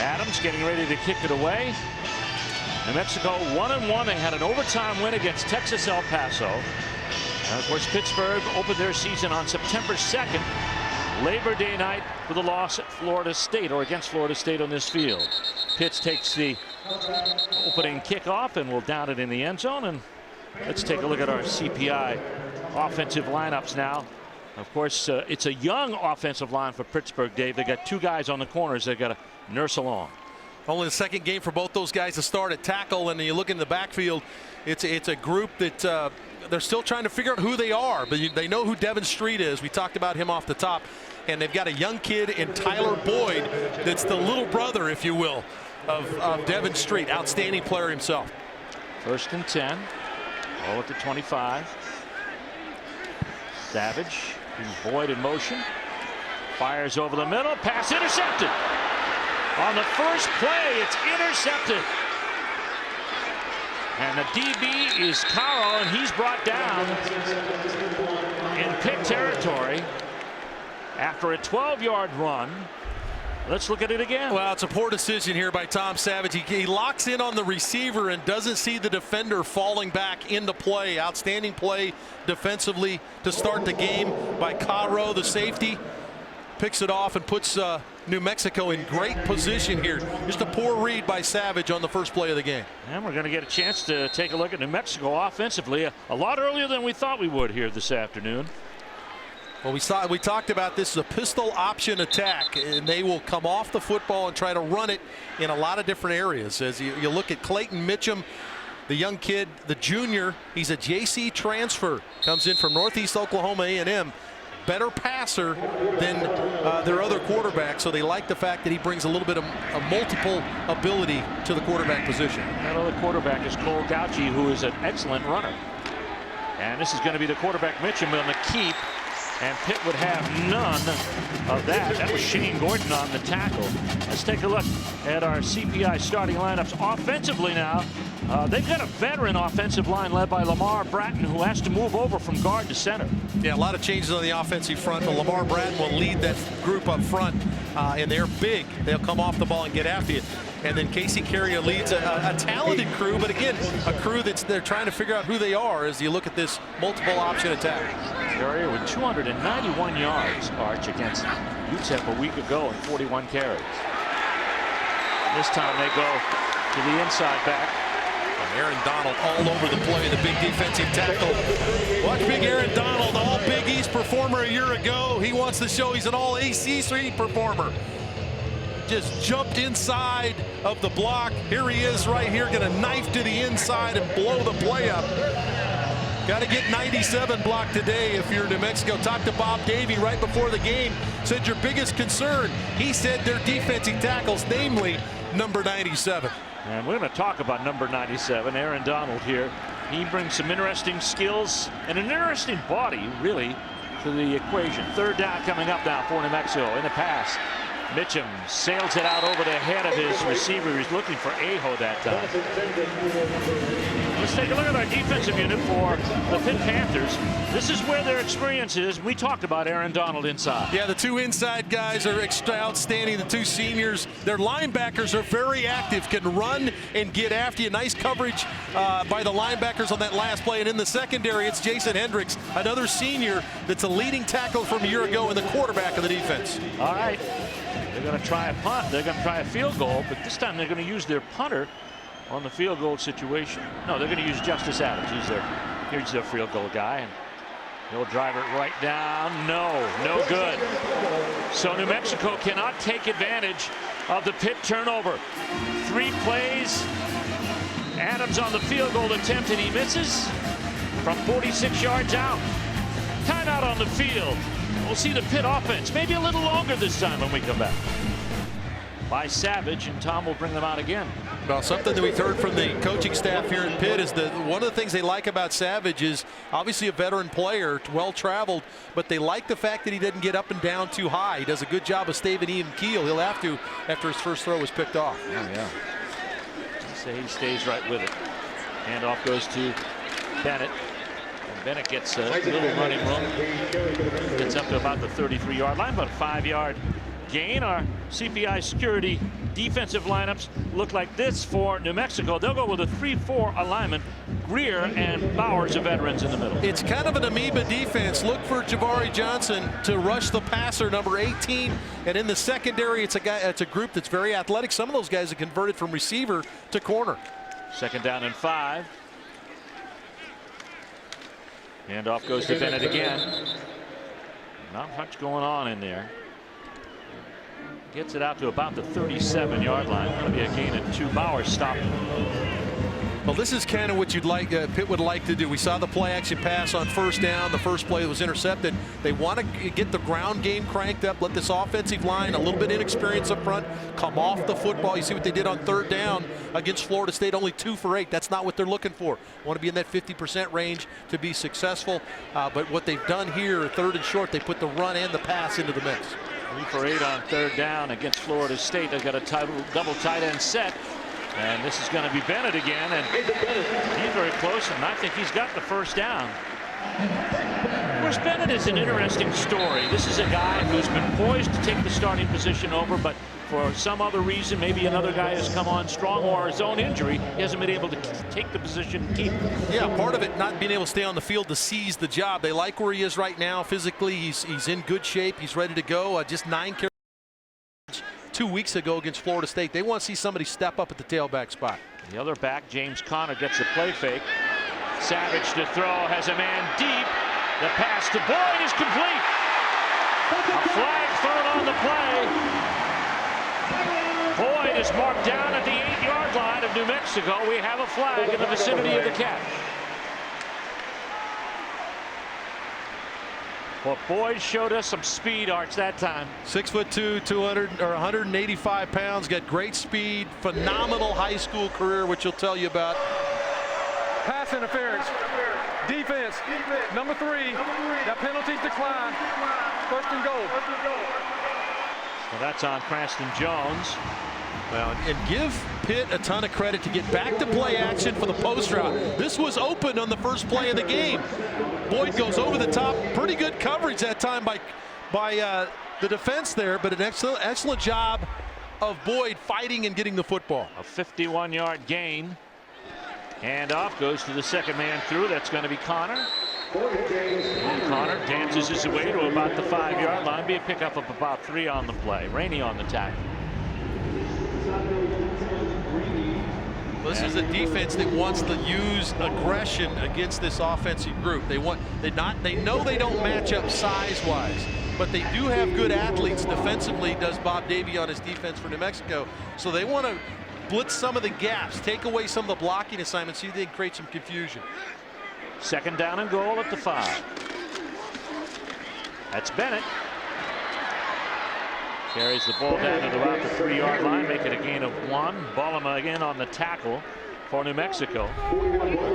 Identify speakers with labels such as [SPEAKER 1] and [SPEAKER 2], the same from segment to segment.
[SPEAKER 1] Adams getting ready to kick it away. New Mexico 1-1. They had an overtime win against Texas El Paso. And of course, Pittsburgh opened their season on September 2nd, Labor Day night, with a loss at Florida State, or against Florida State on this field. Pitts takes the opening kickoff and will down it in the end zone. And let's take a look at our CPI offensive lineups now. Of course, it's a young offensive line for Pittsburgh, Dave. They got two guys on the corners they got to nurse along.
[SPEAKER 2] Only the second game for both those guys to start at tackle, and you look in the backfield, it's a group that they're still trying to figure out who they are, but they know who Devin Street is. We talked about him off the top, and they've got a young kid in Tyler Boyd that's the little brother, if you will, of Devin Street. Outstanding player himself.
[SPEAKER 1] 1st and 10. Ball at the 25. Savage, Boyd in motion. Fires over the middle. Pass intercepted. On the first play, it's intercepted. And the DB is Caro, and he's brought down in Pitt territory after a 12-yard run. Let's look at it again.
[SPEAKER 2] Well, it's a poor decision here by Tom Savage. He locks in on the receiver and doesn't see the defender falling back into play. Outstanding play defensively to start the game by Caro, the safety. Picks it off and puts New Mexico in great position here. Just a poor read by Savage on the first play of the game.
[SPEAKER 1] And we're going to get a chance to take a look at New Mexico offensively a lot earlier than we thought we would here this afternoon.
[SPEAKER 2] Well, we talked about this as a pistol option attack, and they will come off the football and try to run it in a lot of different areas. As you look at Clayton Mitchum, the young kid, the junior, he's a JC transfer, comes in from Northeast Oklahoma A&M. Better passer than their other quarterback, so they like the fact that he brings a little bit of a multiple ability to the quarterback position.
[SPEAKER 1] That other quarterback is Cole Gauchi, who is an excellent runner. And this is going to be the quarterback Mitchum on the keep, and Pitt would have none of that. That was Shane Gordon on the tackle. Let's take a look at our CPI starting lineups offensively now. They've got a veteran offensive line led by Lamar Bratton, who has to move over from guard to center.
[SPEAKER 2] Yeah, a lot of changes on the offensive front, but Lamar Bratton will lead that group up front, and they're big. They'll come off the ball and get after you. And then Casey Carrier leads a talented crew, but again, a crew they're trying to figure out who they are as you look at this multiple option attack.
[SPEAKER 1] Carrier with 291 yards, Arch, against UTEP a week ago and 41 carries. This time they go to the inside back.
[SPEAKER 2] Aaron Donald all over the play, the big defensive tackle. Watch big Aaron Donald, all Big East performer a year ago. He wants to show he's an all ACC performer. Just jumped inside of the block. Here he is right here, going to knife to the inside and blow the play up. Got to get 97 blocked today if you're New Mexico. Talked to Bob Davie right before the game. Said your biggest concern, he said, their defensive tackles, namely number 97.
[SPEAKER 1] And we're going to talk about number 97, Aaron Donald here. He brings some interesting skills and an interesting body, really, to the equation. 3rd down coming up now for New Mexico in the pass. Mitchum sails it out over the head of his receiver. He's looking for Aho that time. Let's take a look at our defensive unit for the Pitt Panthers. This is where their experience is. We talked about Aaron Donald inside.
[SPEAKER 2] Yeah, the two inside guys are outstanding. The two seniors, their linebackers are very active, can run and get after you. Nice coverage by the linebackers on that last play. And in the secondary, it's Jason Hendricks, another senior that's a leading tackle from a year ago and the quarterback of the defense.
[SPEAKER 1] All right. They're going to try a punt. They're going to try a field goal, but this time they're going to use their punter on the field goal situation. No, they're going to use Justice Adams. Here's their field goal guy, and he'll drive it right down. No good. So New Mexico cannot take advantage of the Pitt turnover. 3 plays. Adams on the field goal attempt, and he misses from 46 yards out. Timeout on the field. We'll see the Pitt offense maybe a little longer this time when we come back. By Savage, and Tom will bring them out again.
[SPEAKER 2] Well, something that we've heard from the coaching staff here at Pitt is that one of the things they like about Savage is obviously a veteran player, well-traveled, but they like the fact that he doesn't get up and down too high. He does a good job of staving even keel. He'll have to after his first throw was picked off.
[SPEAKER 1] Oh, yeah. So he stays right with it. Handoff goes to Bennett. Bennett gets a little running room. Gets up to about the 33-yard line, about a 5-yard gain. Our CPI security defensive lineups look like this for New Mexico. They'll go with a 3-4 alignment. Greer and Bowers are veterans in the middle.
[SPEAKER 2] It's kind of an amoeba defense. Look for Javari Johnson to rush the passer, number 18. And in the secondary, it's a group that's very athletic. Some of those guys have converted from receiver to corner.
[SPEAKER 1] 2nd down and 5. Handoff goes to Bennett again. Not much going on in there. Gets it out to about the 37-yard line. That'll be a gain of 2. Bowers stopped him.
[SPEAKER 2] Well, this is kind of what you'd like, Pitt would like to do. We saw the play action pass on 1st down. The first play was intercepted. They want to get the ground game cranked up, let this offensive line, a little bit inexperienced up front, come off the football. You see what they did on 3rd down against Florida State, only 2 for 8. That's not what they're looking for. Want to be in that 50% range to be successful. But what they've done here, 3rd and short, they put the run and the pass into the mix.
[SPEAKER 1] 3 for 8 on 3rd down against Florida State. They've got a double tight end set. And this is going to be Bennett again, and he's very close, and I think he's got the 1st down. Of course, Bennett is an interesting story. This is a guy who's been poised to take the starting position over, but for some other reason, maybe another guy has come on strong, or his own injury, he hasn't been able to take the position and keep it.
[SPEAKER 2] Yeah, part of it not being able to stay on the field to seize the job. They like where he is right now. Physically, he's in good shape. He's ready to go. Just 9 carries 2 weeks ago against Florida State. They want to see somebody step up at the tailback spot.
[SPEAKER 1] The other back, James Conner, gets a play fake. Savage to throw, has a man deep. The pass to Boyd is complete. A flag thrown on the play. Boyd is marked down at the 8-yard line of New Mexico. We have a flag in the vicinity of the catch. Well, Boyd showed us some speed, Arch, that time.
[SPEAKER 2] 6'2", 185 pounds, got great speed, phenomenal high school career, which he'll tell you about.
[SPEAKER 3] Pass interference. Defense. Number 3. That penalty's declined. 1st and goal.
[SPEAKER 1] Well, that's on Cranston Jones.
[SPEAKER 2] Well, and give Pitt a ton of credit to get back to play action for the post route. This was open on the first play of the game. Boyd goes over the top. Pretty good coverage that time by the defense there, but an excellent job of Boyd fighting and getting the football.
[SPEAKER 1] A 51-yard gain. Handoff goes to the 2nd man through. That's going to be Conner. And Conner dances his way to about the 5-yard line. Be a pickup of about 3 on the play. Rainey on the tackle.
[SPEAKER 2] This is a defense that wants to use aggression against this offensive group. They know they don't match up size-wise, but they do have good athletes defensively, does Bob Davie on his defense for New Mexico. So they want to blitz some of the gaps, take away some of the blocking assignments, see if they can create some confusion.
[SPEAKER 1] 2nd down and goal at the 5. That's Bennett. Carries the ball down to about the 3-yard line, make it a gain of 1. Ballema again on the tackle for New Mexico.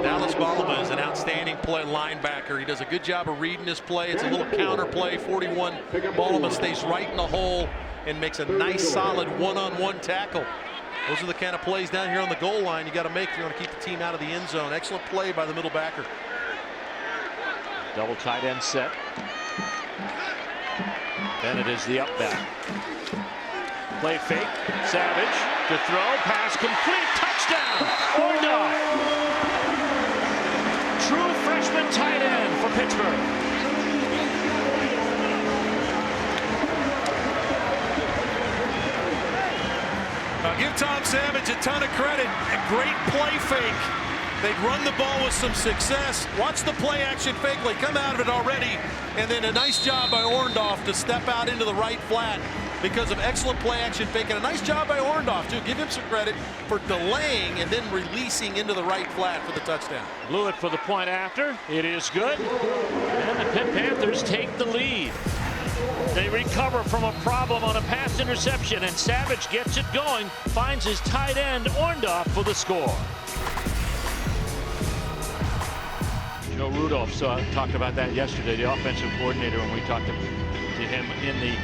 [SPEAKER 2] Dallas Ballema is an outstanding play linebacker. He does a good job of reading his play. It's a little counter play. 41, Ballema stays right in the hole and makes a nice solid one-on-one tackle. Those are the kind of plays down here on the goal line you got to make if you want to keep the team out of the end zone. Excellent play by the middle backer.
[SPEAKER 1] Double tight end set. Bennett is the up back. Play fake. Savage to throw. Pass complete. Touchdown. Orndorff. True freshman tight end for Pittsburgh.
[SPEAKER 2] Give Tom Savage a ton of credit. A great play fake. They'd run the ball with some success. Watch the play action fake. They come out of it already. And then a nice job by Orndorff to step out into the right flat because of excellent play action fake. And a nice job by Orndorff, too. Give him some credit for delaying and then releasing into the right flat for the touchdown.
[SPEAKER 1] Blew it for the point after. It is good. And the Pitt Panthers take the lead. They recover from a problem on a pass interception, and Savage gets it going, finds his tight end Orndorff for the score. Joe Rudolph talked about that yesterday, the offensive coordinator, when we talked to him in the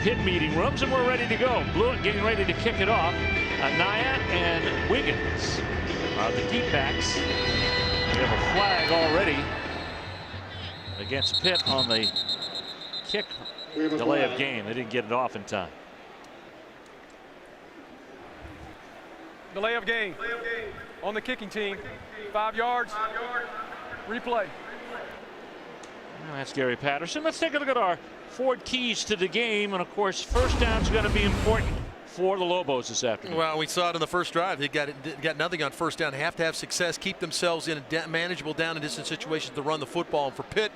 [SPEAKER 1] Pitt meeting rooms, and we're ready to go. Blewett getting ready to kick it off. Nyatt and Wiggins are the deep backs. We have a flag already against Pitt on the kick delay of game. They didn't get it off in time.
[SPEAKER 3] Delay of game. On the kicking team. 5 yards. Replay.
[SPEAKER 1] Well, that's Gary Patterson. Let's take a look at our 4 keys to the game. And, of course, first down is going to be important for the Lobos this afternoon.
[SPEAKER 2] Well, we saw it in the first drive. They got nothing on first down. Have to have success, keep themselves in manageable down and distance situations to run the football. And for Pitt,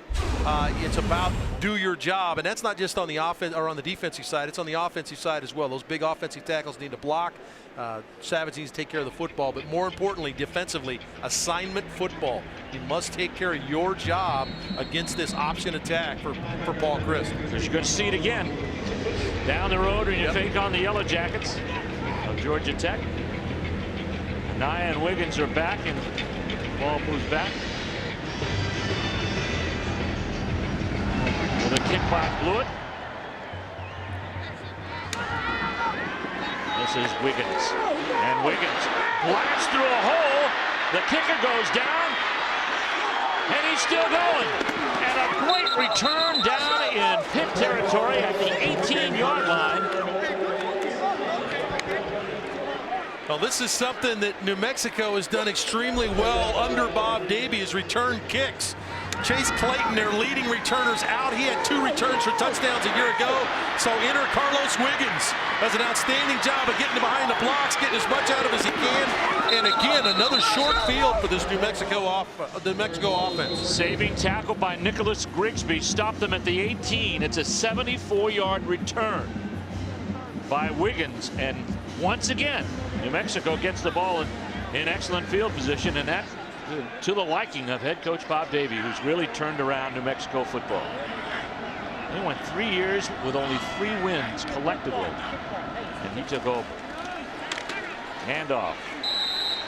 [SPEAKER 2] it's about do your job, and that's not just on the offense or on the defensive side. It's on the offensive side as well. Those big offensive tackles need to block. Savage needs to take care of the football, but more importantly, defensively, assignment football. You must take care of your job against this option attack for Paul Christ.
[SPEAKER 1] Because you're going to see it again down the road when you take on the Yellow Jackets of Georgia Tech. Naya and Wiggins are back, and the ball moves back. With a kick by Blewett. This is Wiggins. And Wiggins blasts through a hole. The kicker goes down. And he's still going. And a great return down in Pitt territory at the 18-yard line.
[SPEAKER 2] Well, this is something that New Mexico has done extremely well under Bob Davie, is return kicks. Chase Clayton, their leading returners, out. He had 2 returns for touchdowns a year ago. So enter Carlos Wiggins. Does an outstanding job of getting behind the blocks, getting as much out of as he can. And again, another short field for this New Mexico offense.
[SPEAKER 1] Saving tackle by Nicholas Grigsby. Stopped them at the 18. It's a 74-yard return by Wiggins. And once again, New Mexico gets the ball in excellent field position, and that to the liking of head coach Bob Davie, who's really turned around New Mexico football. They went 3 years with only 3 wins collectively, and he took over. Handoff.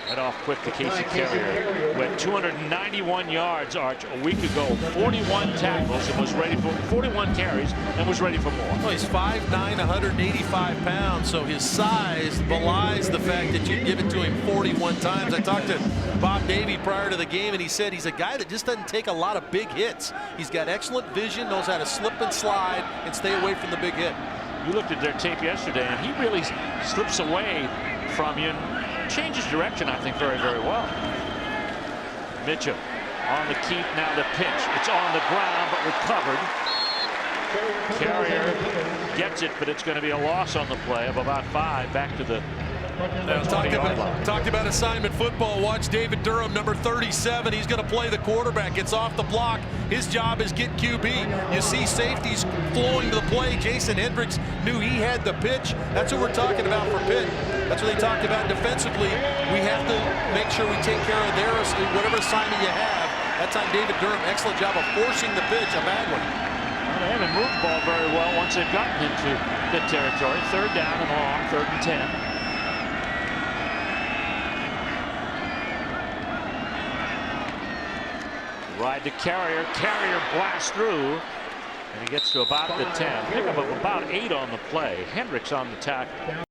[SPEAKER 1] Head off quick to Casey Carrier, who had 291 yards, Arch, a week ago, 41 tackles, and was ready for 41 carries, and was ready for more.
[SPEAKER 2] Well, he's 5'9", 185 pounds, so his size belies the fact that you give it to him 41 times. I talked to Bob Davie prior to the game, and he said he's a guy that just doesn't take a lot of big hits. He's got excellent vision, knows how to slip and slide and stay away from the big hit.
[SPEAKER 1] You looked at their tape yesterday, and he really slips away from you. Changes direction, I think, very, very well. Mitchell on the keep, now the pitch. It's on the ground, but recovered. Carrier gets it, but it's going to be a loss on the play of about 5 back to the
[SPEAKER 2] Talked about assignment football. Watch David Durham, number 37. He's going to play the quarterback. Gets off the block. His job is get QB. You see safeties flowing to the play. Jason Hendricks knew he had the pitch. That's what we're talking about for Pitt. That's what they talked about defensively. We have to make sure we take care of their whatever assignment you have. That time David Durham, excellent job of forcing the pitch, a bad one.
[SPEAKER 1] Well, they haven't moved the ball very well once they've gotten into Pitt territory. 3rd down and long, 3rd and 10. Ride to Carrier. Carrier blasts through, and he gets to about the 10. Pickup of about 8 on the play. Hendricks on the tackle.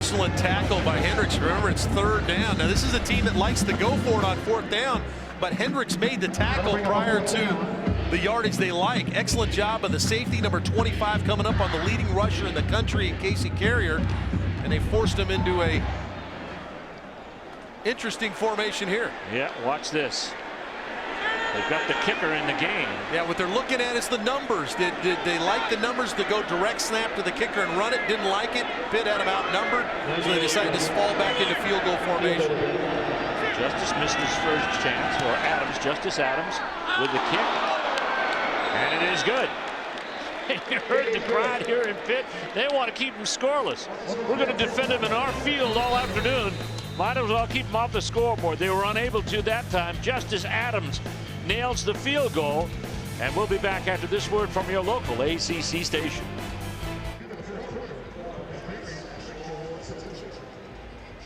[SPEAKER 2] Excellent tackle by Hendricks. Remember, it's 3rd down. Now, this is a team that likes to go for it on 4th down, but Hendricks made the tackle prior to the yardage they like. Excellent job of the safety, number 25, coming up on the leading rusher in the country, Casey Carrier, and they forced him into a interesting formation here.
[SPEAKER 1] Yeah, watch this. They've got the kicker in the game.
[SPEAKER 2] Yeah, what they're looking at is the numbers. Did they like the numbers to go direct snap to the kicker and run it? Didn't like it. Pitt had him outnumbered, so they decided to fall back into field goal formation.
[SPEAKER 1] Justice missed his first chance, or Adams, Justice Adams, with the kick. And it is good. You heard the crowd here in Pitt. They want to keep him scoreless. We're going to defend him in our field all afternoon. Might as well keep him off the scoreboard. They were unable to that time. Justice Adams nails the field goal, and we'll be back after this word from your local ACC station.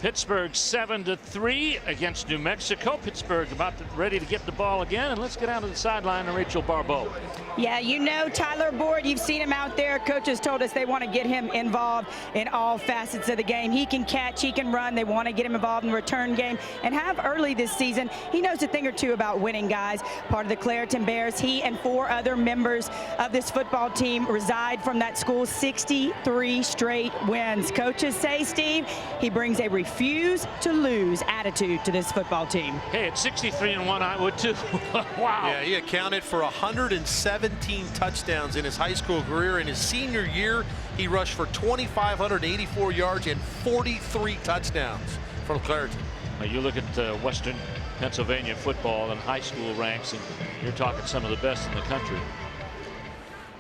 [SPEAKER 1] Pittsburgh 7-3 against New Mexico. Pittsburgh ready to get the ball again, and let's get out to the sideline to Rachel Barbeau.
[SPEAKER 4] Yeah, you know Tyler Boyd, you've seen him out there. Coaches told us they want to get him involved in all facets of the game. He can catch, he can run. They want to get him involved in the return game and have early this season. He knows a thing or two about winning, guys. Part of the Clareton Bears. He and 4 other members of this football team reside from that school. 63 straight wins. Coaches say, Steve, he brings a refuse to lose attitude to this football team.
[SPEAKER 1] Hey, at 63-1, I would too. Wow.
[SPEAKER 2] Yeah, he accounted for 117 touchdowns in his high school career. In his senior year, he rushed for 2,584 yards and 43 touchdowns from Clareton.
[SPEAKER 1] Now you look at Western Pennsylvania football and high school ranks, and you're talking some of the best in the country.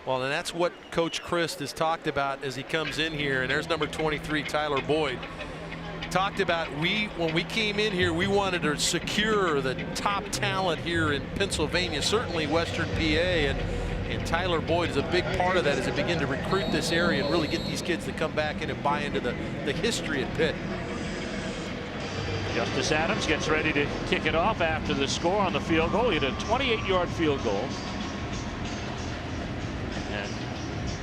[SPEAKER 2] Well, and that's what Coach Christ has talked about as he comes in here. And there's number 23, Tyler Boyd. Talked about when we came in here, we wanted to secure the top talent here in Pennsylvania, certainly Western PA, and Tyler Boyd is a big part of that as they begin to recruit this area and really get these kids to come back in and buy into the history at Pitt.
[SPEAKER 1] Justice Adams gets ready to kick it off after the score on the field goal. He had a 28-yard field goal. And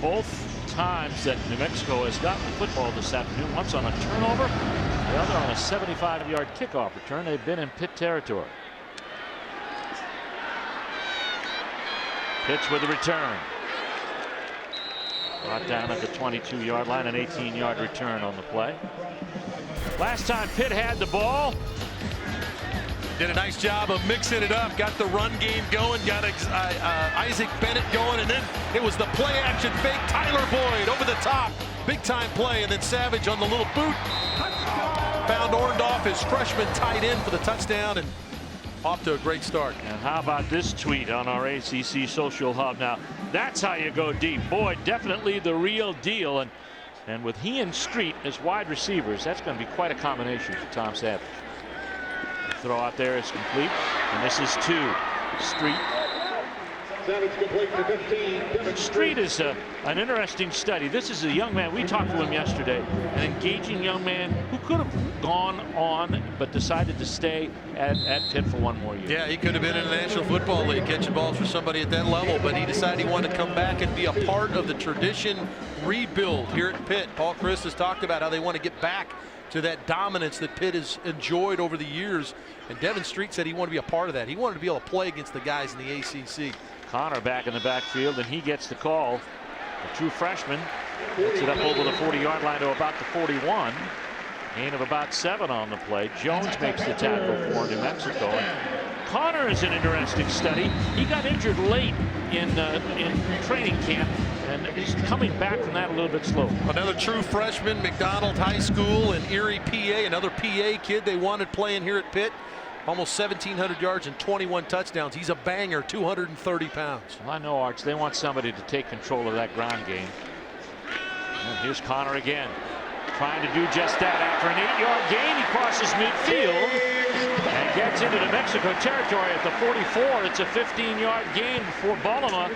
[SPEAKER 1] both times that New Mexico has gotten the football this afternoon, once on a turnover, the other on a 75-yard kickoff return, they've been in Pitt territory. Pitch with the return. Brought down at the 22-yard line, an 18-yard return on the play. Last time Pitt had the ball.
[SPEAKER 2] Did a nice job of mixing it up, got the run game going, got Isaac Bennett going, and then it was the play action fake. Tyler Boyd over the top, big time play, and then Savage on the little boot. Found Orndorff, his freshman tight end, for the touchdown, and off to a great start.
[SPEAKER 1] And how about this tweet on our ACC social hub? Now, that's how you go deep. Boyd, definitely the real deal. And with he and Street as wide receivers, that's going to be quite a combination for Tom Savage. The throw out there is complete, and this is two. Street. Street is an interesting study. This is a young man. We talked to him yesterday. An engaging young man who could have gone on, but decided to stay at Pitt for one more year.
[SPEAKER 2] Yeah, he could have been in the National Football League catching balls for somebody at that level, but he decided he wanted to come back and be a part of the tradition rebuild here at Pitt. Paul Christ has talked about how they want to get back to that dominance that Pitt has enjoyed over the years. And Devin Street said he wanted to be a part of that. He wanted to be able to play against the guys in the ACC.
[SPEAKER 1] Connor back in the backfield, and he gets the call. The true freshman gets it up over the 40-yard line to about the 41. Gain of about 7 on the play. Jones makes the tackle for New Mexico. And Connor is an interesting study. He got injured late in training camp, and he's coming back from that a little bit slow.
[SPEAKER 2] Another true freshman, McDonald High School in Erie, PA. Another PA kid they wanted playing here at Pitt. Almost 1,700 yards and 21 touchdowns. He's a banger, 230 pounds.
[SPEAKER 1] Well, I know, Arch, they want somebody to take control of that ground game. And here's Connor again, trying to do just that. After an 8-yard gain, he crosses midfield and gets into New Mexico territory at the 44. It's a 15-yard gain before Ballama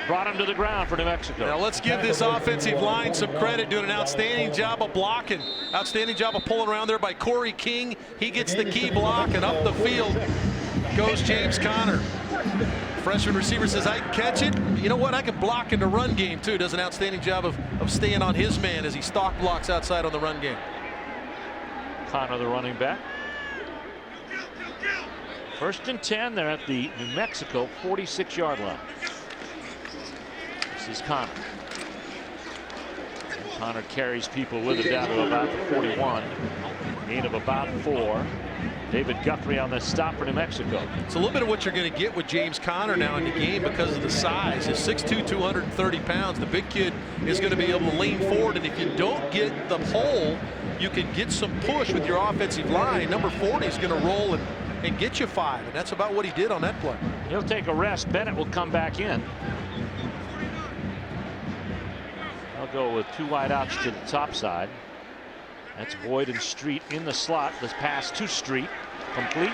[SPEAKER 1] brought him to the ground for New Mexico.
[SPEAKER 2] Now let's give this offensive line some credit, doing an outstanding job of blocking. Outstanding job of pulling around there by Corey King. He gets the key block, and up the field goes James Connor. Freshman receiver says, I can catch it. You know what? I can block in the run game too. Does an outstanding job of staying on his man as he stalk blocks outside on the run game.
[SPEAKER 1] Connor, the running back. 1st and 10. They're at the New Mexico 46-yard line. This is Connor. Connor carries people with him down to about the 41. Gain of about 4. David Guthrie on the stop for New Mexico.
[SPEAKER 2] It's a little bit of what you're going to get with James Connor now in the game because of the size. He's 6'2", 230 pounds. The big kid is going to be able to lean forward, and if you don't get the hole, you can get some push with your offensive line. Number 40 is going to roll and get you 5, and that's about what he did on that play.
[SPEAKER 1] He'll take a rest. Bennett will come back in. I'll go with 2 wideouts to the top side. That's Boyd and Street in the slot. This pass to Street, complete.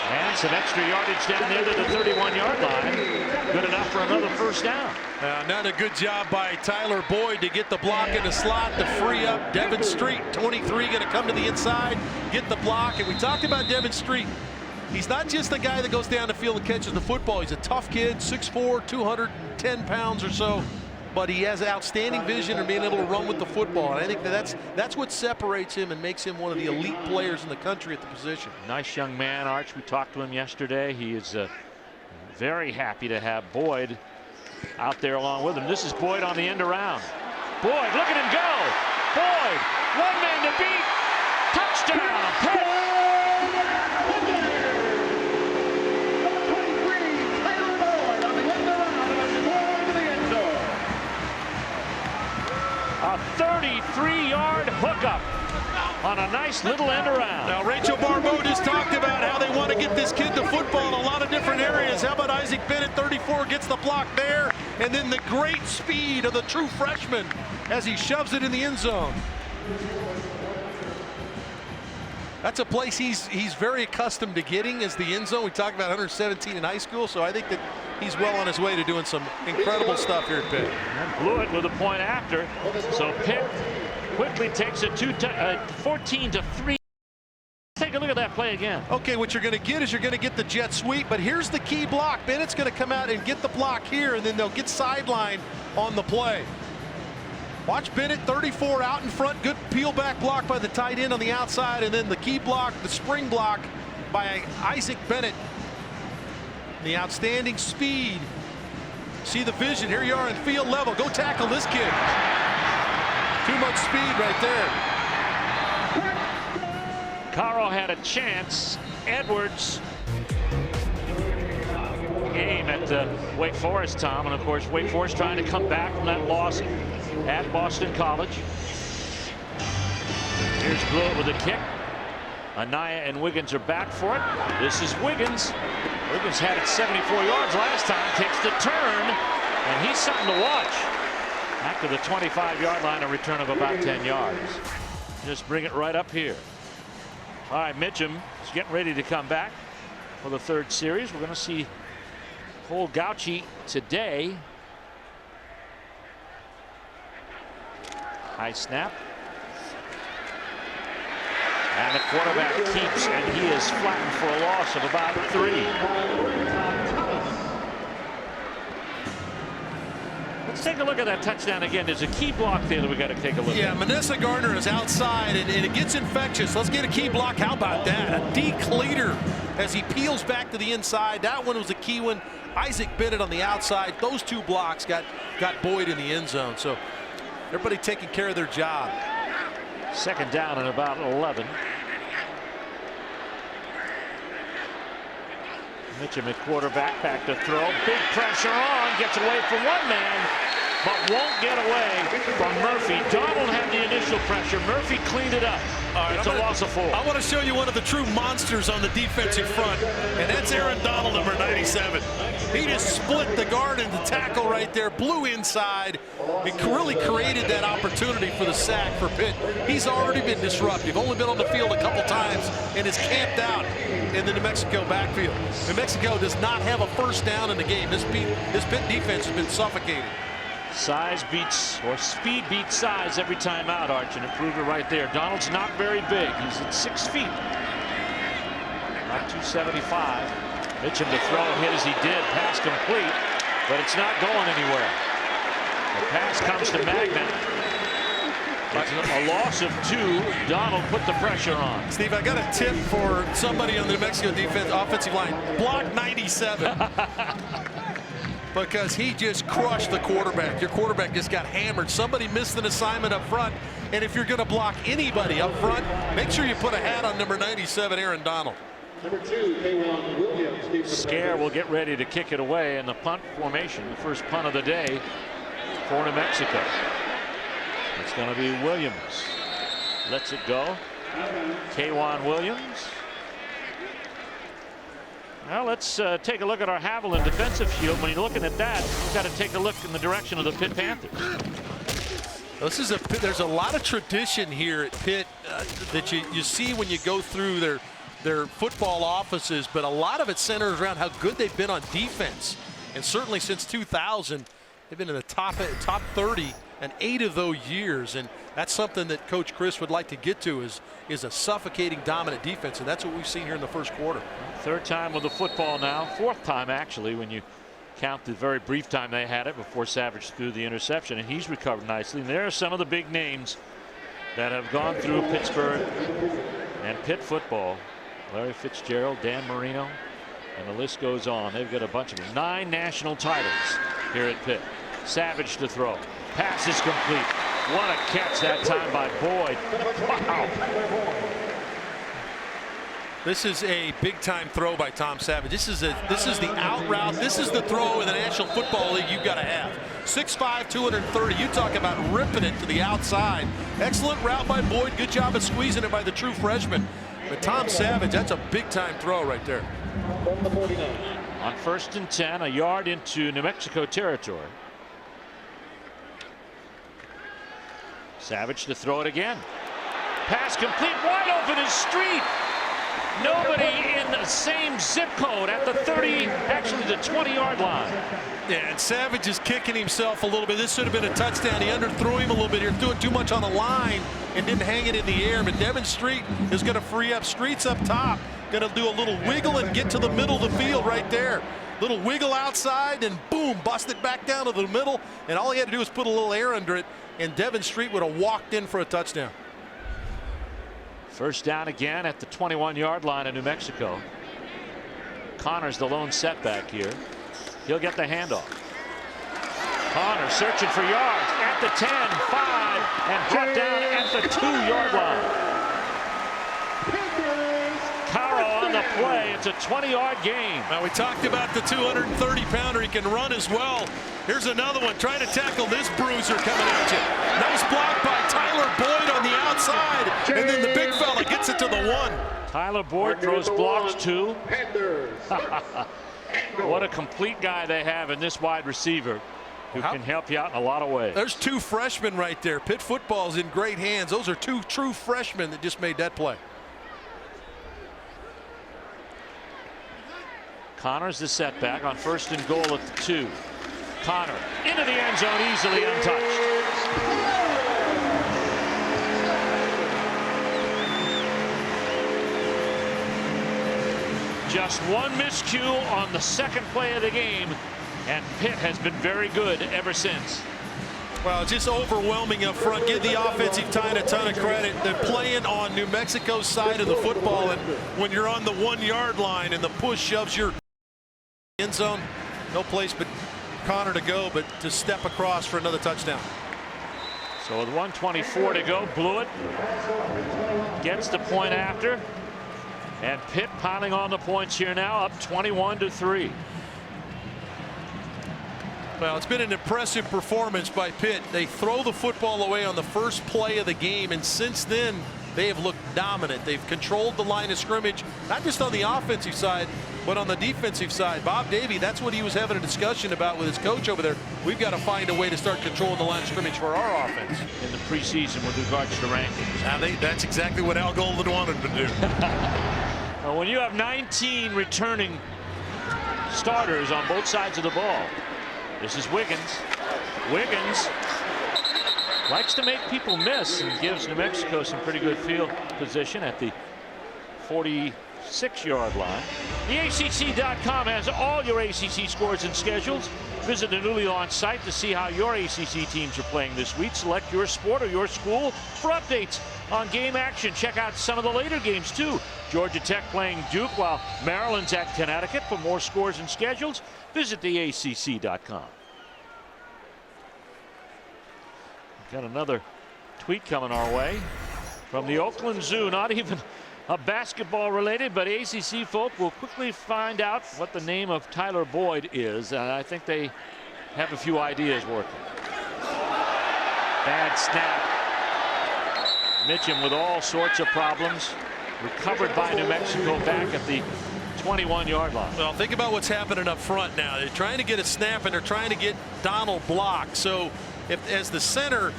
[SPEAKER 1] And some extra yardage down there to the 31-yard line. Good enough for another first down.
[SPEAKER 2] Another good job by Tyler Boyd to get the block in the slot to free up Devin Street. 23 going to come to the inside, get the block. And we talked about Devin Street. He's not just the guy that goes down the field and catches the football. He's a tough kid, 6'4", 210 pounds or so. But he has outstanding vision and being able to run with the football. And I think that's what separates him and makes him one of the elite players in the country at the position.
[SPEAKER 1] Nice young man, Arch. We talked to him yesterday. He is very happy to have Boyd out there along with him. This is Boyd on the end around. Boyd, look at him go. Boyd, one man to beat. Touchdown, Pitt. A 33-yard hookup on a nice little end around.
[SPEAKER 2] Now, Rachel Barbeau just talked about how they want to get this kid to football in a lot of different areas. How about Isaac Bennett, 34, gets the block there, and then the great speed of the true freshman as he shoves it in the end zone. That's a place he's very accustomed to getting, is the end zone. We talked about 117 in high school, so I think that he's well on his way to doing some incredible stuff here at Pitt.
[SPEAKER 1] And blew it with a point after. So Pitt quickly takes it 14-3. Take a look at that play again.
[SPEAKER 2] Okay, what you're going to get is you're going to get the jet sweep, but here's the key block. Bennett's going to come out and get the block here, and then they'll get sidelined on the play. Watch Bennett, 34 out in front. Good peel back block by the tight end on the outside, and then the key block, the spring block by Isaac Bennett. The outstanding speed. See the vision. Here you are in field level. Go tackle this kid. Too much speed right there.
[SPEAKER 1] Caro had a chance. Edwards. Game at Wake Forest, Tom, and of course Wake Forest trying to come back from that loss at Boston College. Here's Blewett with a kick. Anaya and Wiggins are back for it. This is Wiggins. Wiggins had it 74 yards last time. Takes the turn, and he's something to watch. After the 25-yard line, a return of about 10 yards. Just bring it right up here. All right, Mitchum is getting ready to come back for the third series. We're going to see Cole Gauchi today. High snap. And the quarterback keeps, and he is flattened for a loss of about 3. Let's take a look at that touchdown again. There's a key block there that we got to take a look at.
[SPEAKER 2] Yeah, Manessa Gardner is outside, and it gets infectious. Let's get a key block. How about that? A decleater as he peels back to the inside. That one was a key one. Isaac Bennett on the outside. Those two blocks got Boyd in the end zone. So everybody taking care of their job.
[SPEAKER 1] Second down and about 11. Mitchum at quarterback, back to throw. Big pressure on, gets away from one man, but won't get away from Murphy. Donald had the initial pressure. Murphy cleaned it up. It's a loss of 4.
[SPEAKER 2] I want to show you one of the true monsters on the defensive front, and that's Aaron Donald, number 97. He just split the guard and the tackle right there, blew inside. It really created that opportunity for the sack for Pitt. He's already been disruptive, only been on the field a couple times, and is camped out in the New Mexico backfield. New Mexico does not have a first down in the game. This Pitt defense has been suffocated.
[SPEAKER 1] Size beats, or speed beats size every time out, Arch, and it proved it right there. Donald's not very big. He's at 6 feet. Not 275. Mitchum to throw, hit as he did, pass complete, but it's not going anywhere. The pass comes to Magnet. It's a loss of 2. Donald put the pressure on.
[SPEAKER 2] Steve, I got a tip for somebody on the New Mexico defense offensive line. Block 97. Because he just crushed the quarterback. Your quarterback just got hammered. Somebody missed an assignment up front. And if you're going to block anybody up front, make sure you put a hat on number 97, Aaron Donald.
[SPEAKER 5] Number 2, K1 Williams.
[SPEAKER 1] Scare will get ready to kick it away in the punt formation. The first punt of the day for New Mexico. It's going to be Williams. Lets it go. K1 Williams. Well, let's take a look at our Haviland defensive shield. When you're looking at that, you've got to take a look in the direction of the Pitt Panthers.
[SPEAKER 2] There's a lot of tradition here at Pitt that you see when you go through their football offices, but a lot of it centers around how good they've been on defense. And certainly since 2000, they've been in the top 30 in 8 of those years. And that's something that Coach Chris would like to get to is a suffocating, dominant defense. And that's what we've seen here in the first quarter.
[SPEAKER 1] Third time with the football now. Fourth time, actually, when you count the very brief time they had it before Savage threw the interception. And he's recovered nicely. And there are some of the big names that have gone through Pittsburgh and Pitt football. Larry Fitzgerald, Dan Marino, and the list goes on. They've got a bunch of them. 9 national titles here at Pitt. Savage to throw. Pass is complete. What a catch that time by Boyd. Wow.
[SPEAKER 2] This is a big-time throw by Tom Savage. This is the out route. This is the throw in the National Football League you've got to have. 6'5", 230. You talk about ripping it to the outside. Excellent route by Boyd. Good job of squeezing it by the true freshman. But Tom Savage, that's a big-time throw right there.
[SPEAKER 1] On 1st and 10, a yard into New Mexico territory. Savage to throw it again. Pass complete, wide open is Street. Nobody in the same zip code at the 30, actually the 20-yard line.
[SPEAKER 2] Yeah, and Savage is kicking himself a little bit. This should have been a touchdown. He underthrew him a little bit here, threw it too much on the line and didn't hang it in the air. But Devin Street is going to free up. Street's up top, going to do a little wiggle and get to the middle of the field right there. Little wiggle outside and boom, bust it back down to the middle. And all he had to do was put a little air under it, and Devin Street would have walked in for a touchdown.
[SPEAKER 1] First down again at the 21-yard line of New Mexico. Connor's the lone setback here. He'll get the handoff. Connor searching for yards at the 10, 5, and brought down at the 2-yard line. Caro on the play. It's a 20-yard gain.
[SPEAKER 2] Now, we talked about the 230-pounder. He can run as well. Here's another one trying to tackle this bruiser coming at you. Nice block by Tyler Boyd on the outside, and then the big fella gets it to the 1.
[SPEAKER 1] Tyler Boyd throws blocks too. What a complete guy they have in this wide receiver who can help you out in a lot of ways.
[SPEAKER 2] There's 2 freshmen right there. Pitt football's in great hands. Those are 2 true freshmen that just made that play.
[SPEAKER 1] Connor's the setback on 1st and goal at the 2. Connor into the end zone, easily untouched. Just one miscue on the second play of the game, and Pitt has been very good ever since.
[SPEAKER 2] Well, just overwhelming up front. Give the offensive line a ton of credit. They're playing on New Mexico's side of the football, and when you're on the 1-yard line and the push shoves your end zone, no place but Connor to go, but to step across for another touchdown.
[SPEAKER 1] So with 1:24 to go, blew it. Gets the point after. And Pitt piling on the points here now, up 21-3.
[SPEAKER 2] Well, it's been an impressive performance by Pitt. They throw the football away on the first play of the game, and since then they have looked dominant. They've controlled the line of scrimmage, not just on the offensive side, but on the defensive side. Bob Davie, that's what he was having a discussion about with his coach over there. We've got to find a way to start controlling the line of scrimmage for our offense.
[SPEAKER 1] In the preseason with regards to rankings.
[SPEAKER 2] Now that's exactly what Al Golden wanted to do.
[SPEAKER 1] Well, when you have 19 returning starters on both sides of the ball, this is Wiggins. Wiggins likes to make people miss and gives New Mexico some pretty good field position at the 46-yard line. TheACC.com has all your ACC scores and schedules. Visit the newly launched site to see how your ACC teams are playing this week. Select your sport or your school for updates on game action. Check out some of the later games too. Georgia Tech playing Duke while Maryland's at Connecticut. For more scores and schedules, visit theACC.com. Got another tweet coming our way from the Oakland Zoo. Not even a basketball related, but ACC folk will quickly find out what the name of Tyler Boyd is. And I think they have a few ideas working. Bad snap. Mitchum with all sorts of problems. Recovered by New Mexico back at the 21-yard line.
[SPEAKER 2] Well, think about what's happening up front now. They're trying to get a snap and they're trying to get Donald blocked. So if as the center,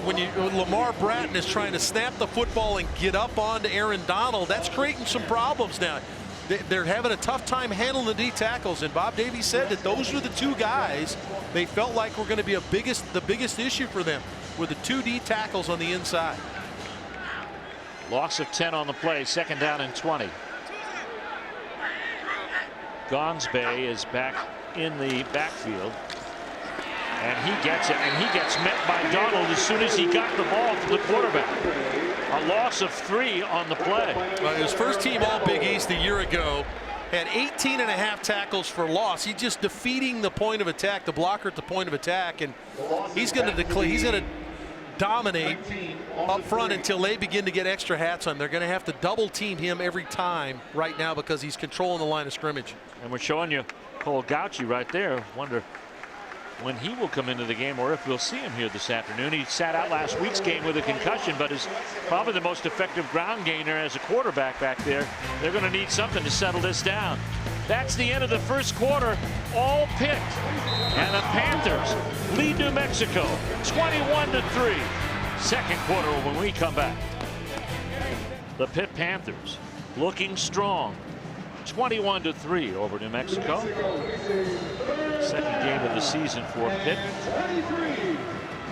[SPEAKER 2] when Lamar Bratton is trying to snap the football and get up onto Aaron Donald, that's creating some problems now. They're having a tough time handling the D tackles, and Bob Davie said that those were the 2 guys they felt like were going to be the biggest issue for them, were the 2 D tackles on the inside.
[SPEAKER 1] Loss of 10 on the play, 2nd down and 20. Gonsbay is back in the backfield. And he gets it, and he gets met by Donald as soon as he got the ball from the quarterback. A loss of 3 on the play.
[SPEAKER 2] Well, his first team All Big East a year ago, had 18.5 tackles for loss. He's just defeating the point of attack, the blocker at the point of attack, and he's going to dominate up front until they begin to get extra hats on. They're going to have to double team him every time right now because he's controlling the line of scrimmage.
[SPEAKER 1] And we're showing you Cole Gauchi right there. Wonder when he will come into the game or if we'll see him here this afternoon. He sat out last week's game with a concussion, but is probably the most effective ground gainer as a quarterback back there. They're going to need something to settle this down. That's the end of the first quarter. All Pitt. And the Panthers lead New Mexico 21-3. Second quarter when we come back. The Pitt Panthers looking strong. 21-3 over New Mexico. Second game of the season for Pitt.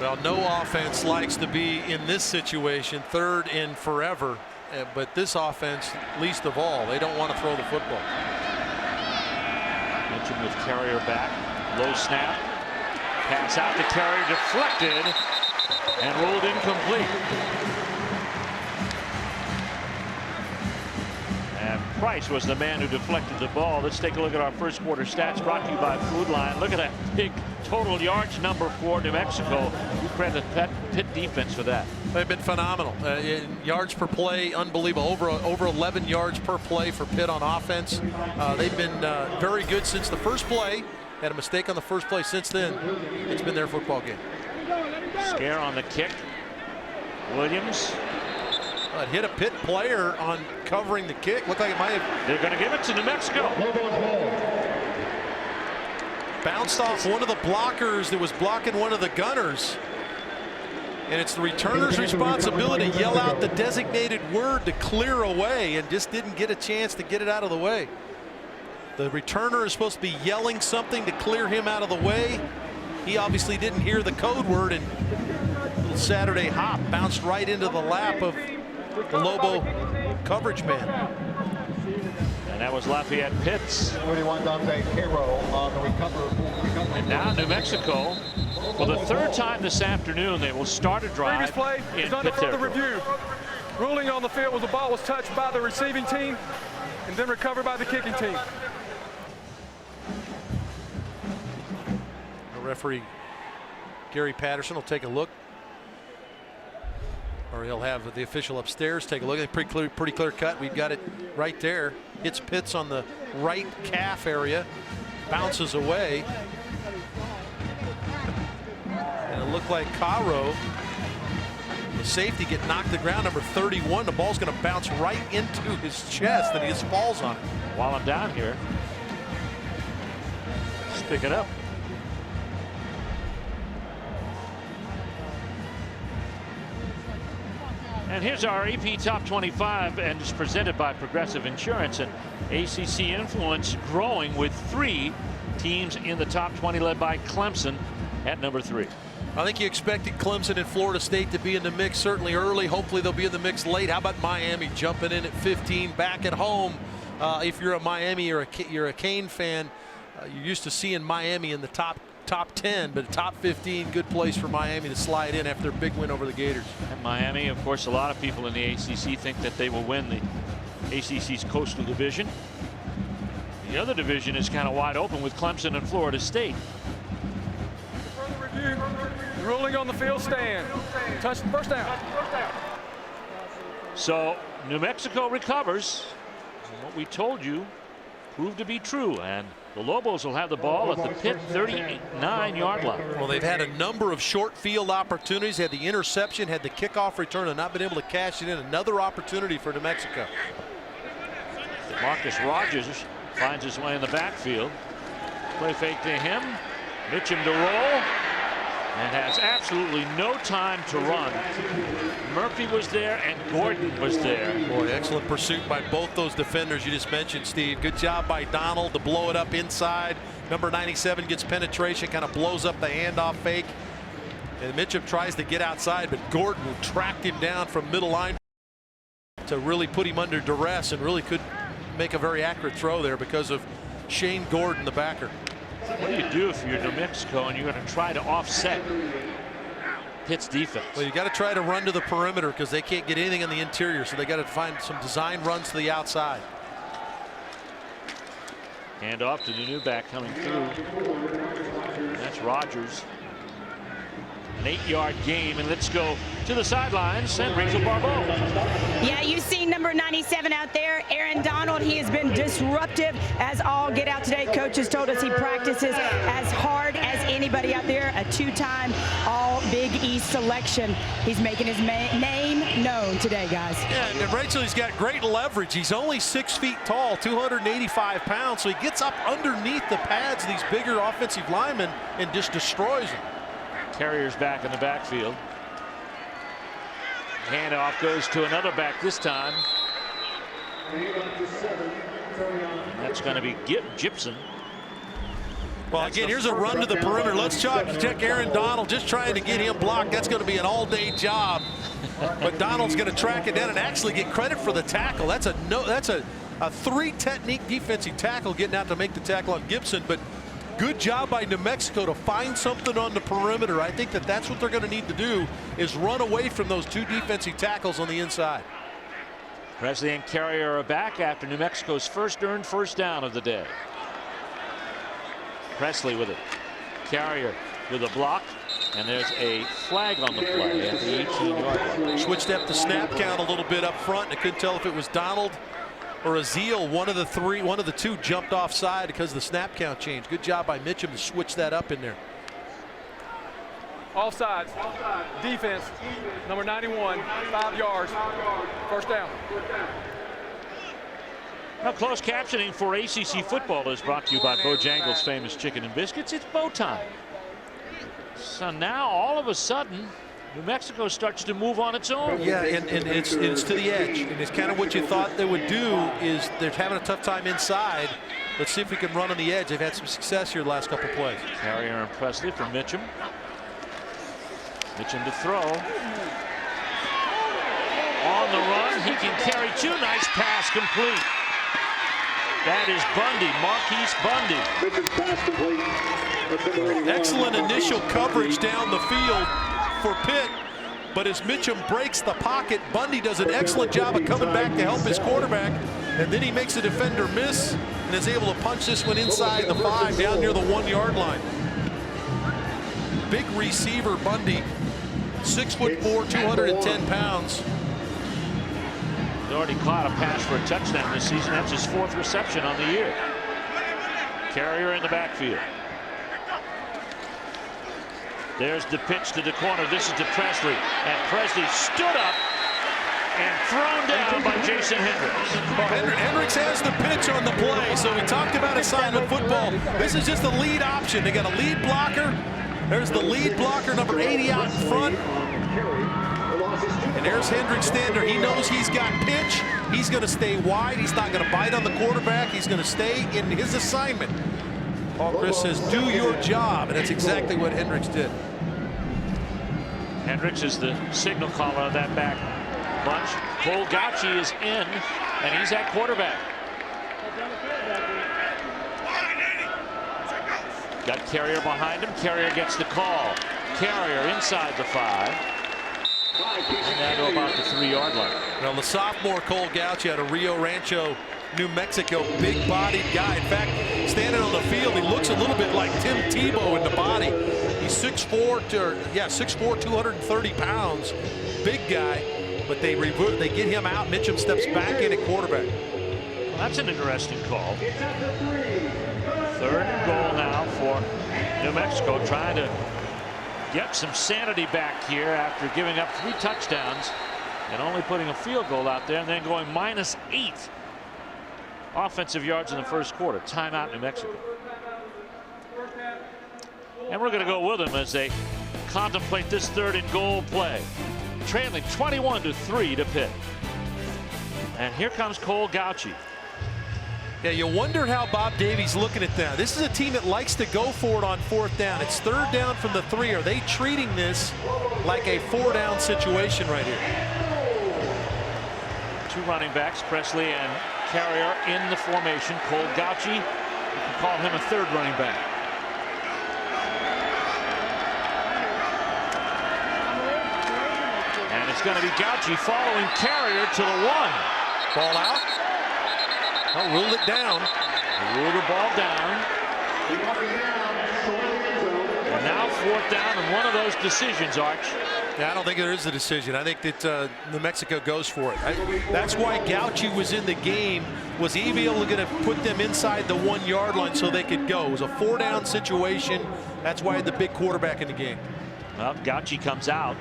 [SPEAKER 2] Well, no offense likes to be in this situation, third in forever. But this offense, least of all, they don't want to throw the football.
[SPEAKER 1] Mentioned with Carrier back. Low snap. Pass out to Carrier, deflected and rolled incomplete. And Price was the man who deflected the ball. Let's take a look at our first quarter stats brought to you by Food Line. Look at that big total yards number for New Mexico. You credit the Pitt defense for that.
[SPEAKER 2] They've been phenomenal. In yards per play, unbelievable. Over 11 yards per play for Pitt on offense. They've been very good since the first play. Had a mistake on the first play. Since then, it's been their football game.
[SPEAKER 1] Scare on the kick. Williams.
[SPEAKER 2] It hit a Pitt player on covering the kick. Looked like it might have.
[SPEAKER 1] They're going to give it to New Mexico.
[SPEAKER 2] Bounced off one of the blockers that was blocking one of the gunners. And it's the returner's responsibility to yell out the designated word to clear away, and just didn't get a chance to get it out of the way. The returner is supposed to be yelling something to clear him out of the way. He obviously didn't hear the code word, and little Saturday hop bounced right into the lap of the Lobo coverage man.
[SPEAKER 1] And that was Lafayette Pitts.
[SPEAKER 5] 21 Dante Cairo on the recover.
[SPEAKER 1] And now New Mexico, for the third time this afternoon, they will start a drive.
[SPEAKER 3] Previous play is under further review. Ruling on the field was the ball was touched by the receiving team and then recovered by the kicking team.
[SPEAKER 2] The referee Gary Patterson will take a look, or he'll have the official upstairs take a look. It's pretty clear cut. We've got it right there. Hits Pitts on the right calf area, bounces away, and it looked like Cairo, the safety, get knocked to the ground. Number 31. The ball's going to bounce right into his chest, and he just falls on it.
[SPEAKER 1] While I'm down here, let's pick it up. And here's our AP Top 25, and it's presented by Progressive Insurance. And ACC influence growing with 3 teams in the top 20, led by Clemson at number 3.
[SPEAKER 2] I think you expected Clemson and Florida State to be in the mix certainly early. Hopefully they'll be in the mix late. How about Miami jumping in at 15, back at home? If you're a Miami or you're a Cane fan, you're used to seeing Miami in the top 10, but top 15, good place for Miami to slide in after a big win over the Gators.
[SPEAKER 1] And Miami, of course, a lot of people in the ACC think that they will win the ACC's Coastal Division. The other division is kind of wide open with Clemson and Florida State.
[SPEAKER 3] Further review. Ruling on the field stand. Touch first down.
[SPEAKER 1] So New Mexico recovers. And what we told you proved to be true, and the Lobos will have the ball at the Pitt 39-yard line.
[SPEAKER 2] Well, they've had a number of short field opportunities, had the interception, had the kickoff return, and not been able to cash it in. Another opportunity for New Mexico.
[SPEAKER 1] Marcus Rogers finds his way in the backfield. Play fake to him. Mitchum to roll. And has absolutely no time to run. Murphy was there and Gordon was there.
[SPEAKER 2] Boy, excellent pursuit by both those defenders you just mentioned, Steve. Good job by Donald to blow it up inside. Number 97 gets penetration, kind of blows up the handoff fake. And Mitchum tries to get outside, but Gordon tracked him down from middle line to really put him under duress, and really could make a very accurate throw there because of Shane Gordon, the backer.
[SPEAKER 1] What do you do if you're New Mexico and you're going to try to offset Pitt's defense?
[SPEAKER 2] Well, you got to try to run to the perimeter because they can't get anything in the interior, so they got to find some design runs to the outside.
[SPEAKER 1] Hand off to the new back coming through. That's Rogers. An 8-yard game, and let's go to the sidelines and Rachel Barbeau.
[SPEAKER 4] Yeah, you see number 97 out there, Aaron Donald. He has been disruptive as all get out today. Coaches told us he practices as hard as anybody out there. A 2-time All Big East selection. He's making his name known today, guys.
[SPEAKER 2] Yeah, and Rachel, he's got great leverage. He's only 6 feet tall, 285 pounds, so he gets up underneath the pads of these bigger offensive linemen and just destroys them.
[SPEAKER 1] Carrier's back in the backfield. Handoff goes to another back this time. And that's going to be Gibson.
[SPEAKER 2] Well, again, here's a run to the perimeter. Let's check Aaron Donald, just trying to get him blocked. That's going to be an all-day job. But Donald's going to track it down and actually get credit for the tackle. That's a 3-technique defensive tackle, getting out to make the tackle on Gibson. But good job by New Mexico to find something on the perimeter. I think that's what they're going to need to do, is run away from those 2 defensive tackles on the inside.
[SPEAKER 1] Presley and Carrier are back after New Mexico's first earned first down of the day. Presley with it. Carrier with a block, and there's a flag on the play at the 18-yard line.
[SPEAKER 2] Switched up the snap count a little bit up front, and I couldn't tell if it was Donald or Azeal. One of the two jumped offside because the snap count changed. Good job by Mitchum to switch that up in there.
[SPEAKER 3] Offsides. Defense. Number 91. 5 yards. First down.
[SPEAKER 1] Now, closed captioning for ACC football is brought to you by Bojangles' famous chicken and biscuits. It's bow time. So now, all of a sudden, New Mexico starts to move on its own.
[SPEAKER 2] Yeah, and it's to the edge. And it's kind of what you thought they would do. Is they're having a tough time inside. Let's see if we can run on the edge. They've had some success here the last couple plays.
[SPEAKER 1] Carrier and Presley for Mitchum. Mitchum to throw. On the run, he can carry 2. Nice pass, complete. That is Bundy, Marquise Bundy.
[SPEAKER 2] Excellent initial coverage down the field for Pitt, but as Mitchum breaks the pocket, Bundy does an excellent job of coming back to help his quarterback, and then he makes a defender miss and is able to punch this one inside the 5 down near the 1-yard line. Big receiver Bundy, 6'4", 210 pounds.
[SPEAKER 1] He's already caught a pass for a touchdown this season. That's his 4th reception on the year. Carrier in the backfield. There's the pitch to the corner. This is to Presley. And Presley stood up and thrown down by Jason Hendricks.
[SPEAKER 2] Well, Hendricks has the pitch on the play, so we talked about assignment football. This is just a lead option. They got a lead blocker. There's the lead blocker, number 80 out in front. And there's Hendricks standing. He knows he's got pitch. He's going to stay wide. He's not going to bite on the quarterback. He's going to stay in his assignment. Paul Chris says, do your job, and that's exactly what Hendricks did.
[SPEAKER 1] Hendricks is the signal caller of that back bunch. Cole Gauchi is in, and he's at quarterback. Got Carrier behind him. Carrier gets the call. Carrier inside the 5. And now to about the 3-yard line.
[SPEAKER 2] Now, the sophomore Cole Gauchi out of Rio Rancho, New Mexico, big-bodied guy. In fact, standing on the field, he looks a little bit like Tim Tebow in the body. He's 6'4", 230 pounds, big guy. But they get him out. Mitchum steps back in at quarterback.
[SPEAKER 1] Well, that's an interesting call. 3rd and goal now for New Mexico, trying to get some sanity back here after giving up 3 touchdowns and only putting a field goal out there and then going -8 offensive yards in the first quarter. Timeout, New Mexico. And we're going to go with them as they contemplate this 3rd and goal play. Trailing 21-3 to Pitt. And here comes Cole Gauchi.
[SPEAKER 2] Yeah, you wonder how Bob Davies looking at that. This is a team that likes to go for it on 4th down. It's 3rd down from the 3. Are they treating this like a 4-down situation right here?
[SPEAKER 1] 2 running backs, Presley and Carrier in the formation. Cole Gauchi, you can call him a 3rd running back. And it's going to be Gauchi following Carrier to the 1.
[SPEAKER 2] Ball out. I'll rule it down.
[SPEAKER 1] Rule the ball down. And now 4th down and one of those decisions, Arch.
[SPEAKER 2] Yeah, I don't think there is a decision. I think that New Mexico goes for it. That's why Gauci was in the game. Was he able to put them inside the 1-yard line so they could go? It was a 4-down situation. That's why the big quarterback in the game.
[SPEAKER 1] Well, Gauci comes out.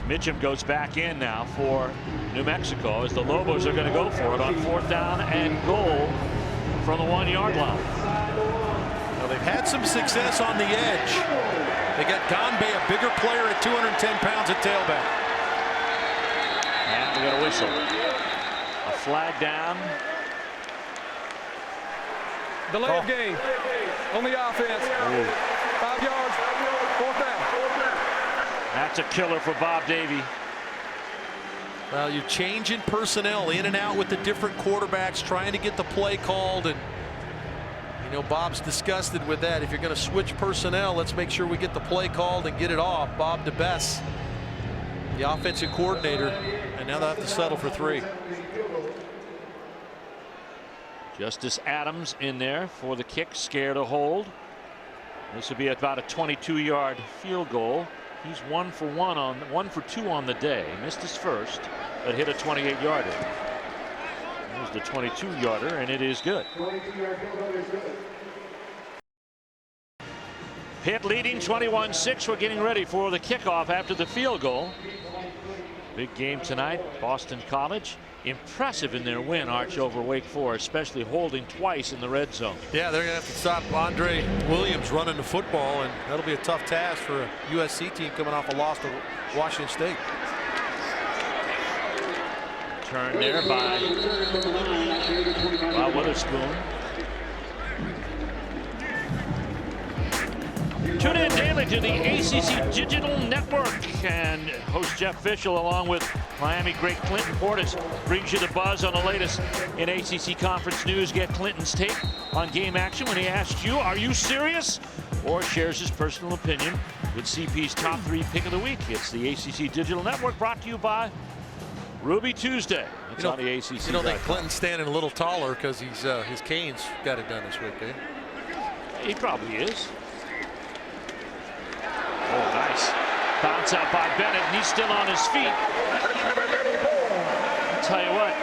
[SPEAKER 1] Mitchum goes back in now for New Mexico as the Lobos are going to go for it on 4th down and goal from the 1-yard line.
[SPEAKER 2] Now they've had some success on the edge. They got Ganbe, a bigger player at 210 pounds at tailback.
[SPEAKER 1] And we got a whistle. A flag down.
[SPEAKER 3] Delay of game on the offense. 5 yards, 4th down.
[SPEAKER 1] That's a killer for Bob Davie.
[SPEAKER 2] Well, you're changing personnel in and out with the different quarterbacks, trying to get the play called, and you know Bob's disgusted with that. If you're going to switch personnel, let's make sure we get the play called and get it off. Bob DeBess, the offensive coordinator, and now they'll have to settle for 3.
[SPEAKER 1] Justice Adams in there for the kick, scared to hold. This would be about a 22-yard field goal. He's 1 for 2 on the day. Missed his first, but hit a 28-yarder. Here's the 22-yarder, and it is good. Pitt leading 21-6. We're getting ready for the kickoff after the field goal. Big game tonight. Boston College impressive in their win, Arch, over Wake Forest, especially holding twice in the red zone.
[SPEAKER 2] Yeah, they're going to have to stop Andre Williams running the football, and that'll be a tough task for a USC team coming off a loss to Washington State.
[SPEAKER 1] Turn there by Witherspoon. Tune in daily to the ACC Digital Network, and host Jeff Fischel along with Miami great Clinton Portis brings you the buzz on the latest in ACC conference news. Get Clinton's take on game action when he asks you, are you serious? Or shares his personal opinion with CP's top 3 pick of the week. It's the ACC Digital Network, brought to you by Ruby Tuesday. It's on the ACC.
[SPEAKER 2] You don't think Clinton's standing a little taller because he's his canes got it done this week, eh?
[SPEAKER 1] He probably is. Oh, nice. Bounce out by Bennett, and he's still on his feet. I'll tell you what,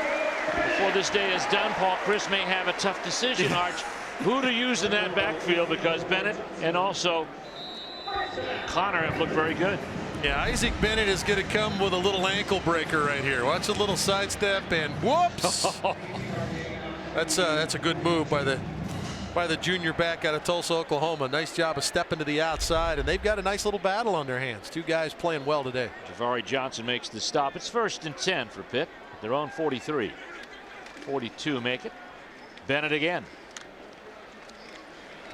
[SPEAKER 1] before this day is done, Paul Chris may have a tough decision, Arch, who to use in that backfield, because Bennett and also Connor have looked very good.
[SPEAKER 2] Yeah, Isaac Bennett is going to come with a little ankle breaker right here. Watch a little sidestep, and whoops! That's a good move by the junior back out of Tulsa, Oklahoma. Nice job of stepping to the outside, and they've got a nice little battle on their hands. 2 guys playing well today.
[SPEAKER 1] Javari Johnson makes the stop. It's 1st and 10 for Pitt. Their own 43. 42 make it. Bennett again.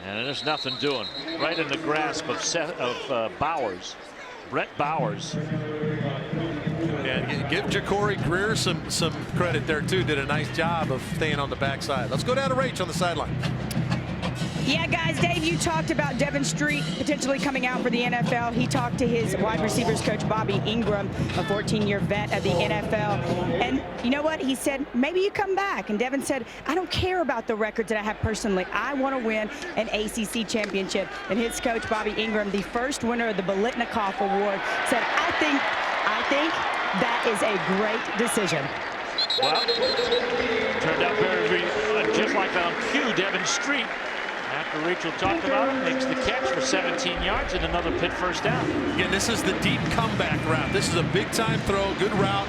[SPEAKER 1] And there's nothing doing. Right in the grasp of Bowers. Brett Bowers.
[SPEAKER 2] And give Ja'Cory Greer some credit there too. Did a nice job of staying on the backside. Let's go down to Rach on the sideline.
[SPEAKER 4] Yeah, guys, Dave, you talked about Devin Street potentially coming out for the NFL. He talked to his wide receivers coach, Bobby Ingram, a 14-year vet of the NFL. And you know what? He said, maybe you come back. And Devin said, I don't care about the records that I have personally. I want to win an ACC championship. And his coach, Bobby Ingram, the first winner of the Biletnikoff Award, said, I think that is a great decision.
[SPEAKER 1] Well, turned out very just like on cue, Devin Street, after Rachel talked about him, makes the catch for 17 yards and another Pitt first down.
[SPEAKER 2] Again, this is the deep comeback route. This is a big-time throw, good route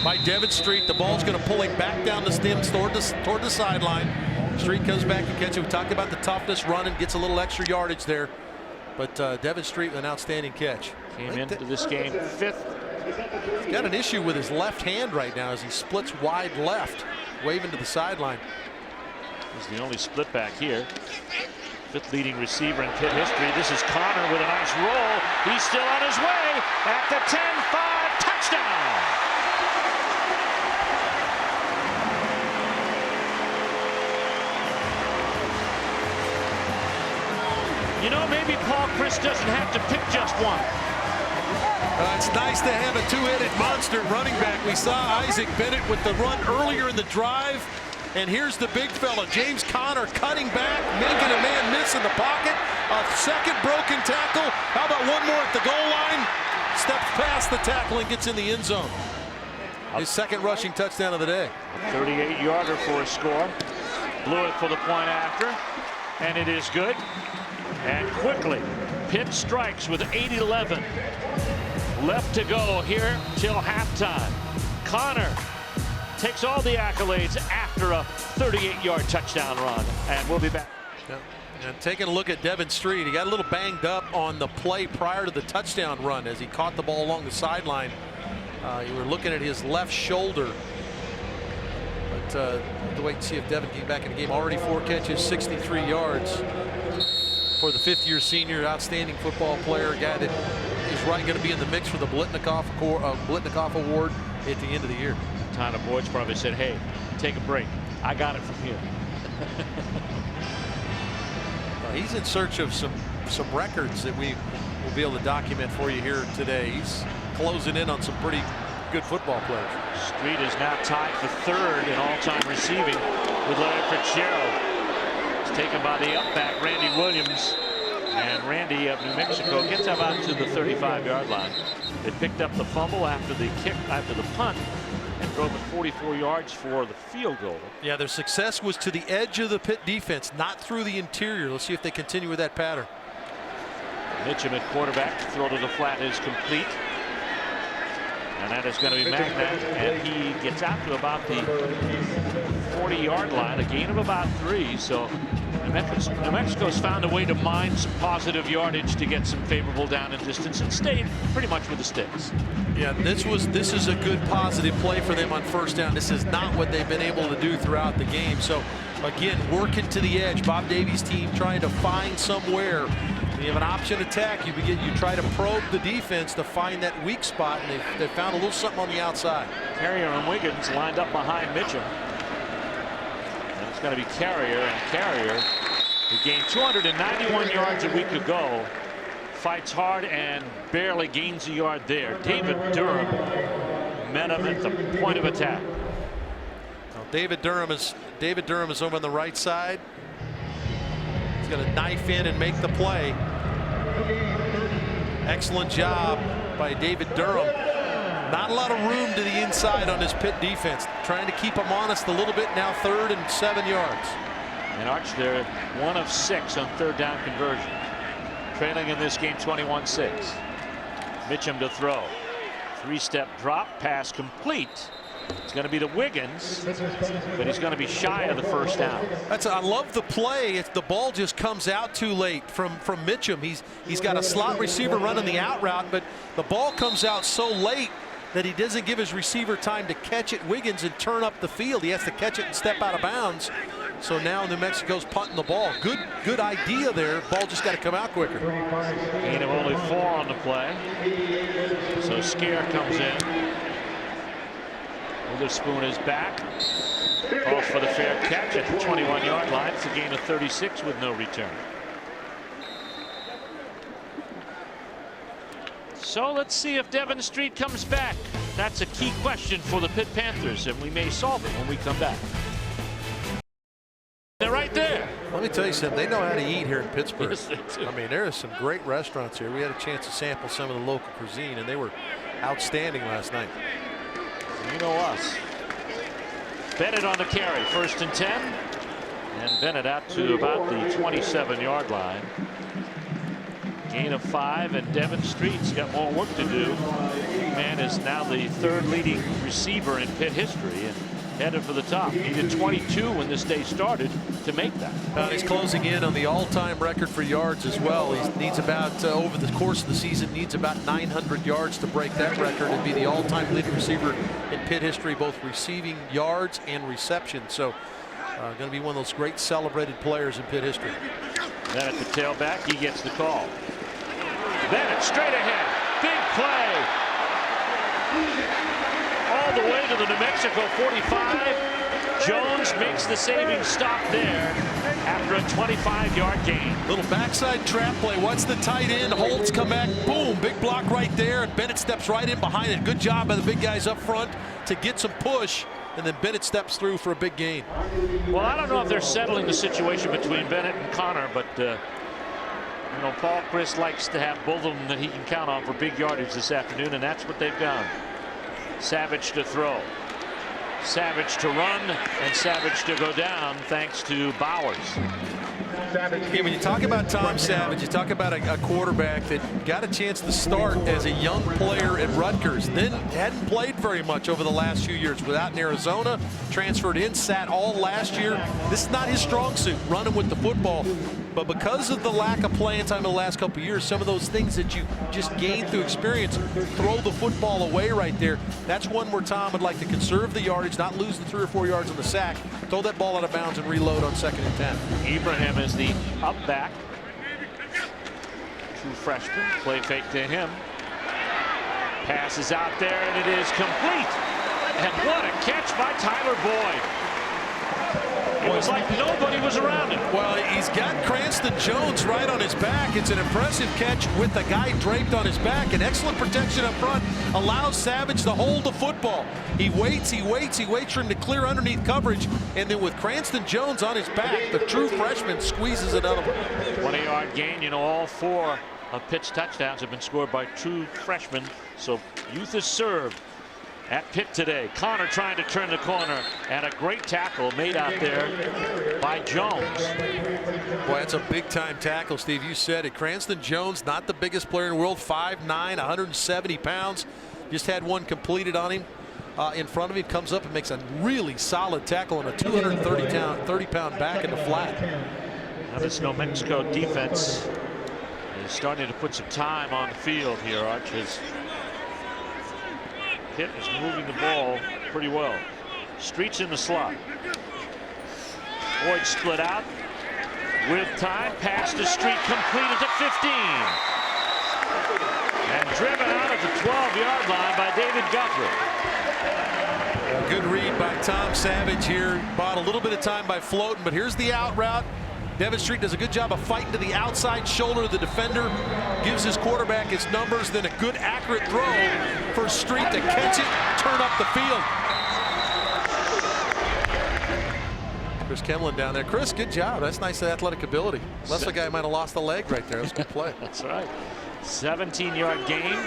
[SPEAKER 2] by Devin Street. The ball's going to pull him back down the stems toward the sideline. Street comes back and catches. We talked about the toughness, running, gets a little extra yardage there. But Devin Street, an outstanding catch.
[SPEAKER 1] Came into this game 5th.
[SPEAKER 2] He's got an issue with his left hand right now as he splits wide left, waving to the sideline.
[SPEAKER 1] He's the only split back here. 5th leading receiver in Pitt history. This is Connor with a nice roll. He's still on his way at the 10-5 touchdown. You know, maybe Paul Chris doesn't have to pick just one.
[SPEAKER 2] It's nice to have a 2-headed monster running back. We saw Isaac Bennett with the run earlier in the drive. And here's the big fella, James Conner, cutting back, making a man miss in the pocket. A second broken tackle. How about one more at the goal line? Steps past the tackle and gets in the end zone. His second rushing touchdown of the day.
[SPEAKER 1] 38-yarder for a score. Blew it for the point after, and it is good. And quickly, Pitt strikes with 8:11 left to go here till halftime. Connor takes all the accolades after a 38-yard touchdown run, and we'll be back.
[SPEAKER 2] And taking a look at Devin Street, he got a little banged up on the play prior to the touchdown run as he caught the ball along the sideline. You were looking at his left shoulder. But have to wait and see if Devin came back in the game. Already 4 catches, 63 yards for the 5th-year senior, outstanding football player, guy that is right going to be in the mix for the Blitnikoff Award at the end of the year.
[SPEAKER 1] Tyler Boyd's probably said, hey, take a break. I got it from here.
[SPEAKER 2] He's in search of some records that we will be able to document for you here today. He's closing in on some pretty good football players.
[SPEAKER 1] Street is now tied for 3rd in all-time receiving with Larry Fitzgerald. It's taken by the up-back Randy Williams, and Randy of New Mexico gets about to the 35-yard line. They picked up the fumble after the punt, and drove it 44 yards for the field goal.
[SPEAKER 2] Yeah, their success was to the edge of the Pitt defense, not through the interior. Let's see if they continue with that pattern.
[SPEAKER 1] Mitchum at quarterback. Throw to the flat is complete. And that is going to be Magnet, and he gets out to about the 40-yard line, a gain of about 3. So New Mexico's found a way to mine some positive yardage to get some favorable down and distance, and stayed pretty much with the sticks.
[SPEAKER 2] Yeah, this is a good positive play for them on 1st down. This is not what they've been able to do throughout the game. So again, working to the edge. Bob Davies' team trying to find somewhere. When you have an option attack, you try to probe the defense to find that weak spot, and they found a little something on the outside.
[SPEAKER 1] Carrier and Wiggins lined up behind Mitchum. And it's going to be Carrier, and Carrier, who gained 291 yards a week ago, fights hard and barely gains a yard there. David Durham met him at the point of attack.
[SPEAKER 2] Well, David Durham is over on the right side. He's going to knife in and make the play. Excellent job by David Durham. Not a lot of room to the inside on this Pitt defense. Trying to keep them honest a little bit now. 3rd and 7 yards.
[SPEAKER 1] And Arch there, 1 of 6 on 3rd down conversion. Trailing in this game 21-6. Mitchum to throw. 3-step drop, pass complete. It's going to be the Wiggins, but he's going to be shy of the 1st down.
[SPEAKER 2] I love the play. If the ball just comes out too late from Mitchum. He's got a slot receiver running the out route, but the ball comes out so late that he doesn't give his receiver time to catch it. Wiggins and turn up the field. He has to catch it and step out of bounds. So now New Mexico's punting the ball. Good idea there. Ball just got to come out quicker.
[SPEAKER 1] Gain of only 4 on the play. So Scare comes in. Witherspoon is back. Calls for the fair catch at the 21-yard line. It's a gain of 36 with no return. So let's see if Devin Street comes back. That's a key question for the Pitt Panthers, and we may solve it when we come back. They're right there.
[SPEAKER 2] Let me tell you something. They know how to eat here in Pittsburgh.
[SPEAKER 1] Yes, they do.
[SPEAKER 2] I mean, there are some great restaurants here. We had a chance to sample some of the local cuisine, and they were outstanding last night.
[SPEAKER 1] You know us. Bennett on the carry. 1st and 10. And Bennett out to about the 27-yard line. Gain of 5, and Devin Street's got more work to do. Man is now the 3rd leading receiver in Pitt history and headed for the top. He did 22 when this day started to make that.
[SPEAKER 2] He's closing in on the all-time record for yards as well. He needs about, over the course of the season, needs about 900 yards to break that record and be the all-time leading receiver in Pitt history, both receiving yards and reception. So going to be one of those great celebrated players in Pitt history.
[SPEAKER 1] Then at the tailback, he gets the call. Bennett straight ahead. Big play. All the way to the New Mexico 45. Jones makes the saving stop there after a 25-yard gain.
[SPEAKER 2] Little backside trap play. What's the tight end? Holtz come back. Boom. Big block right there. And Bennett steps right in behind it. Good job by the big guys up front to get some push. And then Bennett steps through for a big gain.
[SPEAKER 1] Well, I don't know if they're settling the situation between Bennett and Connor, but You know, Paul Chris likes to have both of them that he can count on for big yardage this afternoon, and that's what they've done. Savage to throw. Savage to run, and Savage to go down thanks to Bowers.
[SPEAKER 2] Yeah, when you talk about Tom Savage, you talk about a quarterback that got a chance to start as a young player at Rutgers, then hadn't played very much over the last few years. Without in Arizona, transferred in, sat all last year. This is not his strong suit, running with the football. But because of the lack of playing time in the last couple of years, some of those things that you just gained through experience, throw the football away right there. That's one where Tom would like to conserve the yardage, not lose the 3 or 4 yards on the sack, throw that ball out of bounds and reload on 2nd and 10.
[SPEAKER 1] Ibrahim is the up back. True freshman. Play fake to him. Pass is out there, and it is complete. And what a catch by Tyler Boyd. It was like nobody was around him.
[SPEAKER 2] Well, he's got Cranston Jones right on his back. It's an impressive catch with the guy draped on his back. And excellent protection up front allows Savage to hold the football. He waits for him to clear underneath coverage. And then with Cranston Jones on his back, the true freshman squeezes it out of him.
[SPEAKER 1] 20-yard gain. You know, all 4 of Pitt's touchdowns have been scored by true freshmen. So youth is served at Pitt today. Connor trying to turn the corner, and a great tackle made out there by Jones.
[SPEAKER 2] Boy, that's a big-time tackle, Steve. You said it. Cranston Jones, not the biggest player in the world, 5'9", 170 pounds. Just had one completed on him. In front of him, comes up and makes a really solid tackle on a 230-pound back in the flat.
[SPEAKER 1] Now this New Mexico defense is starting to put some time on the field here, Arch. Pitt is moving the ball pretty well. Streets in the slot. Boyd split out with time. Pass to Street, completed to 15. And driven out of the 12-yard line by David Guthrie.
[SPEAKER 2] Good read by Tom Savage here. Bought a little bit of time by floating, but here's the out route. Devin Street does a good job of fighting to the outside shoulder of the defender, gives his quarterback his numbers, then a good accurate throw for Street to catch it, turn up the field. Chris Kemlin down there. Chris, good job. That's nice athletic ability. Unless the guy might have lost a leg right there. That was a good play.
[SPEAKER 1] That's right. 17-yard gain.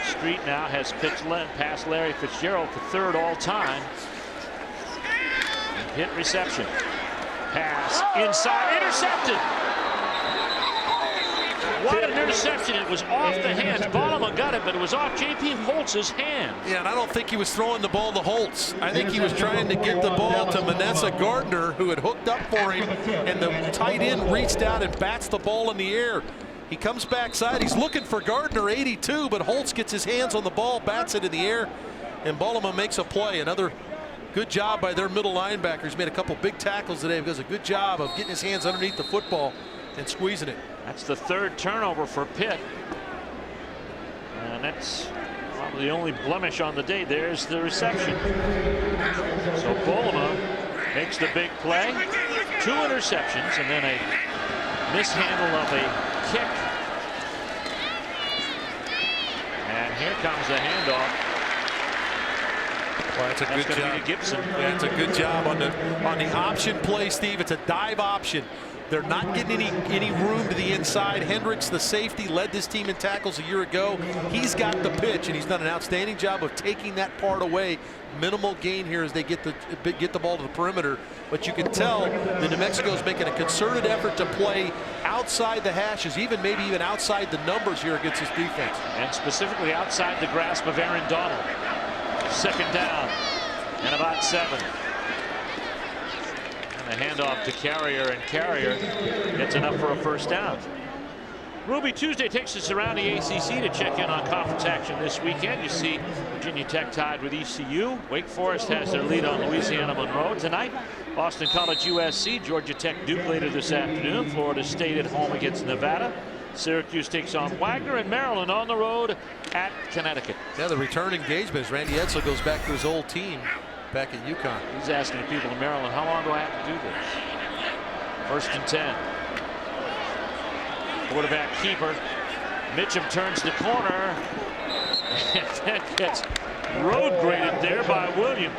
[SPEAKER 1] Street now has past Larry Fitzgerald for 3rd all time. Pitt reception. Pass inside, intercepted. What an interception. It was off the hands. Ballama got it, but it was off J.P. Holtz's hand.
[SPEAKER 2] Yeah, and I don't think he was throwing the ball to Holtz. I think he was trying to get the ball to Manessa Gardner, who had hooked up for him, and the tight end reached out and bats the ball in the air. He comes backside. He's looking for Gardner, 82, but Holtz gets his hands on the ball, bats it in the air, and Ballama makes a play. Another good job by their middle linebackers. Made a couple big tackles today. Does a good job of getting his hands underneath the football and squeezing it.
[SPEAKER 1] That's the 3rd turnover for Pitt. And that's probably the only blemish on the day. There's the reception. So Ballama makes the big play. 2 interceptions and then a mishandle of a kick. And here comes the handoff.
[SPEAKER 2] Well, that's a good job.
[SPEAKER 1] Gibson.
[SPEAKER 2] Yeah, it's a good job on the option play, Steve. It's a dive option. They're not getting any room to the inside. Hendricks, the safety, led this team in tackles a year ago. He's got the pitch, and he's done an outstanding job of taking that part away. Minimal gain here as they get the ball to the perimeter. But you can tell that New Mexico is making a concerted effort to play outside the hashes, maybe even outside the numbers here against this defense.
[SPEAKER 1] And specifically outside the grasp of Aaron Donald. 2nd down and about 7. And the handoff to Carrier, and Carrier gets enough for a 1st down. Ruby Tuesday takes us around the ACC to check in on conference action this weekend. You see Virginia Tech tied with ECU. Wake Forest has their lead on Louisiana Monroe tonight. Boston College USC, Georgia Tech Duke later this afternoon. Florida State at home against Nevada. Syracuse takes on Wagner, and Maryland on the road at Connecticut.
[SPEAKER 2] Yeah, the return engagement as Randy Edsall goes back to his old team back at UConn.
[SPEAKER 1] He's asking the people in Maryland, how long do I have to do this? 1st and 10. Quarterback keeper. Mitchum turns the corner. And that gets road graded there by Williams.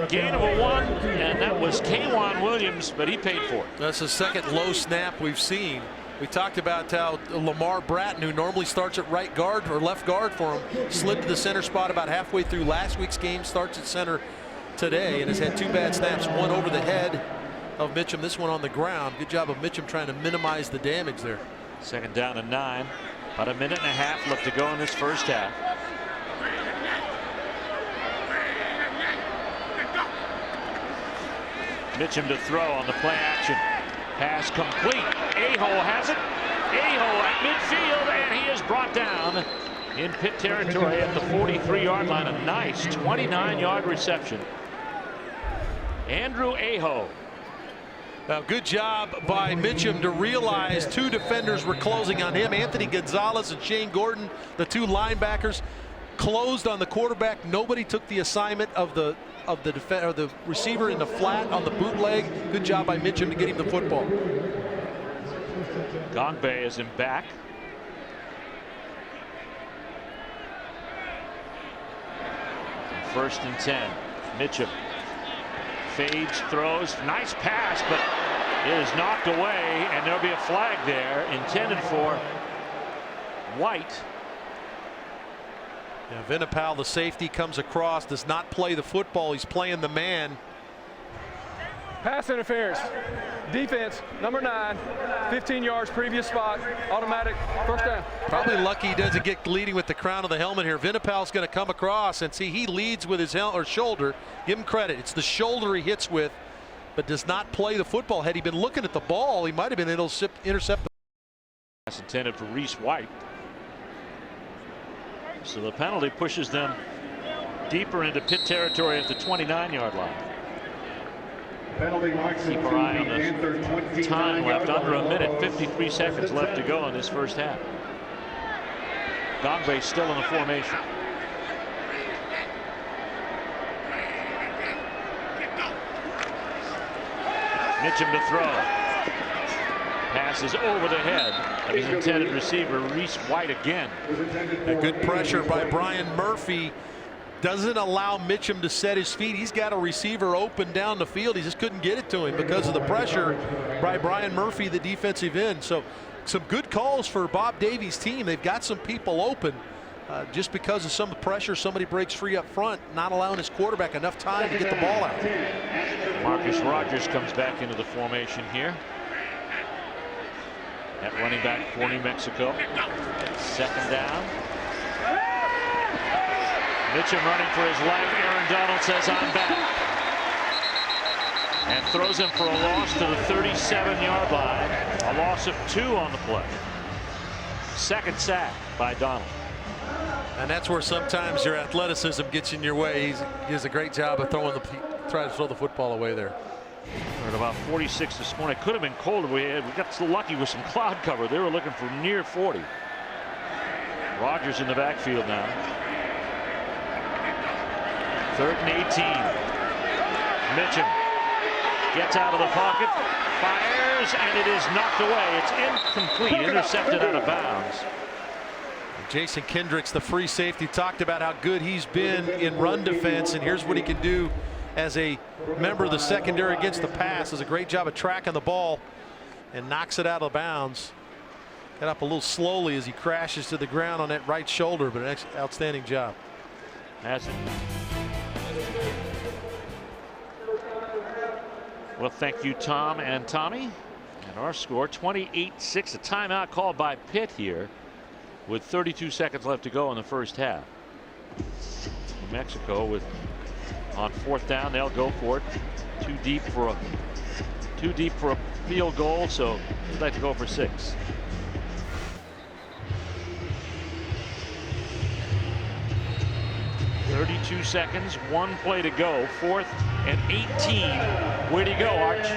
[SPEAKER 1] gain of a 1, and that was K'Wan Williams, but he paid for it.
[SPEAKER 2] That's the second low snap we've seen. We talked about how Lamar Bratton, who normally starts at right guard or left guard for him, slid to the center spot about halfway through last week's game, starts at center today, and has had 2 bad snaps, one over the head of Mitchum, this one on the ground. Good job of Mitchum trying to minimize the damage there.
[SPEAKER 1] Second down and 9. About a minute and a half left to go in this first half. Mitchum to throw on the play action. Pass complete. Aho has it. Aho at midfield, and he is brought down in Pitt territory at the 43-yard line. A nice 29-yard reception. Andrew Aho.
[SPEAKER 2] Now, good job by Mitchum to realize 2 defenders were closing on him. Anthony Gonzalez and Shane Gordon, the 2 linebackers, closed on the quarterback. Nobody took the assignment of the receiver in the flat on the bootleg. Good job by Mitchum to get him the football.
[SPEAKER 1] Gongbe is in back. First and 10. Mitchum fades, throws, nice pass, but it is knocked away, and there'll be a flag there intended for White.
[SPEAKER 2] Yeah, Vinipal, the safety, comes across, does not play the football. He's playing the man.
[SPEAKER 3] Pass interference. Defense, number 9, 15 yards, previous spot, automatic, first down.
[SPEAKER 2] Probably lucky he doesn't get leading with the crown of the helmet here. Vinipal's going to come across, and see, he leads with his shoulder. Give him credit. It's the shoulder he hits with, but does not play the football. Had he been looking at the ball, he might have been able to intercept the
[SPEAKER 1] pass intended for Reese White. So the penalty pushes them deeper into Pitt territory at the 29-yard line. Keep our eye on the time left. Under a minute, 53 seconds left to go in this first half. Gongbe still in the formation. Mitchum to throw. Passes over the head of his intended receiver, Reese White again.
[SPEAKER 2] A good pressure by Brian Murphy. Doesn't allow Mitchum to set his feet. He's got a receiver open down the field. He just couldn't get it to him because of the pressure by Brian Murphy, the defensive end. So some good calls for Bob Davies' team. They've got some people open. Just because of some pressure, somebody breaks free up front, not allowing his quarterback enough time to get the ball out.
[SPEAKER 1] Marcus Rogers comes back into the formation here. At running back for New Mexico. Second down. Mitchum running for his life. Aaron Donald says, "I'm back." And throws him for a loss to the 37-yard line. A loss of 2 on the play. Second sack by Donald.
[SPEAKER 2] And that's where sometimes your athleticism gets in your way. He does a great job of trying to throw the football away there.
[SPEAKER 1] We're at about 46 this morning. Could have been colder. We got so lucky with some cloud cover. They were looking for near 40. Rogers in the backfield now. 3rd and 18. Mitchum gets out of the pocket, fires, and it is knocked away. It's incomplete, intercepted out of bounds.
[SPEAKER 2] Jason Kendricks, the free safety, talked about how good he's been in run defense, and here's what he can do as a member of the secondary against the pass. Does a great job of tracking the ball and knocks it out of bounds. Got up a little slowly as he crashes to the ground on that right shoulder, but an outstanding job.
[SPEAKER 1] Has it. Well, thank you, Tom and Tommy. And our score, 28-6. A timeout called by Pitt here with 32 seconds left to go in the first half. New Mexico with on 4th down, they'll go for it. Too deep for a field goal, so they'd like to go for 6. .32 seconds, 1 play to go. 4th and 18. Where do you go, Arch?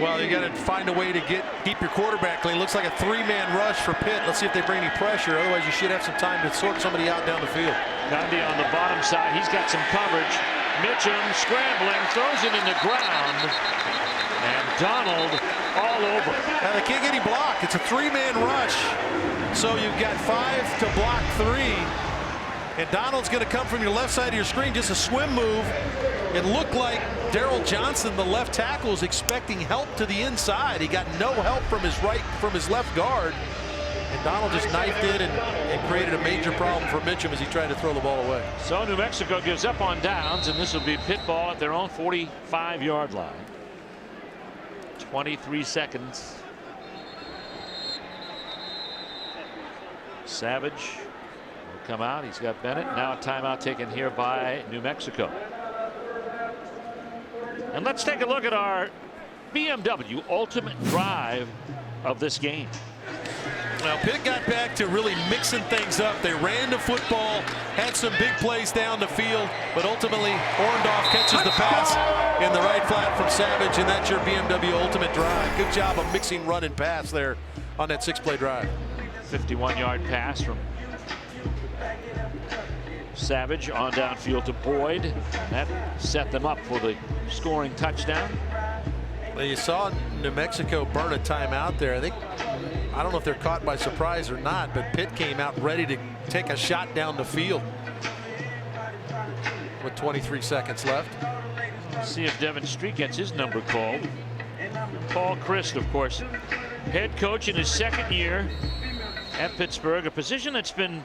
[SPEAKER 2] Well, you got to find a way to keep your quarterback clean. Looks like a 3-man rush for Pitt. Let's see if they bring any pressure. Otherwise, you should have some time to sort somebody out down the field.
[SPEAKER 1] Gandhi on the bottom side. He's got some coverage. Mitchum scrambling, throws it in the ground. And Donald all over.
[SPEAKER 2] Now, they can't get him blocked. It's a 3-man rush. So you've got 5 to block 3. And Donald's going to come from your left side of your screen, just a swim move. It looked like Daryl Johnson, the left tackle, is expecting help to the inside. He got no help from his left guard. And Donald just knifed in and created a major problem for Mitchum as he tried to throw the ball away.
[SPEAKER 1] So New Mexico gives up on downs, and this will be Pitt ball at their own 45-yard line. 23 seconds. Savage will come out. He's got Bennett. Now a timeout taken here by New Mexico. And let's take a look at our BMW ultimate drive of this game.
[SPEAKER 2] Well, Pitt got back to really mixing things up. They ran the football, had some big plays down the field, but ultimately Orndorff catches the pass in the right flat from Savage, and that's your BMW ultimate drive. Good job of mixing run and pass there on that 6-play drive.
[SPEAKER 1] 51-yard pass from Savage on downfield to Boyd. And that set them up for the scoring touchdown.
[SPEAKER 2] Well, you saw New Mexico burn a timeout there. I don't know if they're caught by surprise or not, but Pitt came out ready to take a shot down the field with 23 seconds left.
[SPEAKER 1] See if Devin Street gets his number called. Paul Christ, of course, head coach in his second year at Pittsburgh, a position that's been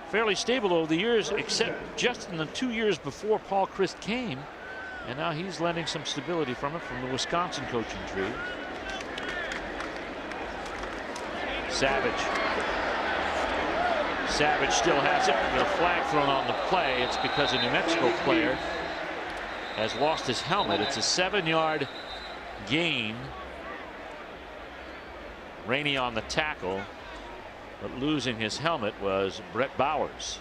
[SPEAKER 1] fairly stable over the years, except just in the 2 years before Paul Christ came. And now he's lending some stability from it from the Wisconsin coaching tree. Savage still has it. Got a flag thrown on the play. It's because a New Mexico player has lost his helmet. It's a 7-yard gain. Rainey on the tackle, but losing his helmet was Brett Bowers.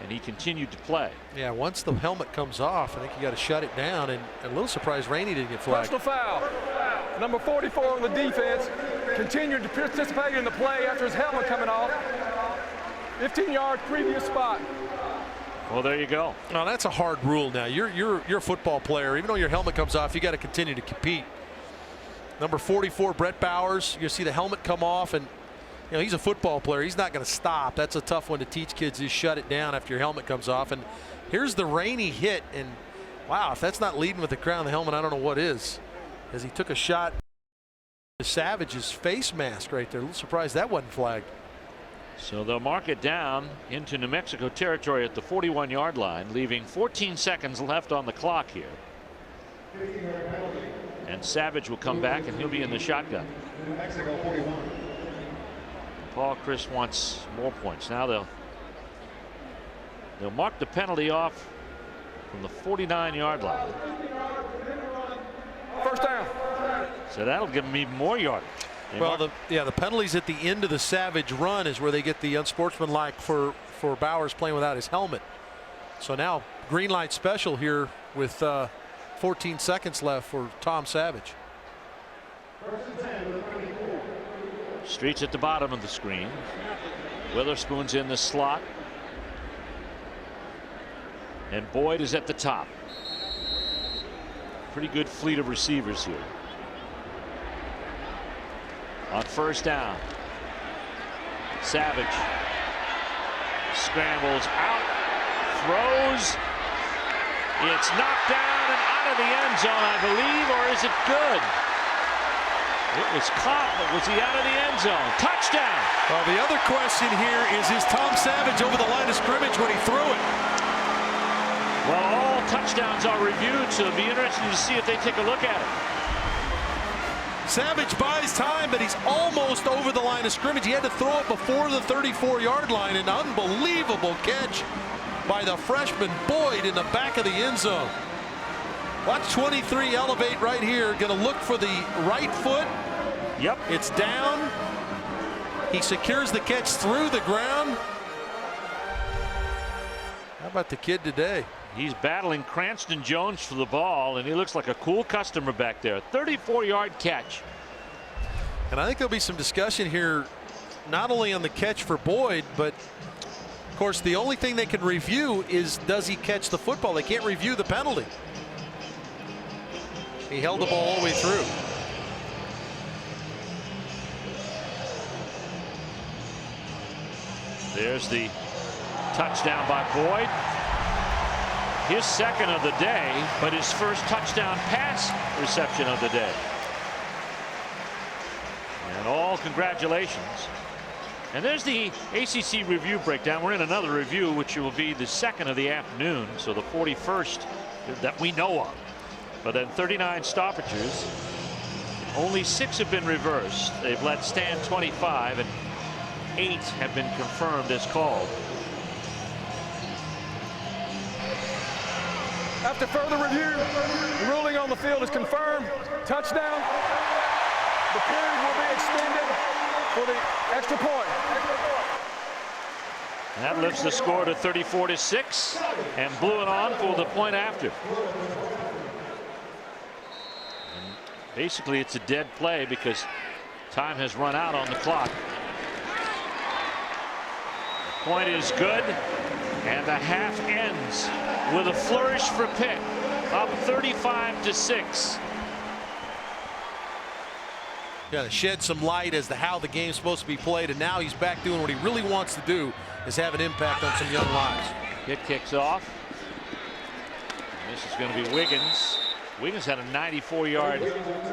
[SPEAKER 1] And he continued to play.
[SPEAKER 2] Yeah, once the helmet comes off, I think you got to shut it down. And a little surprised Rainey didn't get flagged.
[SPEAKER 3] Personal foul. Number 44 on the defense continued to participate in the play after his helmet coming off. 15-yard previous spot.
[SPEAKER 1] Well, there you go.
[SPEAKER 2] No, that's a hard rule now. You're a football player. Even though your helmet comes off, you got to continue to compete. Number 44, Brett Bowers. You see the helmet come off, and you know, he's a football player. He's not going to stop. That's a tough one to teach kids, is shut it down after your helmet comes off. And here's the Rainey hit. And wow, if that's not leading with the crown of the helmet, I don't know what is. As he took a shot to Savage's face mask right there. A little surprised that wasn't flagged.
[SPEAKER 1] So they'll mark it down into New Mexico territory at the 41-yard line, leaving 14 seconds left on the clock here. And Savage will come back, and he'll be in the shotgun.
[SPEAKER 5] New Mexico 41.
[SPEAKER 1] Paul Christ wants more points. Now they'll mark the penalty off from the 49-yard line.
[SPEAKER 3] First down.
[SPEAKER 1] So that'll give them even more yardage.
[SPEAKER 2] Well, the penalties at the end of the Savage run is where they get the unsportsmanlike for Bowers playing without his helmet. So now green light special here with 14 seconds left for Tom Savage.
[SPEAKER 1] Street's at the bottom of the screen. Witherspoon's in the slot. And Boyd is at the top. Pretty good fleet of receivers here. On first down, Savage scrambles out, throws. It's knocked down and out of the end zone, I believe, or is it good? It was caught, but was he out of the end zone? Touchdown!
[SPEAKER 2] Well, the other question here is Tom Savage over the line of scrimmage when he threw it?
[SPEAKER 1] Well, all touchdowns are reviewed, so it'll be interesting to see if they take a look at it.
[SPEAKER 2] Savage buys time, but he's almost over the line of scrimmage. He had to throw it before the 34-yard line. An unbelievable catch by the freshman Boyd in the back of the end zone. Watch 23 elevate right here. Going to look for the right foot.
[SPEAKER 1] Yep.
[SPEAKER 2] It's down. He secures the catch through the ground. How about the kid today?
[SPEAKER 1] He's battling Cranston Jones for the ball, and he looks like a cool customer back there. 34-yard catch.
[SPEAKER 2] And I think there'll be some discussion here, not only on the catch for Boyd, but of course the only thing they can review is does he catch the football. They can't review the penalty. He held the ball all the way through.
[SPEAKER 1] There's the touchdown by Boyd. His second of the day, but his first touchdown pass reception of the day. And all congratulations. And there's the ACC review breakdown. We're in another review, which will be the second of the afternoon, so the 41st that we know of. But then 39 stoppages. Only 6 have been reversed. They've let stand 25, and 8 have been confirmed as called.
[SPEAKER 3] After further review, the ruling on the field is confirmed. Touchdown. The period will be extended for the extra point.
[SPEAKER 1] And that lifts the score to 34-6, and blew it on for the point after. And basically, it's a dead play because time has run out on the clock. The point is good, and the half ends with a flourish for Pitt, up 35-6.
[SPEAKER 2] Got to shed some light as to how the game's supposed to be played, and now he's back doing what he really wants to do, is have an impact on some young lives.
[SPEAKER 1] Pitt kicks off. And this is going to be Wiggins. Wiggins had a 94-yard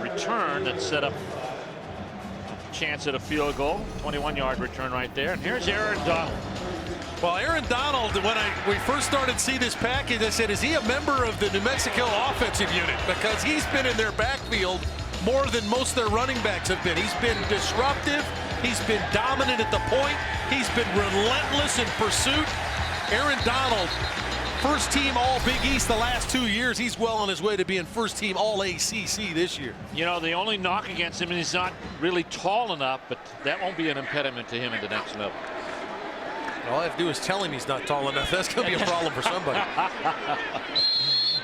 [SPEAKER 1] return that set up a chance at a field goal. 21-yard return right there. And here's Aaron Donald.
[SPEAKER 2] Well, Aaron Donald, when we first started to see this package, I said, is he a member of the New Mexico offensive unit? Because he's been in their backfield more than most of their running backs have been. He's been disruptive. He's been dominant at the point. He's been relentless in pursuit. Aaron Donald, first team All Big East the last 2 years. He's well on his way to being first team All ACC this year.
[SPEAKER 1] You know, the only knock against him is he's not really tall enough, but that won't be an impediment to him at the next level.
[SPEAKER 2] All I have to do is tell him he's not tall enough. That's going to be a problem for somebody.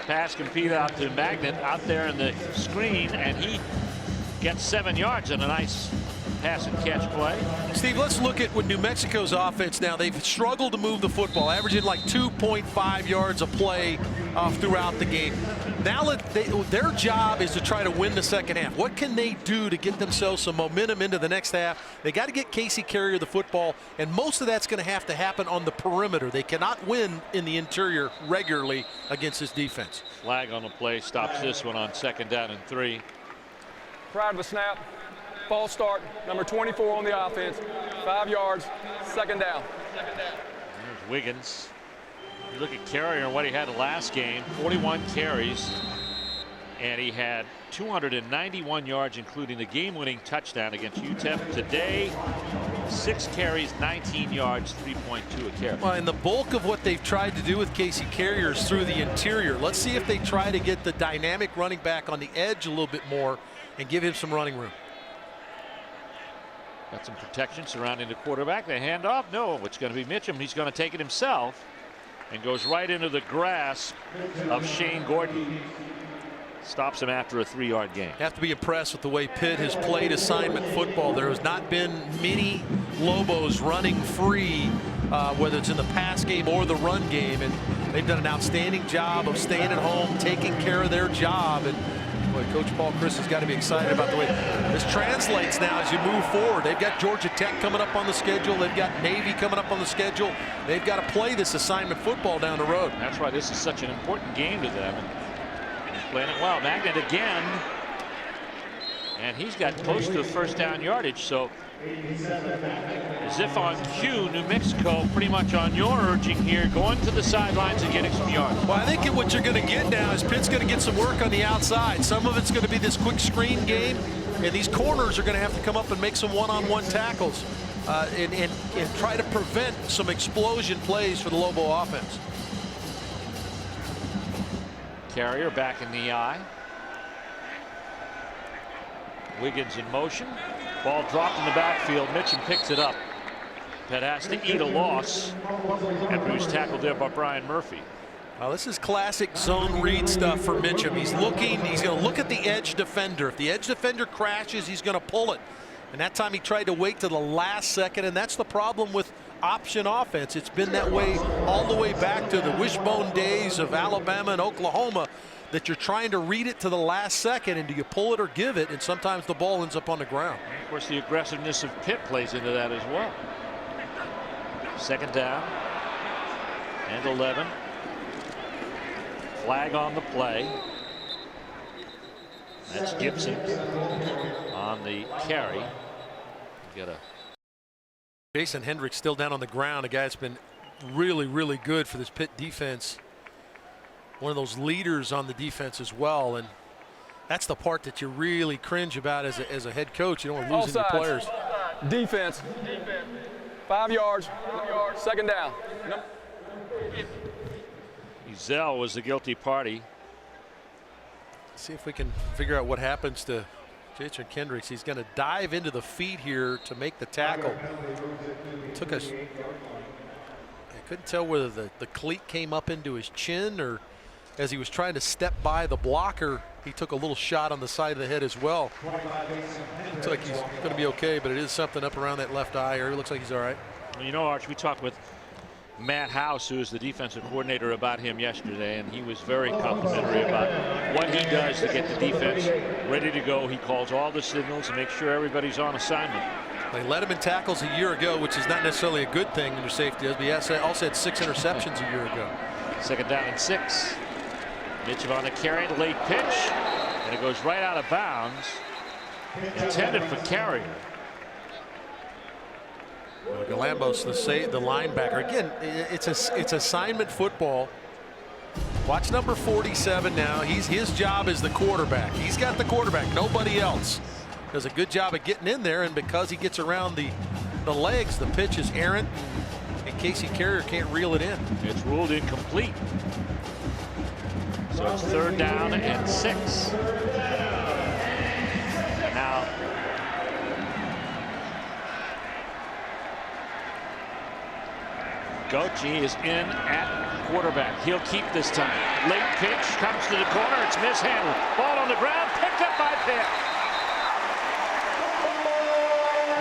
[SPEAKER 1] Pass complete out to Magnet out there in the screen, and he gets 7 yards on a nice pass and catch play.
[SPEAKER 2] Steve, let's look at what New Mexico's offense now. They've struggled to move the football, averaging like 2.5 yards a play throughout the game. Now their job is to try to win the second half. What can they do to get themselves some momentum into the next half? They got to get Casey Carrier the football, and most of that's going to have to happen on the perimeter. They cannot win in the interior regularly against this defense.
[SPEAKER 1] Flag on the play stops this one on 2nd down and 3.
[SPEAKER 3] Prior to the snap, false start, number 24 on the offense, 5 yards, 2nd down.
[SPEAKER 1] There's Wiggins. You look at Carrier and what he had last game, 41 carries, and he had 291 yards, including the game-winning touchdown against UTEP today. 6 carries, 19 yards, 3.2 a carry.
[SPEAKER 2] Well, and the bulk of what they've tried to do with Casey Carrier is through the interior. Let's see if they try to get the dynamic running back on the edge a little bit more and give him some running room.
[SPEAKER 1] Got some protection surrounding the quarterback. They hand off. No, it's going to be Mitchum. He's going to take it himself and goes right into the grasp of Shane Gordon. Stops him after a 3-yard gain.
[SPEAKER 2] Have to be impressed with the way Pitt has played assignment football. There has not been many Lobos running free, whether it's in the pass game or the run game, and they've done an outstanding job of staying at home, taking care of their job. And boy, Coach Paul Chris has got to be excited about the way this translates now as you move forward. They've got Georgia Tech coming up on the schedule. They've got Navy coming up on the schedule. They've got to play this assignment football down the road.
[SPEAKER 1] That's why this is such an important game to them. And playing it well. Magnet again. And he's got close to 1st down yardage. So as if on cue, New Mexico pretty much on your urging here, going to the sidelines and getting some yards.
[SPEAKER 2] Well, I think what you're going to get now is Pitt's going to get some work on the outside. Some of it's going to be this quick screen game, and these corners are going to have to come up and make some one-on-one tackles and try to prevent some explosion plays for the Lobo offense.
[SPEAKER 1] Carrier back in the eye. Wiggins in motion. Ball dropped in the backfield. Mitchum picks it up. Pitt has to eat a loss after he was tackled there by Brian Murphy.
[SPEAKER 2] Well, this is classic zone read stuff for Mitchum. He's going to look at the edge defender. If the edge defender crashes, he's going to pull it. And that time he tried to wait to the last second, and that's the problem with option offense. It's been that way all the way back to the wishbone days of Alabama and Oklahoma, that you're trying to read it to the last second, and do you pull it or give it, and sometimes the ball ends up on the ground.
[SPEAKER 1] Of course, the aggressiveness of Pitt plays into that as well. 2nd down. and 11. Flag on the play. That's Gibson on the carry. Get a
[SPEAKER 2] Jason Hendricks still down on the ground. A guy that's been really, really good for this Pitt defense. One of those leaders on the defense as well. And that's the part that you really cringe about as a head coach. You don't want to lose any players.
[SPEAKER 3] Defense. 5 yards. 2nd down.
[SPEAKER 1] Ezell was the guilty party.
[SPEAKER 2] See if we can figure out what happens to Jason Hendricks. He's going to dive into the feet here to make the tackle. Took us. I couldn't tell whether the cleat came up into his chin or as he was trying to step by the blocker, he took a little shot on the side of the head as well. Looks like he's going to be okay, but it is something up around that left eye. Or he looks like he's all right.
[SPEAKER 1] Well, you know, Arch, we talked with Matt House, who is the defensive coordinator, about him yesterday, and he was very complimentary about what he does to get the defense ready to go. He calls all the signals and makes sure everybody's on assignment.
[SPEAKER 2] They led him in tackles a year ago, which is not necessarily a good thing under safety. But he also had 6 interceptions a year ago.
[SPEAKER 1] 2nd down and 6. Mitchell on the carry, the late pitch, and it goes right out of bounds. Intended for Carrier.
[SPEAKER 2] Galambos, the linebacker. Again, it's assignment football. Watch number 47 now. His job is the quarterback. He's got the quarterback, nobody else. Does a good job of getting in there, and because he gets around the legs, the pitch is errant, and Casey Carrier can't reel it in.
[SPEAKER 1] It's ruled incomplete. So it's 3rd down and 6. Now Gochi is in at quarterback. He'll keep this time. Late pitch comes to the corner. It's mishandled. Ball on the ground, picked up by Pitt.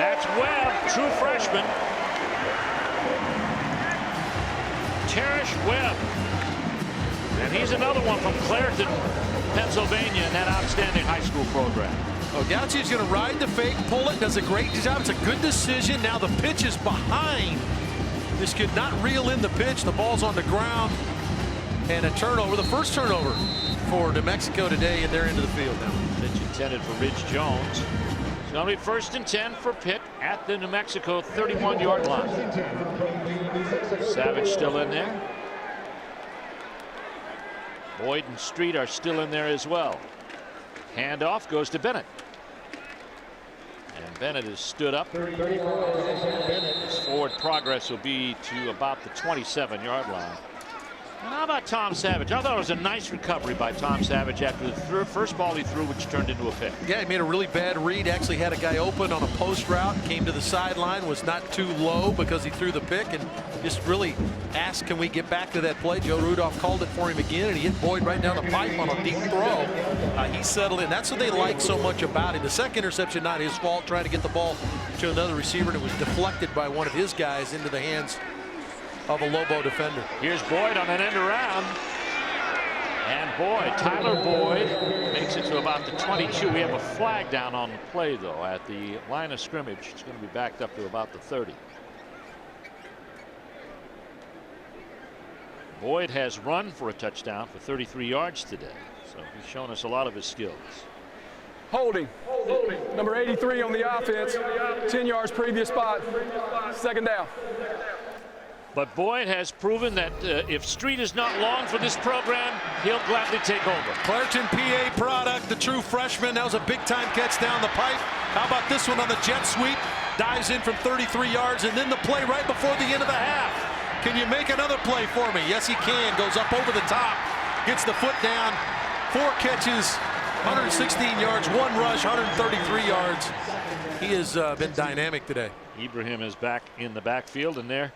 [SPEAKER 1] That's Webb, true freshman. Cherish Webb. And he's another one from Clairton, Pennsylvania, in that outstanding high school program.
[SPEAKER 2] Oh, Gauchi's going to ride the fake, pull it, does a great job. It's a good decision. Now the pitch is behind. This kid not reel in the pitch. The ball's on the ground. And a turnover, the first turnover for New Mexico today, and they're into the field now.
[SPEAKER 1] Pitch intended for Ridge Jones. It's going to be 1st and 10 for Pitt at the New Mexico 31-yard line. Savage still in there. Boyd and Street are still in there as well. Handoff goes to Bennett. And Bennett is stood up. His forward progress will be to about the 27-yard line. And how about Tom Savage? I thought it was a nice recovery by Tom Savage after the first ball he threw, which turned into a pick.
[SPEAKER 2] Yeah, he made a really bad read. Actually had a guy open on a post route, came to the sideline, was not too low because he threw the pick, and just really asked, can we get back to that play? Joe Rudolph called it for him again, and he hit Boyd right down the pipe on a deep throw. He settled in. That's what they like so much about him. The second interception, not his fault, trying to get the ball to another receiver, and it was deflected by one of his guys into the hands of a Lobo defender.
[SPEAKER 1] Here's Boyd on an end around. And Boyd, Tyler Boyd, makes it to about the 22. We have a flag down on the play, though, at the line of scrimmage. It's going to be backed up to about the 30. Boyd has run for a touchdown for 33 yards today. So he's shown us a lot of his skills.
[SPEAKER 3] Holding. Number 83 on the offense. 10 yards previous spot. 2nd down.
[SPEAKER 1] But Boyd has proven that if Street is not long for this program, he'll gladly take over.
[SPEAKER 2] Clairton, PA product, the true freshman. That was a big-time catch down the pipe. How about this one on the jet sweep? Dives in from 33 yards, and then the play right before the end of the half. Can you make another play for me? Yes, he can. Goes up over the top, gets the foot down. 4 catches, 116 yards, 1 rush, 133 yards. He has been dynamic today.
[SPEAKER 1] Ibrahim is back in the backfield, and there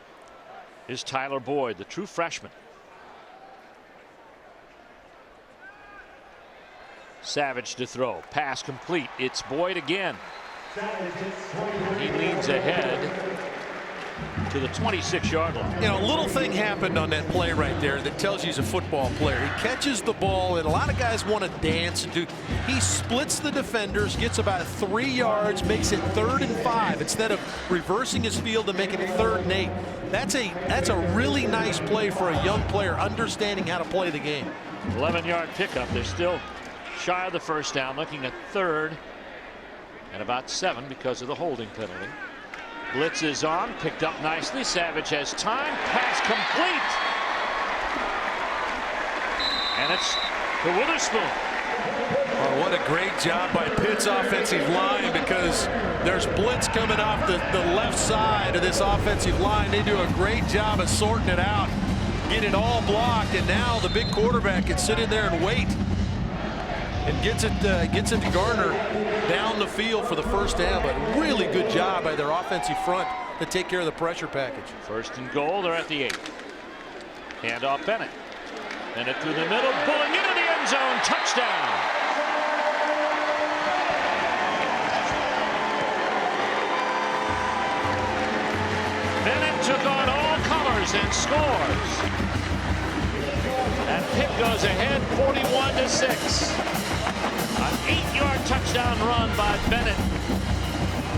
[SPEAKER 1] is Tyler Boyd, the true freshman. Savage to throw. Pass complete. It's Boyd again. He leans ahead. to the 26-yard line.
[SPEAKER 2] You know, a little thing happened on that play right there that tells you he's a football player. He catches the ball, and a lot of guys want to dance and do. He splits the defenders, gets about 3 yards, makes it 3rd and 5 instead of reversing his field and making it 3rd and 8. That's a really nice play for a young player understanding how to play the game.
[SPEAKER 1] 11-yard pickup. They're still shy of the first down, looking at 3rd and about 7 because of the holding penalty. Blitz is on, picked up nicely. Savage has time. Pass complete. And it's to Witherspoon.
[SPEAKER 2] Oh, what a great job by Pitt's offensive line, because there's blitz coming off the left side of this offensive line. They do a great job of sorting it out, get it all blocked, and now the big quarterback can sit in there and wait. And gets it to Garner down the field for the first down. But really good job by their offensive front to take care of the pressure package.
[SPEAKER 1] 1st and goal. They're at the 8. Hand off Bennett. Bennett through the middle, pulling into the end zone. Touchdown. Bennett took on all comers and scores. And Pitt goes ahead 41-6. An 8-yard touchdown run by Bennett.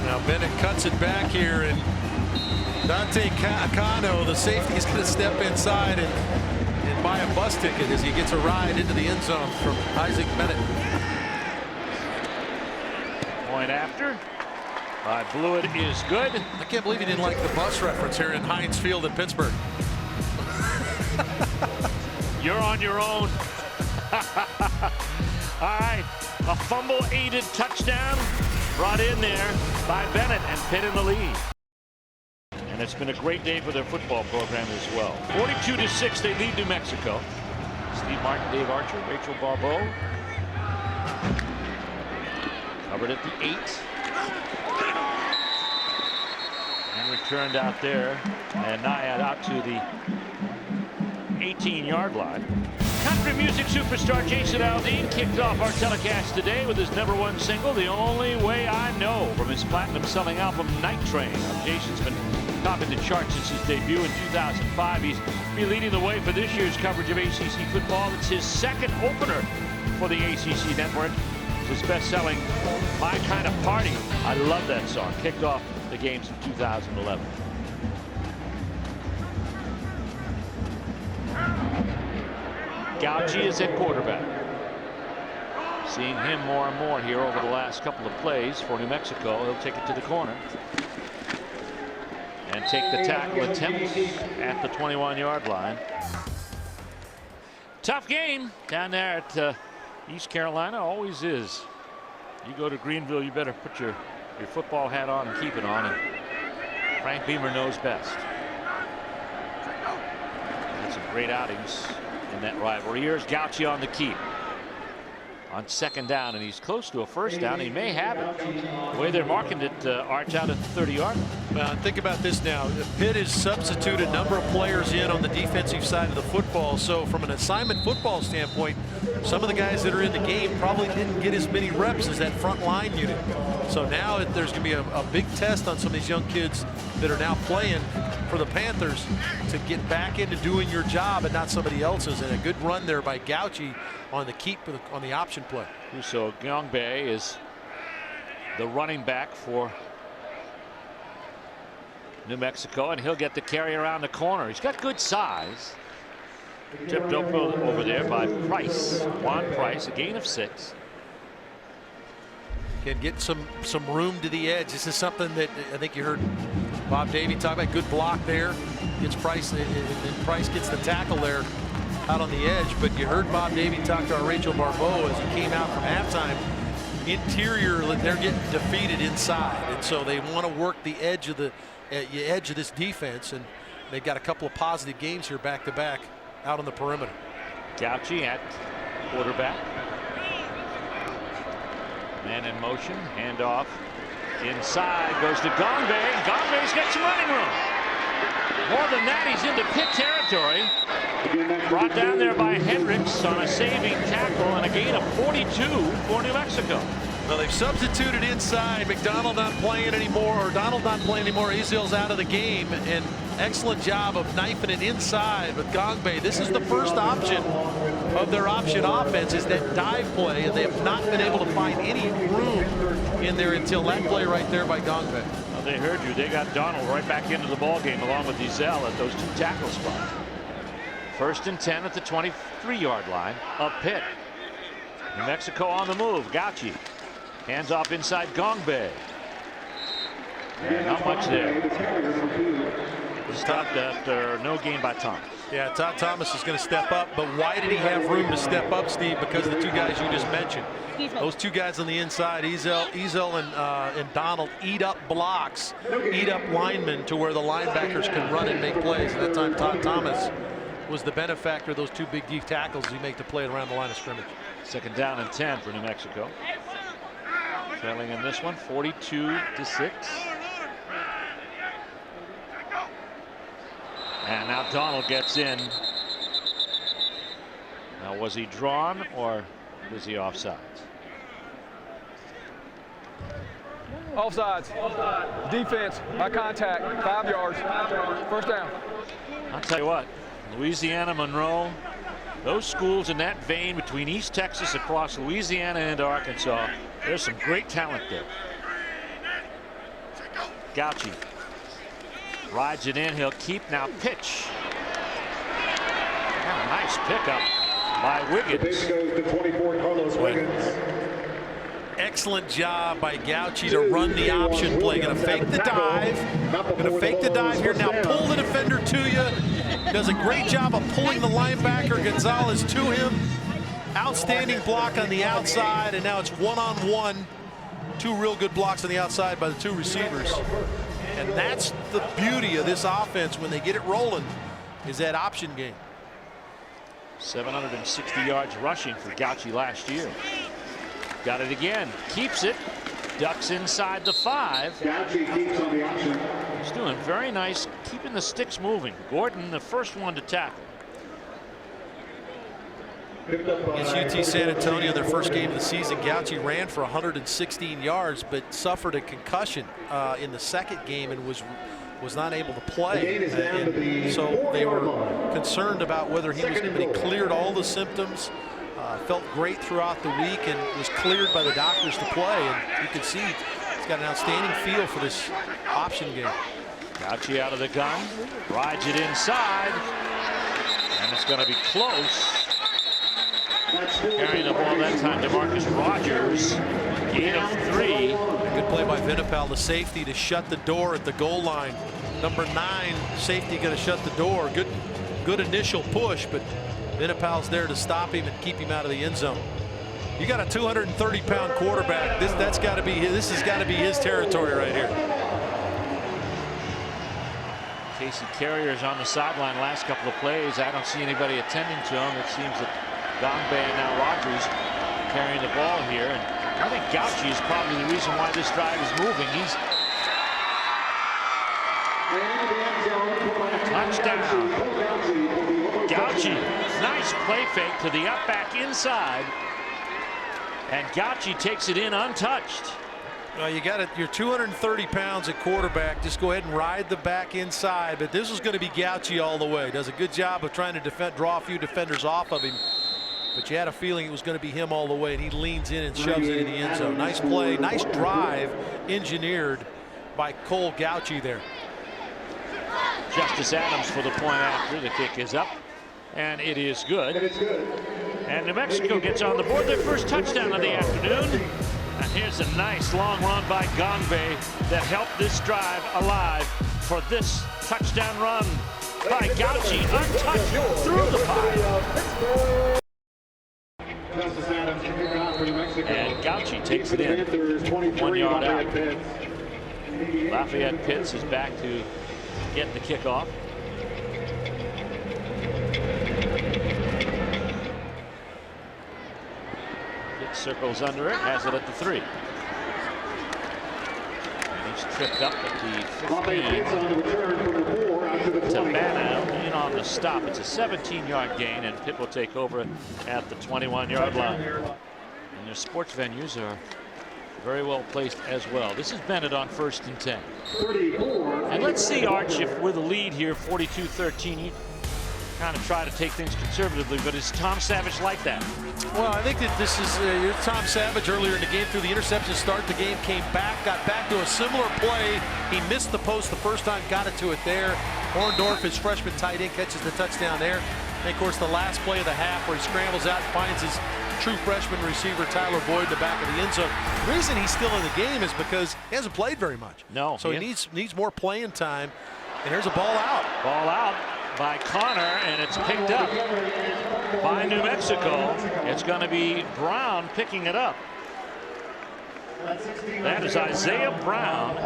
[SPEAKER 2] Now Bennett cuts it back here, and Dante Cano, the safety, is going to step inside and buy a bus ticket as he gets a ride into the end zone from Isaac Bennett.
[SPEAKER 1] Point after. Blewett is good.
[SPEAKER 2] I can't believe you didn't like the bus reference here in Heinz Field in Pittsburgh.
[SPEAKER 1] You're on your own. All right, a fumble-aided touchdown brought in there by Bennett, and Pitt in the lead. And it's been a great day for their football program as well. 42-6, they lead New Mexico. Steve Martin, Dave Archer, Rachel Barbeau. Covered at the 8. And returned out there, and Nayad out to the 18-yard line. Country music superstar Jason Aldean kicked off our telecast today with his #1 single, The Only Way I Know, from his platinum-selling album Night Train. Jason's been topping the charts since his debut in 2005. He's been leading the way for this year's coverage of ACC football. It's his 2nd opener for the ACC network. It's his best-selling My Kind of Party. I love that song. Kicked off the games of 2011. Gauci is at quarterback. Seeing him more and more here over the last couple of plays for New Mexico. He'll take it to the corner and take the tackle attempt at the 21-yard line. Tough game down there at East Carolina. Always is. You go to Greenville, you better put your football hat on and keep it on. And Frank Beamer knows best. Had some great outings in that rivalry. Here's Gauci on the keep. On 2nd down, and he's close to a 1st down. He may have it. The way they're marking it, Arch out at the 30-yard line.
[SPEAKER 2] Well, think about this now. Pitt has substituted a number of players in on the defensive side of the football. So from an assignment football standpoint, some of the guys that are in the game probably didn't get as many reps as that front line unit. So now there's going to be a big test on some of these young kids that are now playing for the Panthers to get back into doing your job and not somebody else's. And a good run there by Gauci on the keep on the option play.
[SPEAKER 1] So Gyeongbei is the running back for New Mexico, and he'll get the carry around the corner. He's got good size. Tipped over there by Price. Juan Price, a gain of 6.
[SPEAKER 2] Can get some room to the edge. This is something that I think you heard Bob Davie talk about. Good block there. Gets Price, and Price gets the tackle there out on the edge. But you heard Bob Davie talk to our Rachel Barbeau as he came out from halftime. Interior, they're getting defeated inside, and so they want to work the edge of this defense. And they've got a couple of positive games here back to back out on the perimeter.
[SPEAKER 1] Gauci at quarterback. Man in motion, handoff inside, goes to Gyeongbei. Gyeongbei's got some running room. More than that, he's into Pitt territory. Brought down there by Hendricks on a saving tackle, and a gain of 42 for New Mexico.
[SPEAKER 2] Well, they've substituted inside. McDonald not playing anymore, or Donald not playing anymore. Ezell's out of the game, and excellent job of knifing it inside with Gongbe. This is the first option of their option offense, is that dive play, and they have not been able to find any room in there until that play right there by Gongbe.
[SPEAKER 1] Well, they heard you. They got Donald right back into the ball game along with Ezell at those 2 tackle spots. 1st and 10 at the 23-yard line of Pitt. New Mexico on the move. Gauci hands off inside Gongbe. And not much there. Stopped after no gain by Thomas.
[SPEAKER 2] Yeah, Todd Thomas is going to step up, but why did he have room to step up, Steve? Because of the 2 guys you just mentioned. Those 2 guys on the inside, Ezell and Donald, eat up blocks, eat up linemen to where the linebackers can run and make plays. And that time Todd Thomas was the benefactor of those 2 big deep tackles as he make the play around the line of scrimmage. 2nd
[SPEAKER 1] down and 10 for New Mexico. Trailing in this one, 42-6. And now Donald gets in. Now, was he drawn or was he offsides?
[SPEAKER 3] Offsides. Defense by contact. 5 yards. 1st down.
[SPEAKER 1] I'll tell you what, Louisiana, Monroe, those schools in that vein between East Texas across Louisiana and Arkansas, there's some great talent there. Gauci rides it in. He'll keep. Now pitch. Oh, nice pickup by Wiggins.
[SPEAKER 2] Excellent job by Gauci to run the option play. Going to fake the dive. Going to fake the dive here. Now pull the defender to you. Does a great job of pulling the linebacker Gonzalez to him. Outstanding block on the outside, and now it's one-on-one. 2 real good blocks on the outside by the 2 receivers. And that's the beauty of this offense when they get it rolling, is that option game.
[SPEAKER 1] 760 yards rushing for Gauci last year. Got it again. Keeps it. Ducks inside the 5.
[SPEAKER 5] Gauci keeps on the option.
[SPEAKER 1] He's doing very nice, keeping the sticks moving. Gordon, the first one to tackle.
[SPEAKER 2] Against UT San Antonio, their first game of the season, Gauci ran for 116 yards, but suffered a concussion in the 2nd game and was not able to play. And so they were concerned about whether he was going to be cleared all the symptoms. Felt great throughout the week and was cleared by the doctors to play. And you can see he's got an outstanding feel for this option game.
[SPEAKER 1] Gauci out of the gun, rides it inside, and it's going to be close. Carrying the ball that time to Marcus Rogers. Gain of 3.
[SPEAKER 2] Good play by Vinipal, the safety, to shut the door at the goal line. Number 9 safety going to shut the door. Good initial push, but Vinipal's there to stop him and keep him out of the end zone. You got a 230-pound quarterback. This has got to be his territory right here.
[SPEAKER 1] Casey Carrier's on the sideline last couple of plays. I don't see anybody attending to him. It seems that Gongbe and now Rogers carrying the ball here. And I think Gauci is probably the reason why this drive is moving. He's touchdown. Gauci, nice play fake to the up back inside. And Gauci takes it in untouched.
[SPEAKER 2] Well, you got it. You're 230 pounds at quarterback. Just go ahead and ride the back inside. But this is going to be Gauci all the way. Does a good job of trying to draw a few defenders off of him. But you had a feeling it was going to be him all the way, and he leans in and shoves it in the end zone. Nice play, nice drive engineered by Cole Gauci there.
[SPEAKER 1] Justice Adams for the point after. The kick is up, and it is good. And New Mexico gets on the board, their first touchdown of the afternoon. And here's a nice long run by Gongbe that helped this drive alive for this touchdown run by Gauci, untouched through the pile. And Gauci takes it in, 1 yard out. Lafayette Pitts is back to get the kickoff. Pitts circles under it, has it at the 3. And he's tripped up at the 15. Tabana in on the stop. It's a 17-yard gain, and Pitt will take over at the 21-yard line. And their sports venues are Very well placed as well. This is Bennett on 1st and 10.
[SPEAKER 5] 34.
[SPEAKER 1] And let's see, Arch, if with a lead here, 42-13, you kind of try to take things conservatively, but is Tom Savage like that?
[SPEAKER 2] Well, I think that this is Tom Savage earlier in the game through the interception start. The game came back, got back to a similar play. He missed the post the first time, got it to it there. Orndorff, his freshman tight end, catches the touchdown there. And, of course, the last play of the half where he scrambles out and finds his true freshman receiver, Tyler Boyd, in the back of the end zone. The reason he's still in the game is because he hasn't played very much.
[SPEAKER 1] No.
[SPEAKER 2] So he needs more playing time. And here's a ball out.
[SPEAKER 1] Ball out by Connor, and it's picked up by New Mexico. It's going to be Brown picking it up. That is Isaiah Brown,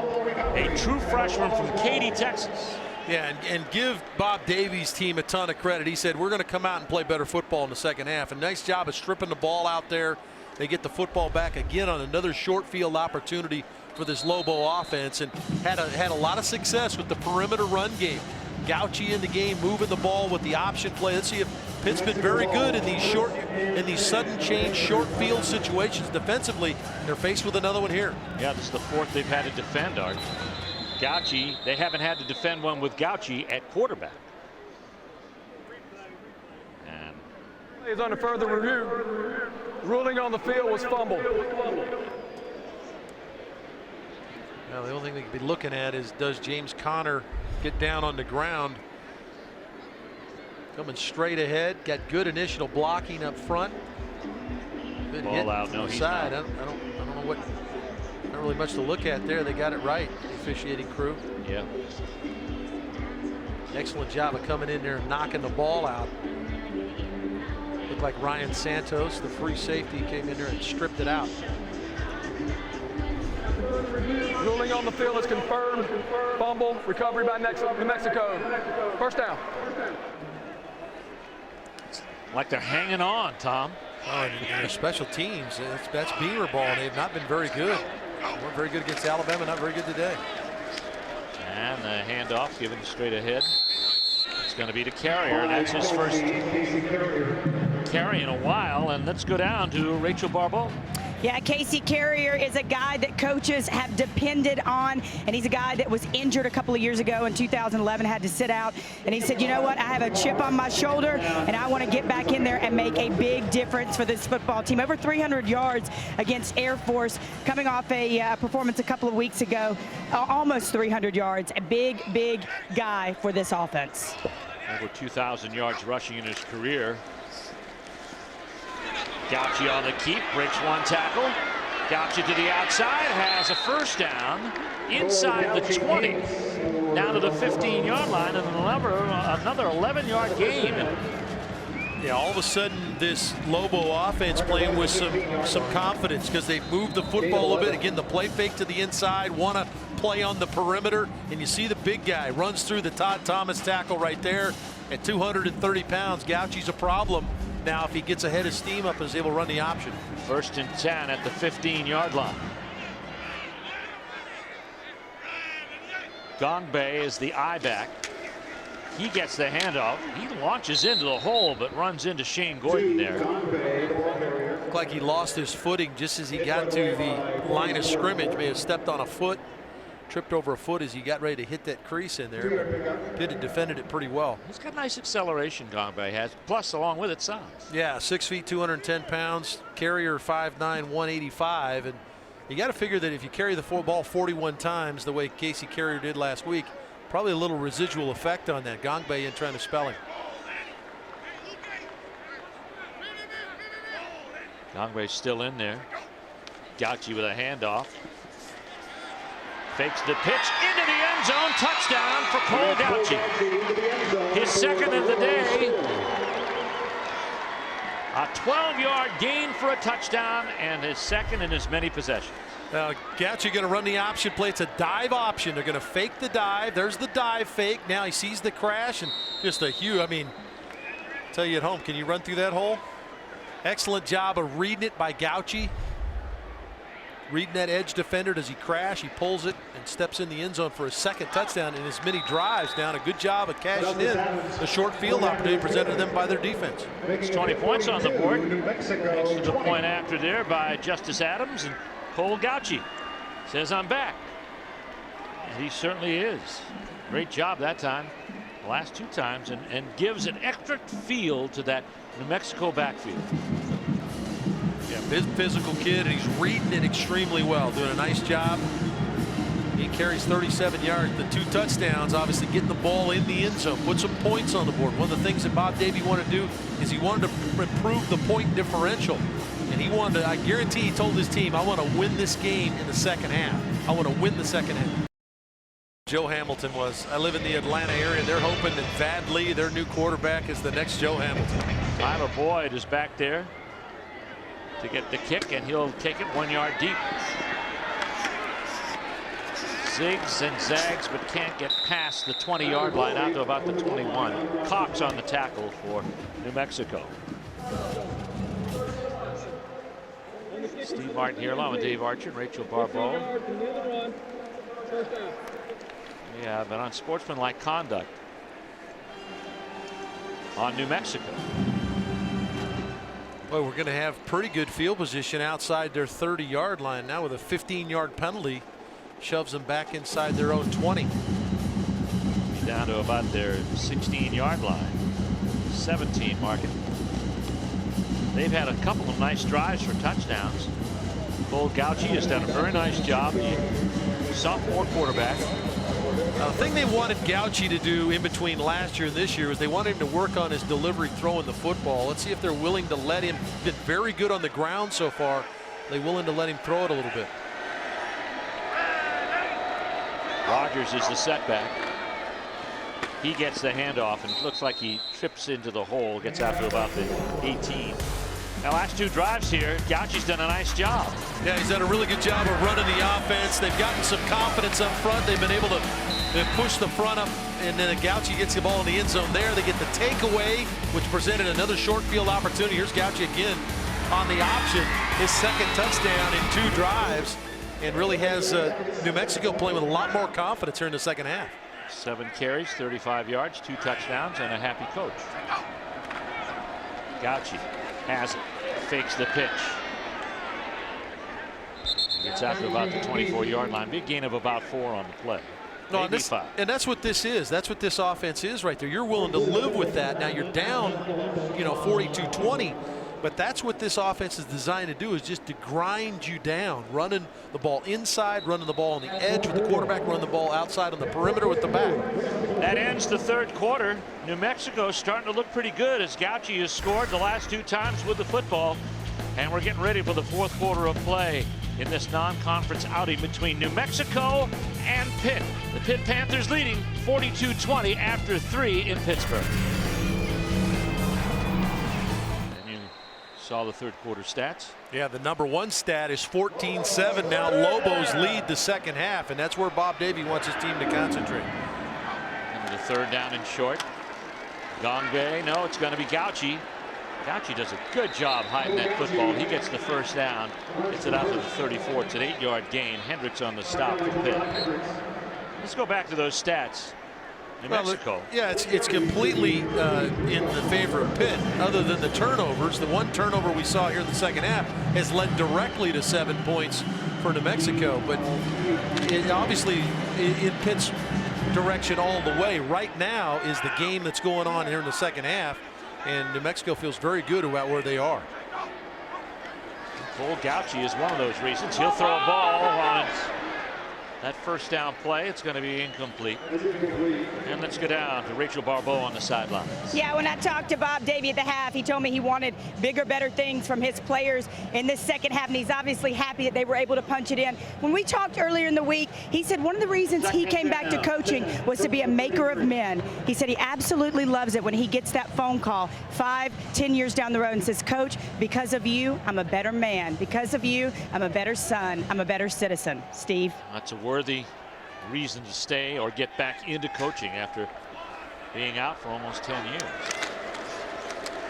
[SPEAKER 1] a true freshman from Katy, Texas.
[SPEAKER 2] Yeah, and give Bob Davies' team a ton of credit. He said, we're going to come out and play better football in the second half. A nice job of stripping the ball out there. They get the football back again on another short field opportunity for this Lobo offense, and had a lot of success with the perimeter run game. Gauci in the game, moving the ball with the option play. Let's see if Pitt's been very good in these sudden change short field situations defensively. They're faced with another one here.
[SPEAKER 1] Yeah, this is the 4th they've had to defend, Art. Gauci, they haven't had to defend one with Gauci at quarterback. And
[SPEAKER 3] Is under further review. Ruling on the field was fumble.
[SPEAKER 2] Now, the only thing they could be looking at is, does James Conner get down on the ground? Coming straight ahead, got good initial blocking up front. Been
[SPEAKER 1] ball
[SPEAKER 2] hit
[SPEAKER 1] out.
[SPEAKER 2] to
[SPEAKER 1] No,
[SPEAKER 2] the
[SPEAKER 1] he's
[SPEAKER 2] side.
[SPEAKER 1] not.
[SPEAKER 2] I don't know what. Not really much to look at there. They got it right, the officiating crew.
[SPEAKER 1] yeah,
[SPEAKER 2] Excellent job of coming in there and knocking the ball out. Looked like Ryan Santos, the free safety, came in there and stripped it out.
[SPEAKER 3] Ruling on the field is confirmed. Fumble, recovery by New Mexico. First down.
[SPEAKER 1] like they're hanging on, Tom.
[SPEAKER 2] Oh, and their special teams, that's Beamer ball, and they've not been very good. Weren't very good against Alabama, not very good today.
[SPEAKER 1] And the handoff given straight ahead. It's going to be to Carrier, and that's his first carry in a while. And let's go down to Rachel Barbeau.
[SPEAKER 4] Yeah, Casey Carrier is a guy that coaches have depended on, and he's a guy that was injured a couple of years ago in 2011, had to sit out, and he said, you know what, I have a chip on my shoulder, and I want to get back in there and make a big difference for this football team. Over 300 yards against Air Force, coming off a performance a couple of weeks ago, almost 300 yards. A big, big guy for this offense.
[SPEAKER 1] Over 2,000 yards rushing in his career. Gauci on the keep, breaks one tackle. Gauci to the outside, has a first down inside the 20, down to the 15-yard line, and another 11-yard gain.
[SPEAKER 2] Yeah, all of a sudden this Lobo offense playing with some confidence because they've moved the football a little bit. Again, the play fake to the inside, want to play on the perimeter, and you see the big guy runs through the Todd Thomas tackle right there at 230 pounds. Gauci's a problem now if he gets ahead of steam up and is able to run the option.
[SPEAKER 1] 1st and 10 at the 15-yard line. Gongbe is the I-back. He gets the handoff. He launches into the hole, but runs into Shane Gordon there.
[SPEAKER 2] Looked like he lost his footing just as he got to the line of scrimmage. May have stepped on a foot, tripped over a foot as he got ready to hit that crease in there. But Pitt had defended it pretty well.
[SPEAKER 1] He's got nice acceleration, Gongbe has, plus along with it size.
[SPEAKER 2] Yeah, 6 feet, 210 pounds. Carrier 5'9", 185. And you got to figure that if you carry the ball 41 times the way Casey Carrier did last week, probably a little residual effect on that. Gongbe in trying to spell him.
[SPEAKER 1] Gongbe's still in there. Gauci with a handoff. Fakes the pitch into the end zone. Touchdown for Cole Gauci. His second of the day. A 12-yard gain for a touchdown and his second in as many possessions.
[SPEAKER 2] Now, Gauci going to run the option play. It's a dive option. They're going to fake the dive. There's the dive fake. Now he sees the crash and just a huge, I mean, tell you at home, can you run through that hole? Excellent job of reading it by Gauci. Reading that edge defender. Does he crash? He pulls it and steps in the end zone for a second touchdown in as many drives down. A good job of cashing in the short field opportunity presented to them by their defense.
[SPEAKER 1] It's 20 points on the board. Next to the point after there by Justice Adams. And Cole Gauchi says, I'm back. And he certainly is. Great job that time, the last 2 times, and gives an extra feel to that New Mexico backfield.
[SPEAKER 2] Yeah, big physical kid, and he's reading it extremely well, doing a nice job. He carries 37 yards, the 2 touchdowns, obviously getting the ball in the end zone, put some points on the board. One of the things that Bob Davie wanted to do is he wanted to improve the point differential. And he wanted to, I guarantee he told his team, I want to win this game in the second half. I want to win the second half. Joe Hamilton was, I live in the Atlanta area. They're hoping that Vad Lee, their new quarterback, is the next Joe Hamilton.
[SPEAKER 1] Tyler Boyd is back there to get the kick, and he'll take it 1 yard deep. Zigs and zags, but can't get past the 20-yard line out to about the 21. Cox on the tackle for New Mexico. Steve Martin here along with Dave Archer and Rachel Barbeau. Yeah, but on sportsmanlike conduct on New Mexico.
[SPEAKER 2] Well, we're going to have pretty good field position outside their 30-yard line now with a 15-yard penalty. Shoves them back inside their own 20.
[SPEAKER 1] Down to about their 16-yard line. 17 marking. They've had a couple of nice drives for touchdowns. Cole Gauchi has done a very nice job. Sophomore quarterback.
[SPEAKER 2] The thing they wanted Gauchi to do in between last year and this year is they wanted him to work on his delivery throwing the football. Let's see if they're willing to let him. Been very good on the ground so far. They're willing to let him throw it a little bit.
[SPEAKER 1] Rogers is the setback. He gets the handoff, and it looks like he trips into the hole, gets out to about the 18. Now, last 2 drives here, Gauchi's done a nice job.
[SPEAKER 2] Yeah, he's done a really good job of running the offense. They've gotten some confidence up front. They've been able to push the front up, and then Gauchi gets the ball in the end zone there. They get the takeaway, which presented another short field opportunity. Here's Gauchi again on the option. His second touchdown in 2 drives, and really has New Mexico playing with a lot more confidence here in the second half.
[SPEAKER 1] 7 carries, 35 yards, 2 touchdowns, and a happy coach. Gauchi has it, fakes the pitch. Gets out to about the 24-yard line. Big gain of about 4 on the play.
[SPEAKER 2] No, and that's what this is. That's what this offense is right there. You're willing to live with that. Now you're down, 42-20. But that's what this offense is designed to do, is just to grind you down, running the ball inside, running the ball on the edge with the quarterback, running the ball outside on the perimeter with the back.
[SPEAKER 1] That ends the 3rd quarter. New Mexico starting to look pretty good as Gauchi has scored the last 2 times with the football. And we're getting ready for the 4th quarter of play in this non-conference outing between New Mexico and Pitt. The Pitt Panthers leading 42-20 after 3 in Pittsburgh. Saw the 3rd quarter stats.
[SPEAKER 2] Yeah, the number 1 stat is 14-7. Now Lobos lead the second half, and that's where Bob Davie wants his team to concentrate.
[SPEAKER 1] Into the 3rd down and short. Gongbe, no, it's going to be Gauchi. Gauchi does a good job hiding that football. He gets the 1st down, gets it out to the 34. It's an 8-yard gain. Hendricks on the stop for Pitt. Let's go back to those stats. New Mexico.
[SPEAKER 2] Yeah, it's completely in the favor of Pitt. Other than the turnovers, the 1 turnover we saw here in the second half has led directly to 7 points for New Mexico. But it obviously in Pitt's direction all the way. Right now is the game that's going on here in the second half, and New Mexico feels very good about where they are.
[SPEAKER 1] Cole Gauchi is one of those reasons. He'll throw a ball on that 1st down play. It's going to be incomplete. And let's go down to Rachel Barbeau on the sideline.
[SPEAKER 4] Yeah, when I talked to Bob Davie at the half, he told me he wanted bigger, better things from his players in this second half, and he's obviously happy that they were able to punch it in. When we talked earlier in the week, he said one of the reasons he came back to coaching was to be a maker of men. He said he absolutely loves it when he gets that phone call 5-10 years down the road and says, Coach, because of you, I'm a better man. Because of you, I'm a better son. I'm a better citizen. Steve?
[SPEAKER 1] That's a worthy reason to stay or get back into coaching after being out for almost 10 years.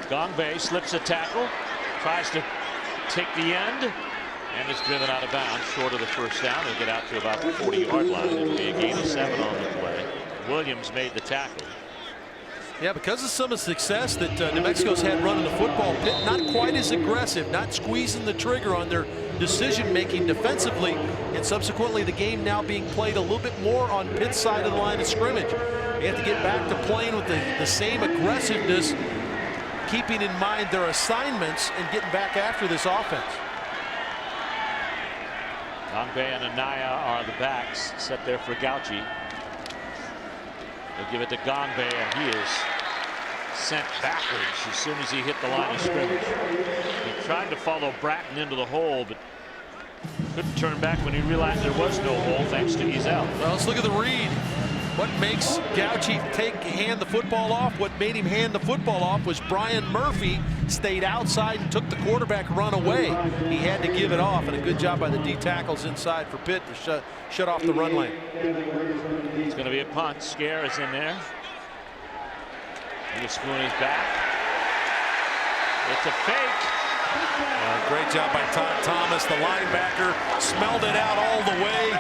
[SPEAKER 1] Gongbe slips a tackle, tries to take the end, and is driven out of bounds short of the 1st down. He'll get out to about the 40-yard line. It'll be a gain of 7 on the play. Williams made the tackle.
[SPEAKER 2] Yeah, because of some of the success that New Mexico's had running the football, Pitt not quite as aggressive, not squeezing the trigger on their decision-making defensively, and subsequently the game now being played a little bit more on Pitt's side of the line of scrimmage. They have to get back to playing with the same aggressiveness, keeping in mind their assignments and getting back after this offense.
[SPEAKER 1] Gongbe and Anaya are the backs set there for Gauchi. They'll give it to Gongbe, and he is sent backwards as soon as he hit the line of scrimmage. He tried to follow Bratton into the hole, but couldn't turn back when he realized there was no hole thanks to Ezel.
[SPEAKER 2] Well, let's look at the read. What makes Gauchi hand the football off? What made him hand the football off was Brian Murphy stayed outside and took the quarterback run away. He had to give it off, and a good job by the D tackles inside for Pitt to shut off the run lane.
[SPEAKER 1] It's going to be a punt. Scare is in there. Spooney's back. It's a fake.
[SPEAKER 2] Great job by Todd Thomas. The linebacker smelled it out all the way.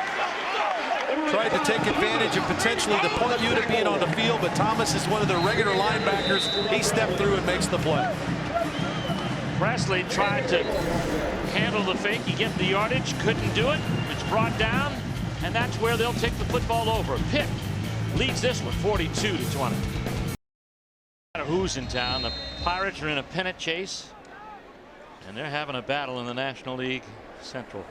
[SPEAKER 2] Tried to take advantage of potentially the point unit being on the field, but Thomas is one of the regular linebackers. He stepped through and makes the play.
[SPEAKER 1] Presley tried to handle the fake. He get the yardage, couldn't do it. It's brought down, and that's where they'll take the football over. Pitt leads this one 42-20. No matter who's in town, the Pirates are in a pennant chase, and they're having a battle in the National League Central.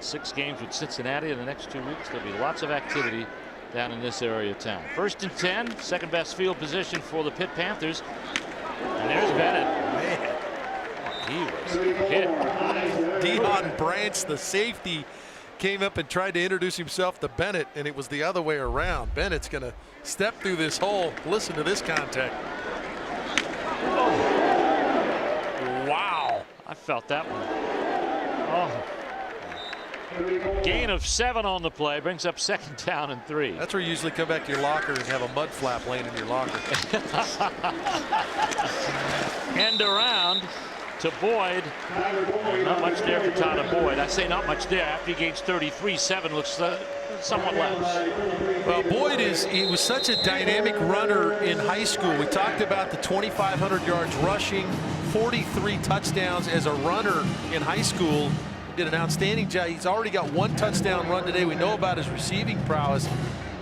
[SPEAKER 1] 6 games with Cincinnati in the next 2 weeks. There'll be lots of activity down in this area of town. 1st and 10, second best field position for the Pitt Panthers. And there's Bennett.
[SPEAKER 2] Man,
[SPEAKER 1] he was hit.
[SPEAKER 2] Deion Branch, the safety, came up and tried to introduce himself to Bennett, and it was the other way around. Bennett's going to step through this hole. Listen to this contact.
[SPEAKER 1] Oh. Wow. I felt that one. Oh. Gain of 7 on the play brings up 2nd down and 3.
[SPEAKER 2] That's where you usually come back to your locker and have a mud flap laying in your locker.
[SPEAKER 1] End around to Boyd. Not much there for Tyler Boyd. I say not much there. After he gains 33, 7 looks somewhat less.
[SPEAKER 2] Well, Boyd he was such a dynamic runner in high school. We talked about the 2,500 yards rushing, 43 touchdowns as a runner in high school. Did an outstanding job. He's already got 1 touchdown run today. We know about his receiving prowess.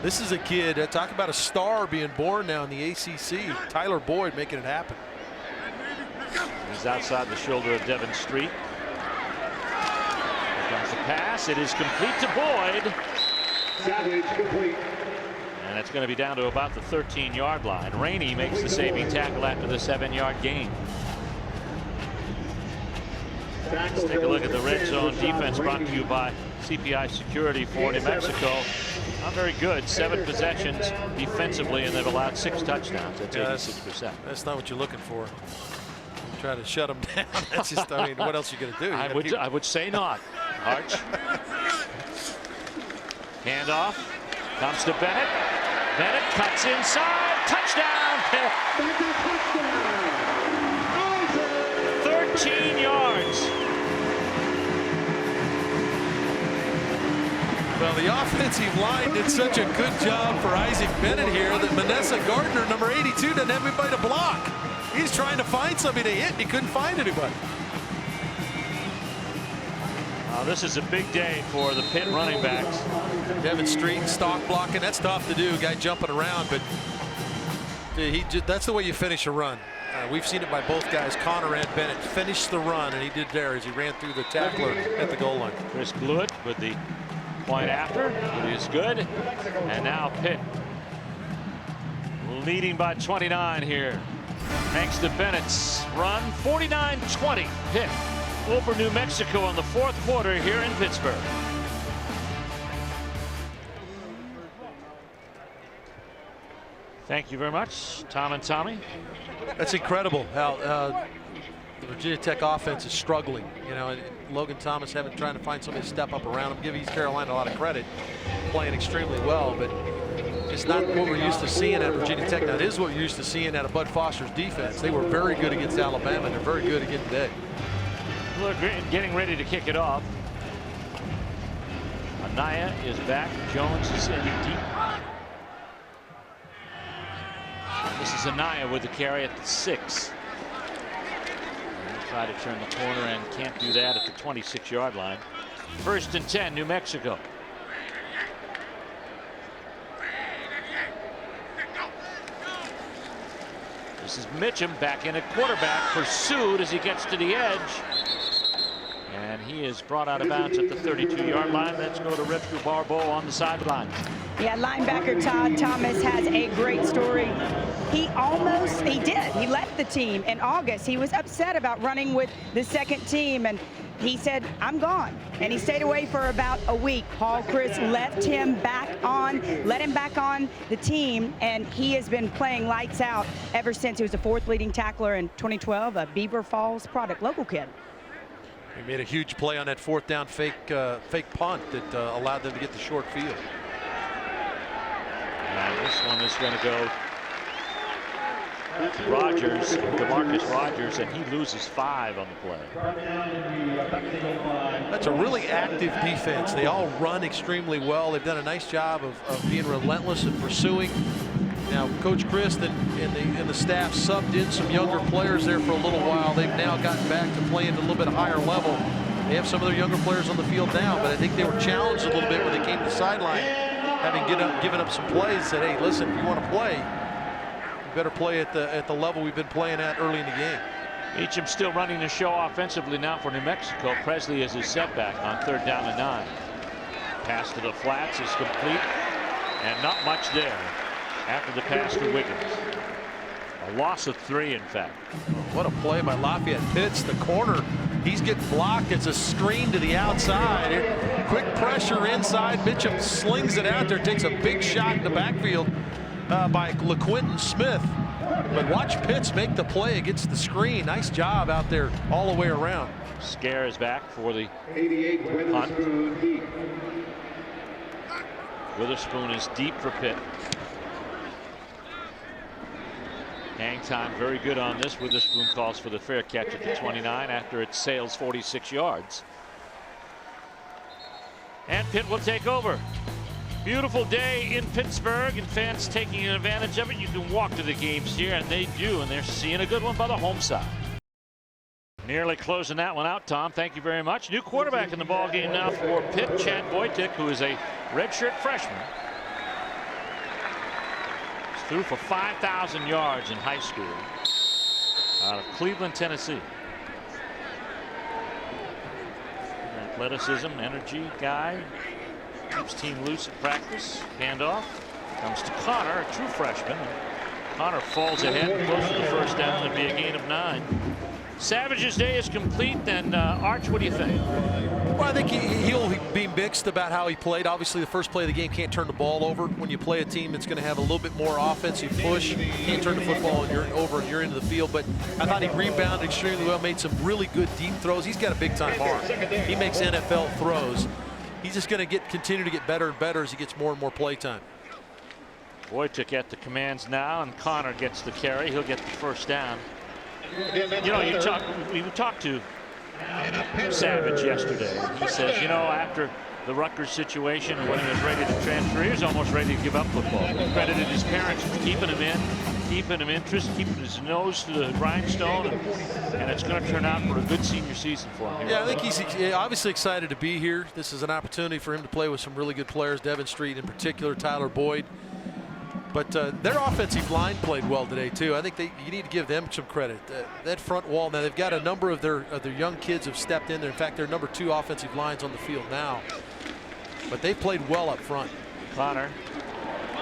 [SPEAKER 2] This is a kid, talk about a star being born now in the ACC. Tyler Boyd making it happen.
[SPEAKER 1] He's outside the shoulder of Devin Street. Here comes the pass. It is complete to Boyd. And it's going to be down to about the 13-yard line. Rainey makes the saving tackle after the 7-yard gain. Let's take a look at the red zone defense brought to you by CPI Security for New Mexico. Not very good. 7 possessions defensively, and they've allowed 6 touchdowns. That's 86%.
[SPEAKER 2] That's not what you're looking for. Try to shut them down. That's just, I mean, what else are you going to do?
[SPEAKER 1] I would say not. Arch. Handoff. Comes to Bennett. Bennett cuts inside. Touchdown, Pitt. 13 yards.
[SPEAKER 2] Well, the offensive line did such a good job for Isaac Bennett here that Manessa Gardner, number 82, doesn't have anybody to block. He's trying to find somebody to hit, and he couldn't find anybody.
[SPEAKER 1] This is a big day for the Pitt running backs.
[SPEAKER 2] Devin Street, stock blocking, that's tough to do. Guy jumping around, but that's the way you finish a run. We've seen it by both guys. Connor and Bennett finished the run, and he did there as he ran through the tackler at the goal line.
[SPEAKER 1] Chris Blewett with the point after. It is good. And now Pitt leading by 29 here. Thanks to Bennett's run. 49-20. Pitt over New Mexico in the 4th quarter here in Pittsburgh. Thank you very much, Tom and Tommy.
[SPEAKER 2] That's incredible how the Virginia Tech offense is struggling. You know, Logan Thomas trying to find somebody to step up around him. Give East Carolina a lot of credit, playing extremely well, but it's not what we're used to seeing at Virginia Tech. Now, it is what you're used to seeing out of Bud Foster's defense. They were very good against Alabama, and they're very good again today.
[SPEAKER 1] Look, getting ready to kick it off. Anaya is back. Jones is in deep. This is Anaya with the carry at the 6. Try to turn the corner and can't do that at the 26-yard line. 1st and 10, New Mexico. This is Mitchum back in at quarterback, pursued as he gets to the edge. And he is brought out of bounds at the 32-yard line. Let's go to Ripku Barbeau on the sidelines.
[SPEAKER 4] Yeah, linebacker Todd Thomas has a great story. He did. He left the team in August. He was upset about running with the second team, and he said, I'm gone. And he stayed away for about a week. Paul Chris let him back on the team, and he has been playing lights out ever since. He was the 4th leading tackler in 2012, a Beaver Falls product, local kid.
[SPEAKER 2] He made a huge play on that 4th down fake punt that allowed them to get the short field.
[SPEAKER 1] And this one is going to go Rogers, DeMarcus Rogers, and he loses 5 on the play.
[SPEAKER 2] That's a really active defense. They all run extremely well. They've done a nice job of being relentless and pursuing. Now, Coach Chris and the staff subbed in some younger players there for a little while. They've now gotten back to playing at a little bit higher level. They have some of their younger players on the field now, but I think they were challenged a little bit when they came to the sideline, having given up some plays. Said, hey, listen, if you want to play, you better play at the level we've been playing at early in the game.
[SPEAKER 1] Meacham still running the show offensively now for New Mexico. Presley is his setback on 3rd down and 9. Pass to the flats is complete, and not much there after the pass to Wiggins. A loss of 3, in fact.
[SPEAKER 2] What a play by Lafayette Pitts, the corner. He's getting blocked. It's a screen to the outside. Quick pressure inside. Mitchum slings it out there, takes a big shot in the backfield by LaQuinton Smith. But watch Pitts make the play against the screen. Nice job out there all the way around.
[SPEAKER 1] Scare is back for the
[SPEAKER 5] 88
[SPEAKER 1] punt.
[SPEAKER 5] Witherspoon deep.
[SPEAKER 1] Witherspoon is deep for Pitt. Hang time very good on this. Witherspoon calls for the fair catch at the 29 after it sails 46 yards. And Pitt will take over. Beautiful day in Pittsburgh, and fans taking advantage of it. You can walk to the games here, and they do, and they're seeing a good one by the home side. Nearly closing that one out, Tom. Thank you very much. New quarterback in the ball game now for Pitt, Chad Wojtek, who is a redshirt freshman. Threw for 5,000 yards in high school out of Cleveland, Tennessee. Athleticism, energy guy. Keeps team loose at practice. Handoff comes to Connor, a true freshman. Connor falls ahead, goes to the 1st down. It'll be a gain of 9. Savage's day is complete. And Arch, what do you think?
[SPEAKER 2] Well, I think he'll be mixed about how he played. Obviously, the first play of the game can't turn the ball over. When you play a team that's going to have a little bit more offensive push, you can't turn the football and you're over and you're into the field. But I thought he rebounded extremely well, made some really good deep throws. He's got a big-time arm. He makes NFL throws. He's just going to continue to get better and better as he gets more and more play time.
[SPEAKER 1] Wojtek at the commands now, and Connor gets the carry. He'll get the 1st down. You know, we talked to Savage yesterday. He says, you know, after the Rutgers situation and when he was ready to transfer, he was almost ready to give up football. He credited his parents for keeping him in, keeping him interested, keeping his nose to the grindstone, and it's going to turn out for a good senior season for him.
[SPEAKER 2] Yeah, I think he's obviously excited to be here. This is an opportunity for him to play with some really good players, Devin Street in particular, Tyler Boyd. But their offensive line played well today too. I think you need to give them some credit. That front wall, now they've got a number of their young kids have stepped in there. In fact, they're number 2 offensive lines on the field now. But they played well up front.
[SPEAKER 1] Connor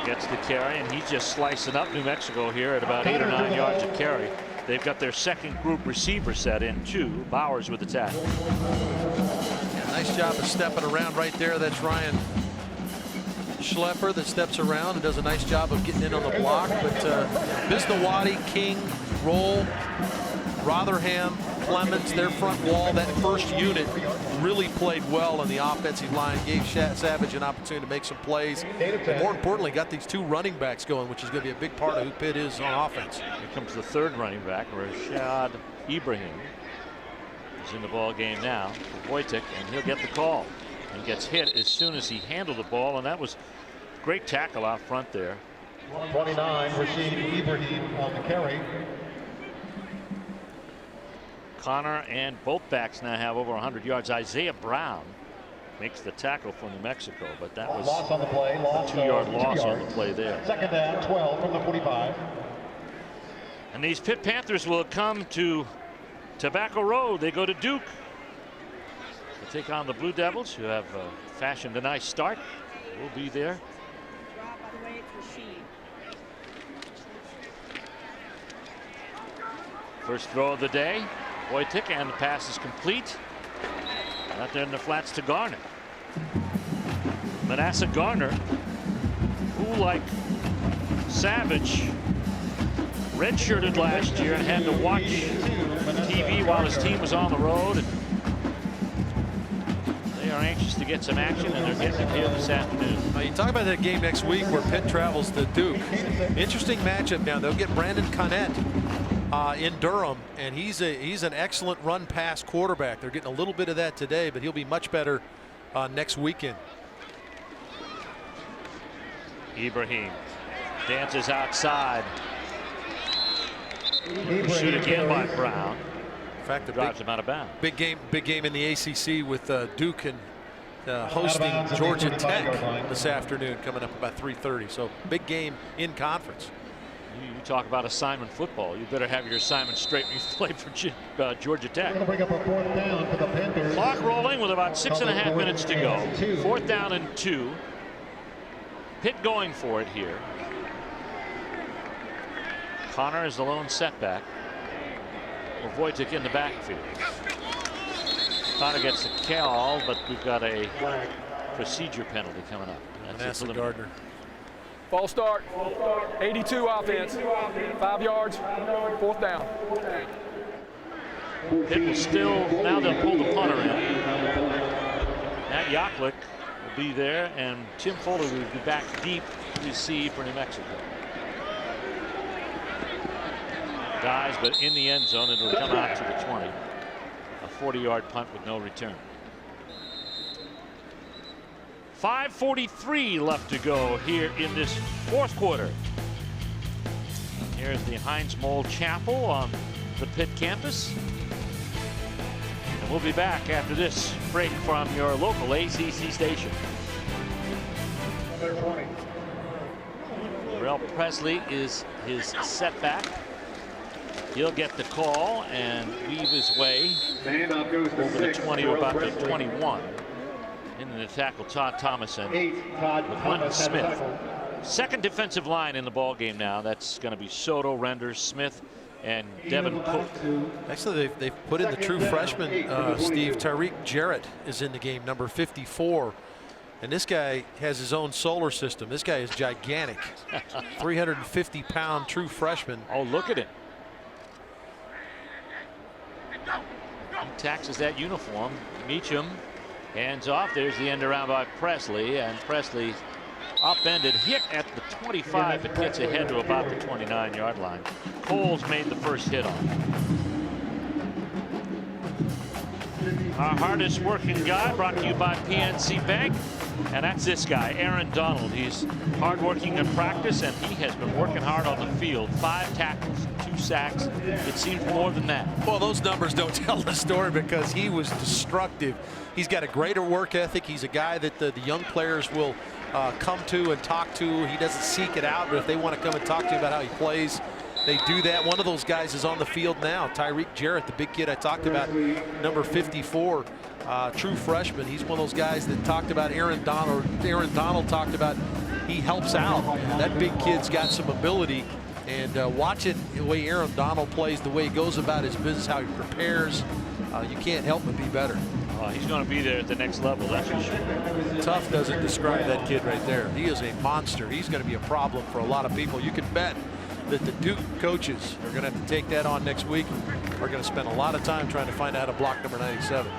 [SPEAKER 1] gets the carry, and he's just slicing up New Mexico here at about 8 or 9 yards of carry. They've got their second group receiver set in, 2. Bowers with the tackle.
[SPEAKER 2] Yeah, nice job of stepping around right there. That's Ryan Schlepper that steps around and does a nice job of getting in on the block. But Bisnawati, King, Roll, Rotherham, Clemens, their front wall, that first unit really played well on the offensive line, gave Savage an opportunity to make some plays, and more importantly got these 2 running backs going, which is going to be a big part of who Pitt is on offense.
[SPEAKER 1] Here comes the 3rd running back, Rashad Ibrahim. He's in the ball game now for Wojtek, and he'll get the call. He gets hit as soon as he handled the ball, and that was great tackle out front there
[SPEAKER 6] 29, Rashid Ibrahim on the carry.
[SPEAKER 1] Connor and both backs now have over 100 yards. Isaiah Brown makes the tackle for New Mexico, but that was
[SPEAKER 6] Loss on the play. Loss,
[SPEAKER 1] a 2-yard loss
[SPEAKER 6] 2
[SPEAKER 1] on
[SPEAKER 6] yards.
[SPEAKER 1] the play there.
[SPEAKER 6] Second down, 12 from the 45.
[SPEAKER 1] And these Pitt Panthers will come to Tobacco Road. They go to Duke. They take on the Blue Devils, who have fashioned a nice start. We'll be there.
[SPEAKER 4] By the way, it's Rashid.
[SPEAKER 1] First throw of the day. Wojtek, and the pass is complete. Out there in the flats to Garner. Manasseh Garner, who, like Savage, redshirted last year and had to watch TV while his team was on the road. And they are anxious to get some action, and they're getting it here this afternoon.
[SPEAKER 2] You talk about that game next week where Pitt travels to Duke. Interesting matchup now. They'll get Brandon Connett in Durham, and he's an excellent run pass quarterback. They're getting a little bit of that today, but he'll be much better next weekend.
[SPEAKER 1] Ibrahim dances outside. Shoot again by Brown.
[SPEAKER 2] In fact, the
[SPEAKER 1] drives him out of bounds.
[SPEAKER 2] Big game in the ACC with Duke and hosting Georgia Tech this afternoon, coming up about 3:30. So big game in conference.
[SPEAKER 1] You talk about assignment football. You better have your assignment straight when you play for Georgia Tech.
[SPEAKER 6] Bring up a 4th down for the Panthers.
[SPEAKER 1] Clock rolling with about 6.5 minutes to go. 4th down and 2. Pitt going for it here. Connor is the lone setback. Wojtek in the backfield. Connor gets a call, but we've got a procedure penalty coming up. That's
[SPEAKER 2] Manasseh Gardner.
[SPEAKER 3] False start. 82 offense. 5 yards. 4th down.
[SPEAKER 1] Pitt will still, now they'll pull the punter in. Matt Yaklik will be there, and Tim Fuller will be back deep to receive for New Mexico. Dies, but in the end zone, it'll come out to the 20. A 40-yard punt with no return. 5:43 left to go here in this 4th quarter. Here's the Heinz Mole Chapel on the Pitt campus. And we'll be back after this break from your local ACC station. Terrell Presley is his setback. He'll get the call and weave his way over the 20 or about the 21. In the tackle, Todd Thomas and Quentin Smith. Second defensive line in the ball game now. That's going to be Soto, Renders, Smith, and Devin Cook.
[SPEAKER 2] Actually, they've put in the true freshman, Steve. Tyreek Jarrett is in the game, number 54. And this guy has his own solar system. This guy is gigantic. 350-pound true freshman.
[SPEAKER 1] Oh, look at it. He taxes that uniform. Meacham hands off. There's the end around by Presley, and Presley upended, hit at the 25, but gets ahead to about the 29-yard line. Coles made the first hit on it. Our hardest working guy, brought to you by PNC Bank, and that's this guy, Aaron Donald. He's hardworking in practice, and he has been working hard on the field. 5 tackles, 2 sacks. It seems more than that.
[SPEAKER 2] Well, those numbers don't tell the story because he was destructive. He's got a greater work ethic. He's a guy that the young players will come to and talk to. He doesn't seek it out, but if they want to come and talk to him about how he plays, they do that. One of those guys is on the field now. Tyreek Jarrett, the big kid I talked about, number 54, true freshman. He's one of those guys that talked about Aaron Donald. Aaron Donald talked about he helps out. That big kid's got some ability. And watching the way Aaron Donald plays, the way he goes about his business, how he prepares, you can't help but be better.
[SPEAKER 1] He's going to be there at the next level, that's for sure.
[SPEAKER 2] Tough doesn't describe that kid right there. He is a monster. He's going to be a problem for a lot of people. You can bet that the Duke coaches are going to have to take that on next week. Are going to spend a lot of time trying to find out how to block number 97.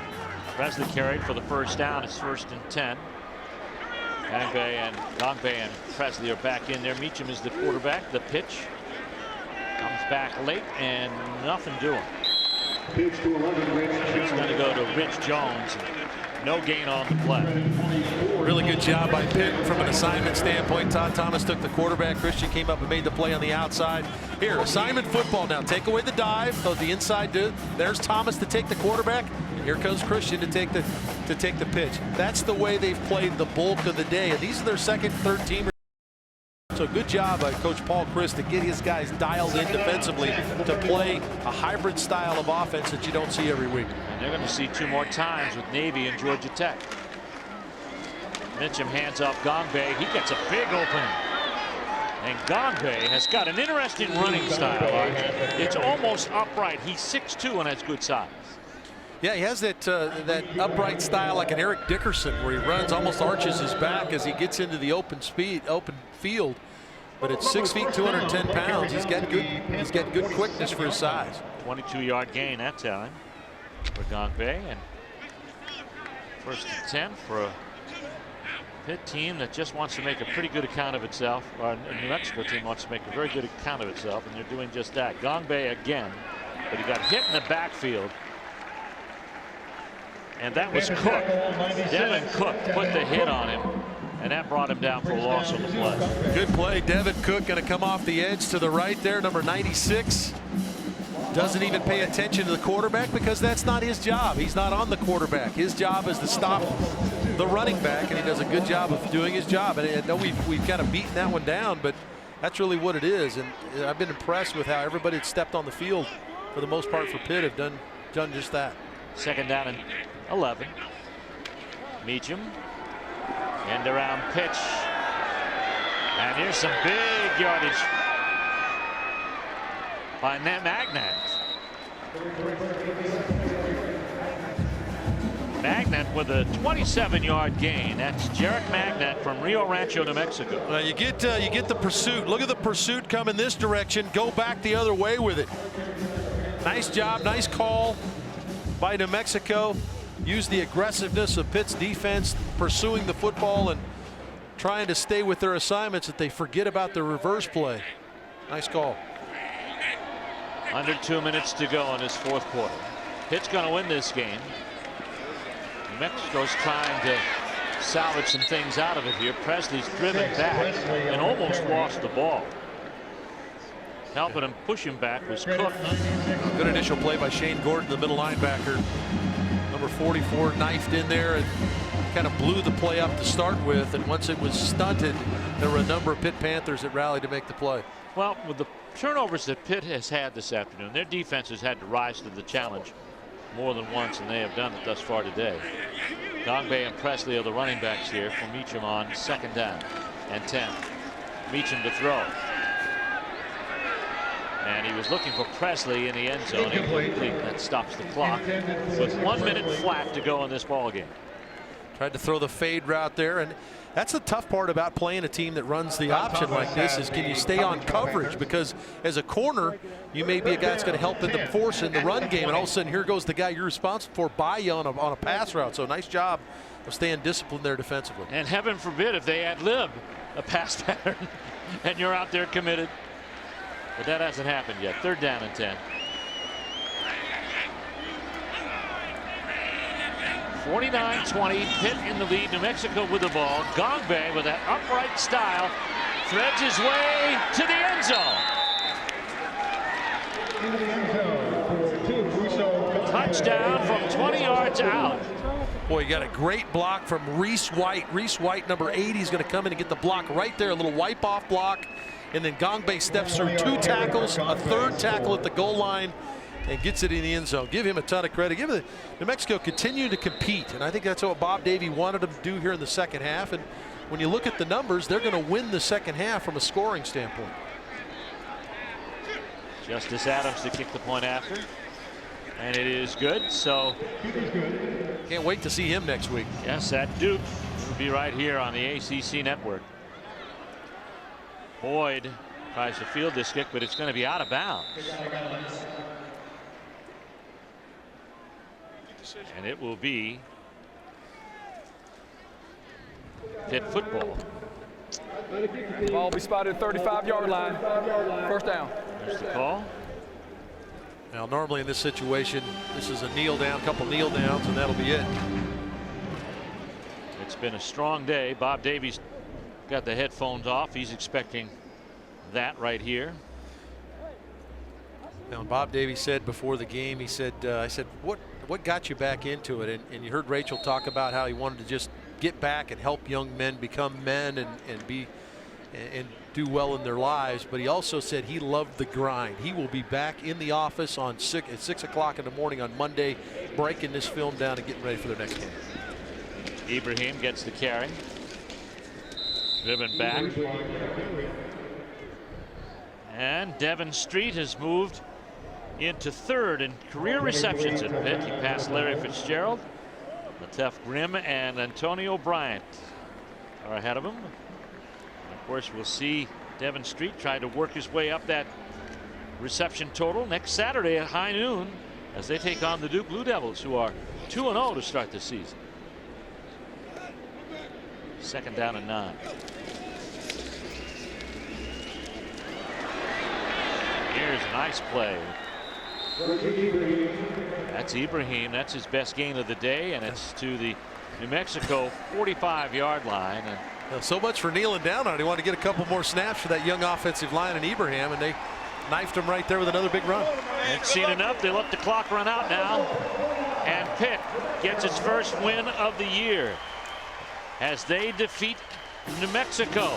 [SPEAKER 1] Presley carried for the first down. It's 1st and 10. Gangbe and Presley are back in there. Meacham is the quarterback. The pitch comes back late and nothing doing.
[SPEAKER 5] Pitch to 11, Rich
[SPEAKER 1] It's going to go to Rich Jones. No gain on the play.
[SPEAKER 2] Really good job by Pitt from an assignment standpoint. Todd Thomas took the quarterback. Christian came up and made the play on the outside. Here, assignment football now. Take away the dive. Goes the inside dude. There's Thomas to take the quarterback. And here comes Christian to take the pitch. That's the way they've played the bulk of the day. And these are their second, third teamers. So good job by Coach Paul Chryst to get his guys dialed in defensively to play a hybrid style of offense that you don't see every week.
[SPEAKER 1] And they're going to see 2 more times with Navy and Georgia Tech. Mitchum hands off Gongbe. He gets a big opening. And Gongbe has got an interesting running style. It's almost upright. He's 6'2" and has good size.
[SPEAKER 2] Yeah, he has that upright style like an Eric Dickerson, where he runs, almost arches his back as he gets into the open field. But at 6 feet, 210 pounds, he's got good quickness for his size.
[SPEAKER 1] 22-yard gain that time for Gongbe, and first and 10 for a Pitt team that just wants to make a pretty good account of itself. Or a New Mexico team wants to make a very good account of itself, and they're doing just that. Gongbe again, but he got hit in the backfield. And that was Cook. Devin Cook put the hit on him, and that brought him down for a loss on the play.
[SPEAKER 2] Good play. Devin Cook going to come off the edge to the right there, number 96. Doesn't even pay attention to the quarterback because that's not his job. He's not on the quarterback. His job is to stop the running back, and he does a good job of doing his job. And I know we've kind of beaten that one down, but that's really what it is. And I've been impressed with how everybody that stepped on the field, for the most part for Pitt, have done just that.
[SPEAKER 1] Second down and 11. Meacham. End around pitch. And here's some big yardage by Magnat. Magnat with a 27-yard gain. That's Jarek Magnat from Rio Rancho, New Mexico.
[SPEAKER 2] Well, you get the pursuit. Look at the pursuit coming this direction. Go back the other way with it. Nice job, nice call by New Mexico. Use the aggressiveness of Pitt's defense, pursuing the football and trying to stay with their assignments, that they forget about the reverse play. Nice call.
[SPEAKER 1] Under 2 minutes to go in this fourth quarter. Pitt's going to win this game. New Mexico's trying to salvage some things out of it here. Presley's driven back and almost lost the ball. Helping him push him back was Cook.
[SPEAKER 2] Good initial play by Shane Gordon, the middle linebacker. Number 44 knifed in there and kind of blew the play up to start with. And once it was stunted, there were a number of Pitt Panthers that rallied to make the play.
[SPEAKER 1] Well, with the turnovers that Pitt has had this afternoon, their defense has had to rise to the challenge more than once, and they have done it thus far today. Gongbe and Presley are the running backs here for Meacham on second down and 10. Meacham to throw. And he was looking for Presley in the end zone. That stops the clock with 1 minute flat to go in this ball game.
[SPEAKER 2] Tried to throw the fade route there, and that's the tough part about playing a team that runs the option like this, is can you stay on coverage? Because as a corner, you may be a guy that's going to help in the force in the run game, and all of a sudden here goes the guy you're responsible for by you on a pass route. So nice job of staying disciplined there defensively.
[SPEAKER 1] And heaven forbid if they ad-lib a pass pattern and you're out there committed. But that hasn't happened yet. Third down and 10. 49-20, Pitt in the lead. New Mexico with the ball. Gongbe with that upright style threads his way to the end zone. Touchdown from 20 yards out.
[SPEAKER 2] Boy, you got a great block from Reese White. Reese White, number 80, is going to come in and get the block right there. A little wipe-off block. And then Gongbe steps through 2 tackles, a 3rd tackle at the goal line, and gets it in the end zone. Give him a ton of credit. Give New Mexico continue to compete, and I think that's what Bob Davie wanted them to do here in the second half. And when you look at the numbers, they're going to win the second half from a scoring standpoint.
[SPEAKER 1] Justice Adams to kick the point after, and it is good. So
[SPEAKER 2] can't wait to see him next week.
[SPEAKER 1] Yes, at Duke. Will be right here on the ACC network. Boyd tries to field this kick, but it's going to be out of bounds. And it will be Pitt football.
[SPEAKER 3] Ball will be spotted at 35-yard line. First down.
[SPEAKER 1] There's the call.
[SPEAKER 2] Now, normally in this situation, this is a kneel down, couple kneel downs, and that'll be it.
[SPEAKER 1] It's been a strong day. Bob Davies got the headphones off. He's expecting that right here.
[SPEAKER 2] Now, Bob Davies said before the game, he said, I said, what got you back into it? And you heard Rachel talk about how he wanted to just get back and help young men become men and do well in their lives. But he also said he loved the grind. He will be back in the office at 6 o'clock in the morning on Monday, breaking this film down and getting ready for their next game.
[SPEAKER 1] Ibrahim gets the carry. Driven back. And Devin Street has moved into third in career receptions at Pitt. He passed Larry Fitzgerald, Lateef Grimm, and Antonio Bryant are ahead of him. And of course, we'll see Devin Street try to work his way up that reception total next Saturday at high noon as they take on the Duke Blue Devils, who are 2-0 to start the season. 2nd down and 9. Here's a nice play. That's Ibrahim. That's his best gain of the day, and it's to the New Mexico 45-yard line. And
[SPEAKER 2] so much for kneeling down on it. He wanted to get a couple more snaps for that young offensive line in Ibrahim, and they knifed him right there with another big run.
[SPEAKER 1] They've seen enough. They let the clock run out now, and Pitt gets its first win of the year as they defeat New Mexico